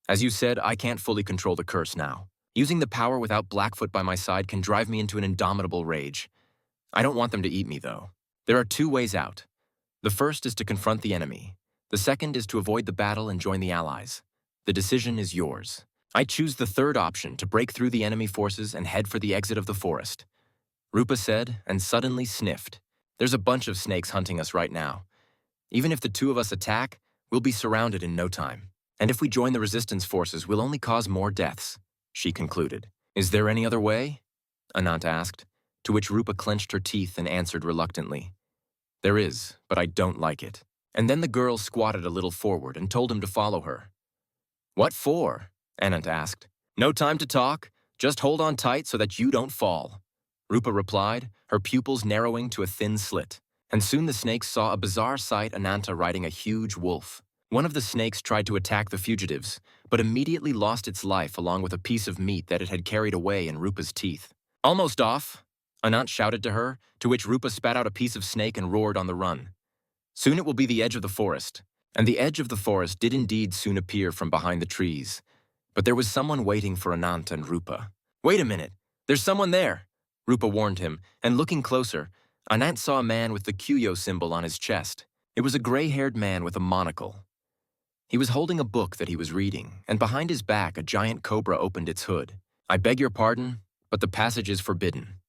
As you said, I can't fully control the curse now. Using the power without Blackfoot by my side can drive me into an indomitable rage. I don't want them to eat me, though. There are 2 ways out. The first is to confront the enemy. The second is to avoid the battle and join the allies. The decision is yours. I choose the third option, to break through the enemy forces and head for the exit of the forest. Rupa said, and suddenly sniffed. There's a bunch of snakes hunting us right now. Even if the 2 of us attack, we'll be surrounded in no time. And if we join the resistance forces, we'll only cause more deaths, she concluded. Is there any other way? Anant asked, to which Rupa clenched her teeth and answered reluctantly. There is, but I don't like it. And then the girl squatted a little forward and told him to follow her. What for? Anant asked. No time to talk. Just hold on tight so that you don't fall. Rupa replied, her pupils narrowing to a thin slit. And soon the snakes saw a bizarre sight, Ananta riding a huge wolf. One of the snakes tried to attack the fugitives, but immediately lost its life along with a piece of meat that it had carried away in Rupa's teeth. Almost off, Anant shouted to her, to which Rupa spat out a piece of snake and roared on the run. Soon it will be the edge of the forest. And the edge of the forest did indeed soon appear from behind the trees. But there was someone waiting for Anant and Rupa. Wait a minute, there's someone there, Rupa warned him, and looking closer, Anant saw a man with the Kuyo symbol on his chest. It was a gray-haired man with a monocle. He was holding a book that he was reading, and behind his back a giant cobra opened its hood. I beg your pardon, but the passage is forbidden.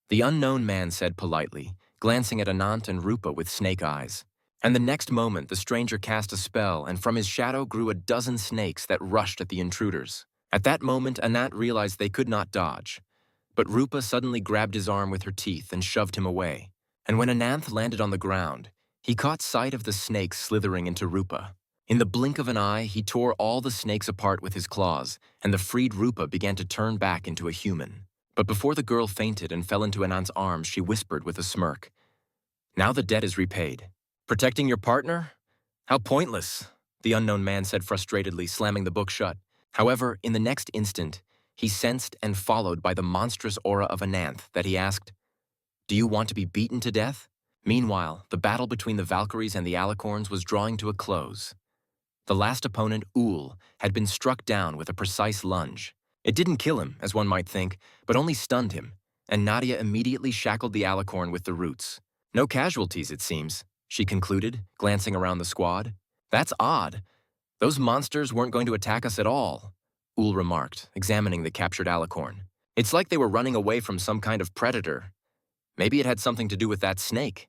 The unknown man said politely, glancing at Anant and Rupa with snake eyes. And the next moment, the stranger cast a spell, and from his shadow grew a dozen snakes that rushed at the intruders. At that moment, Anant realized they could not dodge. But Rupa suddenly grabbed his arm with her teeth and shoved him away. And when Ananth landed on the ground, he caught sight of the snakes slithering into Rupa. In the blink of an eye, he tore all the snakes apart with his claws, and the freed Rupa began to turn back into a human. But before the girl fainted and fell into Anant's arms, she whispered with a smirk, "Now the debt is repaid. Protecting your partner? How pointless," the unknown man said frustratedly, slamming the book shut. However, in the next instant, he sensed and followed by the monstrous aura of Ananth that he asked, "Do you want to be beaten to death?" Meanwhile, the battle between the Valkyries and the Alicorns was drawing to a close. The last opponent, Ul, had been struck down with a precise lunge. It didn't kill him, as one might think, but only stunned him, and Nadia immediately shackled the Alicorn with the roots. "No casualties, it seems," she concluded, glancing around the squad. "That's odd. Those monsters weren't going to attack us at all," Ul remarked, examining the captured Alicorn. "It's like they were running away from some kind of predator. Maybe it had something to do with that snake."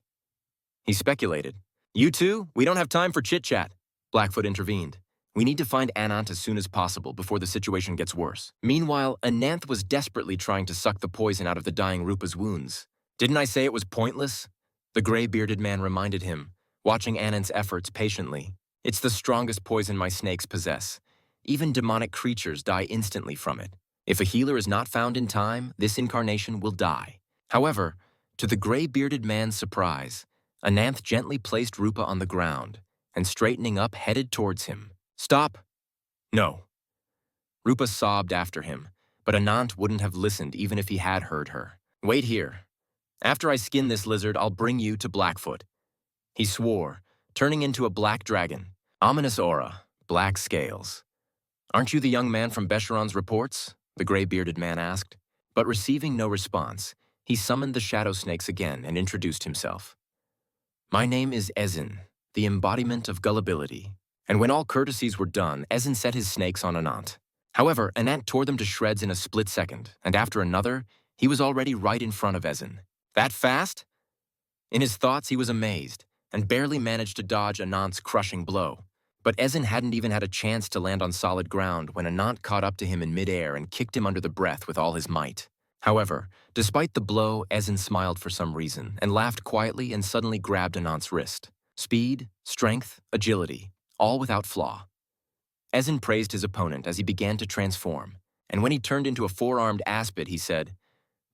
He speculated. "You two, we don't have time for chit-chat," Blackfoot intervened. "We need to find Anant as soon as possible before the situation gets worse." Meanwhile, Ananth was desperately trying to suck the poison out of the dying Rupa's wounds. "Didn't I say it was pointless?" The gray-bearded man reminded him, watching Anant's efforts patiently. "It's the strongest poison my snakes possess. Even demonic creatures die instantly from it. If a healer is not found in time, this incarnation will die." However, to the gray-bearded man's surprise, Ananth gently placed Rupa on the ground and, straightening up, headed towards him. "Stop!" "No." Rupa sobbed after him, but Anant wouldn't have listened even if he had heard her. "Wait here. After I skin this lizard, I'll bring you to Blackfoot." He swore, turning into a black dragon. Ominous aura, black scales. "Aren't you the young man from Becheron's reports?" the gray-bearded man asked. But receiving no response, he summoned the shadow snakes again and introduced himself. "My name is Ezin, the embodiment of gullibility." And when all courtesies were done, Ezin set his snakes on Anant. However, Anant tore them to shreds in a split second, and after another, he was already right in front of Ezin. "That fast?" In his thoughts, he was amazed, and barely managed to dodge Anant's crushing blow. But Ezin hadn't even had a chance to land on solid ground when Anant caught up to him in midair and kicked him under the breath with all his might. However, despite the blow, Ezin smiled for some reason and laughed quietly and suddenly grabbed Anant's wrist. Speed, strength, agility, all without flaw. Ezin praised his opponent as he began to transform, and when he turned into a four-armed aspid, he said,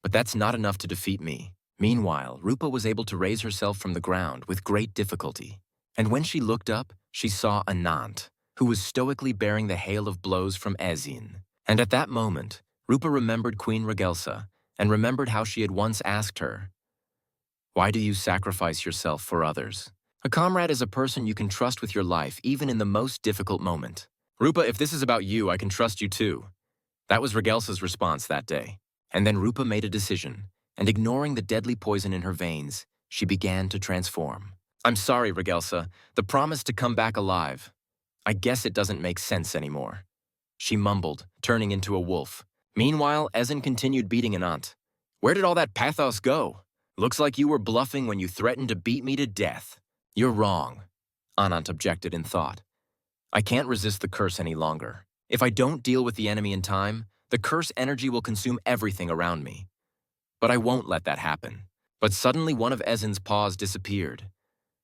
"But that's not enough to defeat me." Meanwhile, Rupa was able to raise herself from the ground with great difficulty, and when she looked up, she saw Anant, who was stoically bearing the hail of blows from Ezin. And at that moment, Rupa remembered Queen Regelsa and remembered how she had once asked her, "Why do you sacrifice yourself for others?" A comrade is a person you can trust with your life even in the most difficult moment. "Rupa, if this is about you, I can trust you too." That was Regelsa's response that day. And then Rupa made a decision, and ignoring the deadly poison in her veins, she began to transform. "I'm sorry, Regelsa, the promise to come back alive. I guess it doesn't make sense anymore," she mumbled, turning into a wolf. Meanwhile, Ezin continued beating Anant. "Where did all that pathos go? Looks like you were bluffing when you threatened to beat me to death." "You're wrong," Anant objected in thought. "I can't resist the curse any longer. If I don't deal with the enemy in time, the curse energy will consume everything around me. But I won't let that happen." But suddenly one of Ezin's paws disappeared.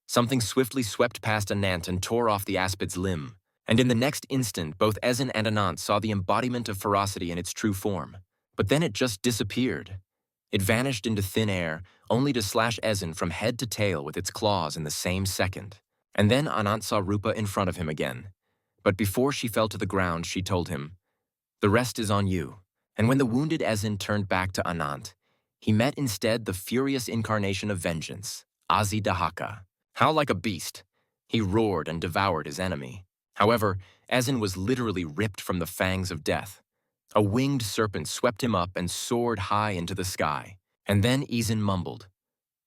Something swiftly swept past Anant and tore off the aspid's limb. And in the next instant, both Ezin and Anant saw the embodiment of ferocity in its true form. But then it just disappeared. It vanished into thin air, only to slash Ezin from head to tail with its claws in the same second. And then Anant saw Rupa in front of him again. But before she fell to the ground, she told him, "The rest is on you." And when the wounded Ezin turned back to Anant, he met instead the furious incarnation of vengeance, Azi Dahaka. How like a beast! He roared and devoured his enemy. However, Ezin was literally ripped from the fangs of death. A winged serpent swept him up and soared high into the sky. And then Ezin mumbled,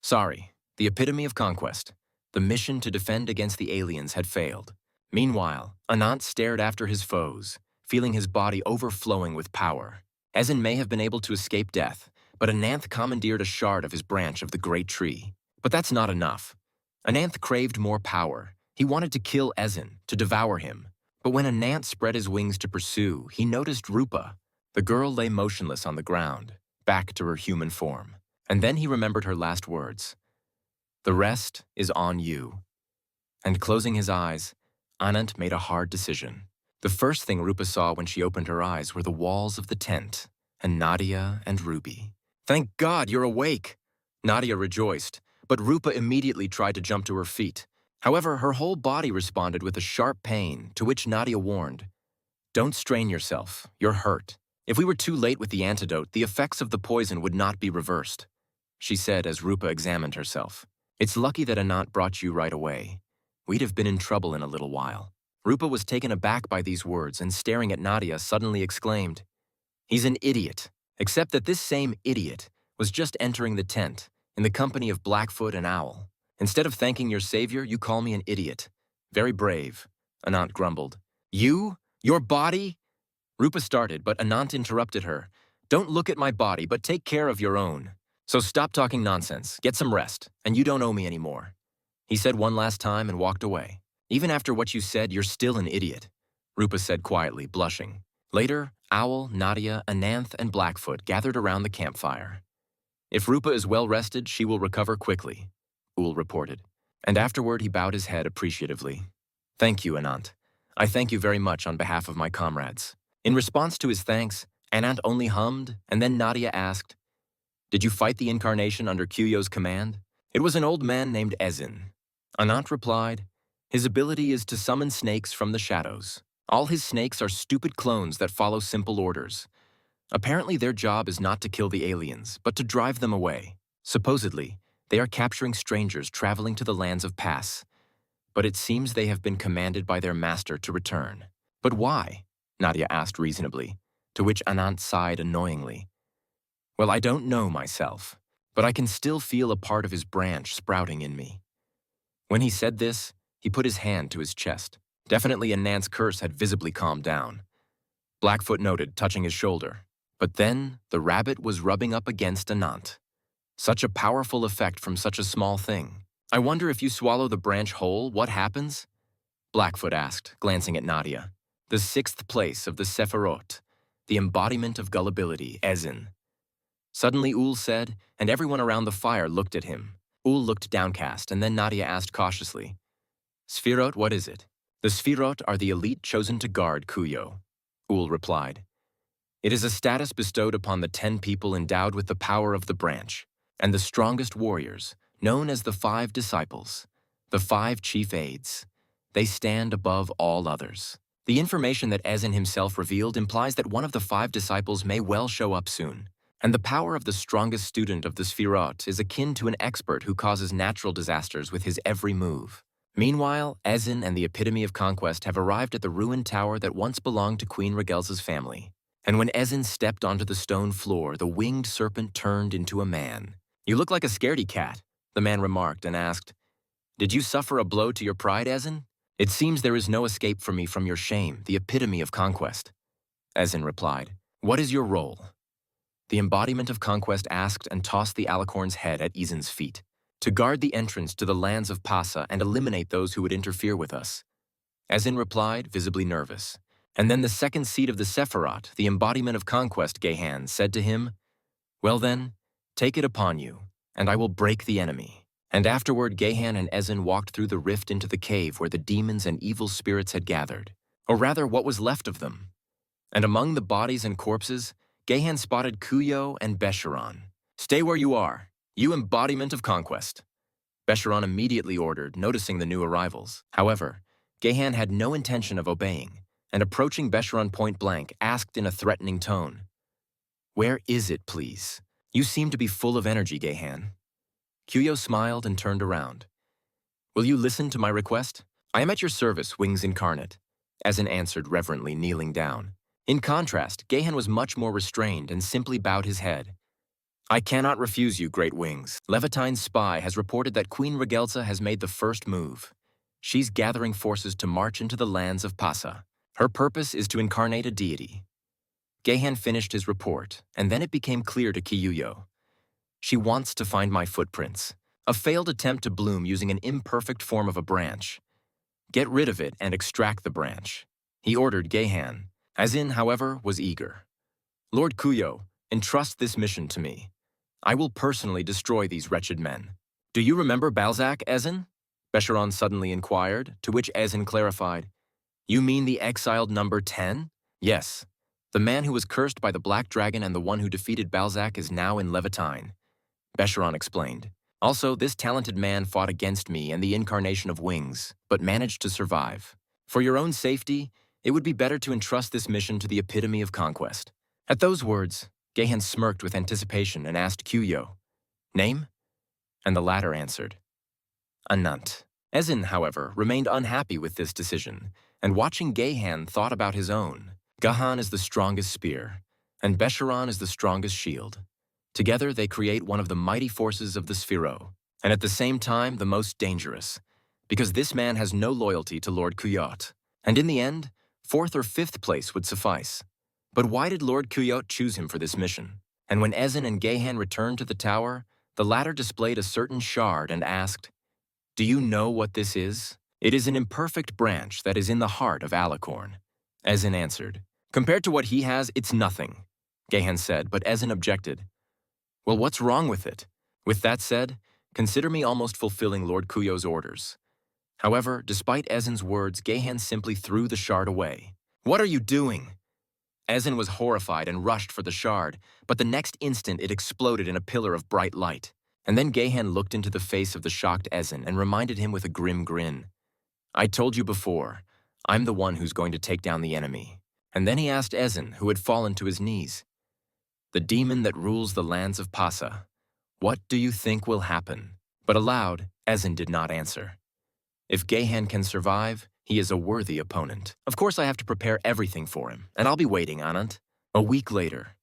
"Sorry, the epitome of conquest. The mission to defend against the aliens had failed." Meanwhile, Anant stared after his foes, feeling his body overflowing with power. Ezin may have been able to escape death, but Ananth commandeered a shard of his branch of the great tree. But that's not enough. Ananth craved more power. He wanted to kill Ezin, to devour him. But when Ananth spread his wings to pursue, he noticed Rupa. The girl lay motionless on the ground, back to her human form. And then he remembered her last words. "The rest is on you." And closing his eyes, Anant made a hard decision. The first thing Rupa saw when she opened her eyes were the walls of the tent, and Nadia and Ruby. "Thank God you're awake!" Nadia rejoiced, but Rupa immediately tried to jump to her feet. However, her whole body responded with a sharp pain, to which Nadia warned, "Don't strain yourself, you're hurt. If we were too late with the antidote, the effects of the poison would not be reversed," she said as Rupa examined herself. "It's lucky that Anant brought you right away. We'd have been in trouble in a little while." Rupa was taken aback by these words and staring at Nadia suddenly exclaimed, "He's an idiot," except that this same idiot was just entering the tent in the company of Blackfoot and Owl. "Instead of thanking your savior, you call me an idiot. Very brave," Anant grumbled. "You? Your body?" Rupa started, but Anant interrupted her. "Don't look at my body, but take care of your own. So stop talking nonsense, get some rest, and you don't owe me anymore," he said one last time and walked away. "Even after what you said, you're still an idiot," Rupa said quietly, blushing. Later, Owl, Nadia, Ananth, and Blackfoot gathered around the campfire. "If Rupa is well rested, she will recover quickly," Ool reported. And afterward he bowed his head appreciatively. "Thank you, Anant. I thank you very much on behalf of my comrades." In response to his thanks, Anant only hummed, and then Nadia asked, "Did you fight the incarnation under Kuyo's command?" "It was an old man named Ezin." Anant replied, "His ability is to summon snakes from the shadows. All his snakes are stupid clones that follow simple orders. Apparently their job is not to kill the aliens, but to drive them away. Supposedly, they are capturing strangers traveling to the lands of Pass. But it seems they have been commanded by their master to return." "But why?" Nadia asked reasonably, to which Anant sighed annoyingly. "Well, I don't know myself, but I can still feel a part of his branch sprouting in me." When he said this, he put his hand to his chest. Definitely Anant's curse had visibly calmed down. Blackfoot noted, touching his shoulder. But then the rabbit was rubbing up against Anant. Such a powerful effect from such a small thing. "I wonder if you swallow the branch whole, what happens?" Blackfoot asked, glancing at Nadia. "The 6th place of the Sephirot, the embodiment of gullibility, Ezin." Suddenly Ool said, and everyone around the fire looked at him. Ool looked downcast, and then Nadia asked cautiously, "Sphirot, what is it?" "The Sphirot are the elite chosen to guard Kuyo," Ool replied. "It is a status bestowed upon the 10 people endowed with the power of the branch, and the strongest warriors, known as the 5 disciples, the 5 chief aides. They stand above all others." The information that Ezin himself revealed implies that one of the 5 disciples may well show up soon. And the power of the strongest student of the Sphirot is akin to an expert who causes natural disasters with his every move. Meanwhile, Ezin and the epitome of conquest have arrived at the ruined tower that once belonged to Queen Regelza's family. And when Ezin stepped onto the stone floor, the winged serpent turned into a man. "You look like a scaredy cat," the man remarked and asked, "Did you suffer a blow to your pride, Ezin?" "It seems there is no escape for me from your shame, the epitome of conquest." Ezin replied, "What is your role?" The embodiment of conquest asked and tossed the alicorn's head at Ezin's feet. "To guard the entrance to the lands of Pasa and eliminate those who would interfere with us." Ezin replied, visibly nervous. And then the 2nd seat of the Sephirot, the embodiment of conquest, Gehan, said to him, "Well then, take it upon you, and I will break the enemy." And afterward Gehan and Ezin walked through the rift into the cave where the demons and evil spirits had gathered, or rather what was left of them. And among the bodies and corpses, Gehan spotted Kuyo and Besharon. "Stay where you are, you embodiment of conquest," Besharon immediately ordered, noticing the new arrivals. However, Gehan had no intention of obeying, and approaching Besharon point blank, asked in a threatening tone, "Where is it, please? You seem to be full of energy, Gehan." Kuyo smiled and turned around. "Will you listen to my request? I am at your service, Wings Incarnate," Ezin answered reverently, kneeling down. In contrast, Gehan was much more restrained and simply bowed his head. "I cannot refuse you, Great Wings. Levitine's spy has reported that Queen Regelza has made the first move. She's gathering forces to march into the lands of Pasa. Her purpose is to incarnate a deity." Gehan finished his report, and then it became clear to Kiyuyo. "She wants to find my footprints. A failed attempt to bloom using an imperfect form of a branch. Get rid of it and extract the branch. He ordered Gahan. Ezin, however, was eager. Lord Kuyo, entrust this mission to me. I will personally destroy these wretched men. Do you remember Balzac, Ezin? Becheron suddenly inquired, to which Ezin clarified, You mean the exiled number 10? Yes. The man who was cursed by the Black Dragon and the one who defeated Balzac is now in Levitine. Becheron explained. Also, this talented man fought against me and the incarnation of Wings, but managed to survive. For your own safety, it would be better to entrust this mission to the epitome of conquest. At those words, Gahan smirked with anticipation and asked Kuyo, Name? And the latter answered, Anant. Ezin, however, remained unhappy with this decision, and watching Gahan thought about his own. Gahan is the strongest spear, and Becheron is the strongest shield. Together they create one of the mighty forces of the Sphero, and at the same time the most dangerous, because this man has no loyalty to Lord Kuyot. And in the end, 4th or 5th place would suffice. But why did Lord Kuyot choose him for this mission? And when Ezin and Gahan returned to the tower, the latter displayed a certain shard and asked, Do you know what this is? It is an imperfect branch that is in the heart of Alicorn. Ezin answered, Compared to what he has, it's nothing. Gahan said, but Ezin objected. Well, what's wrong with it? With that said, consider me almost fulfilling Lord Kuyo's orders. However, despite Ezin's words, Gahan simply threw the shard away. What are you doing? Ezin was horrified and rushed for the shard, but the next instant it exploded in a pillar of bright light. And then Gahan looked into the face of the shocked Ezin and reminded him with a grim grin. I told you before, I'm the one who's going to take down the enemy. And then he asked Ezin, who had fallen to his knees. The demon that rules the lands of Pasa, what do you think will happen? But aloud, Ezin did not answer. If Gahan can survive, he is a worthy opponent. Of course I have to prepare everything for him, and I'll be waiting, Anant. A week later.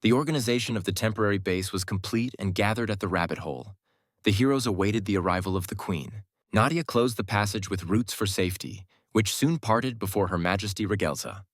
The organization of the temporary base was complete and gathered at the rabbit hole. The heroes awaited the arrival of the queen. Nadia closed the passage with roots for safety, which soon parted before Her Majesty Regelza.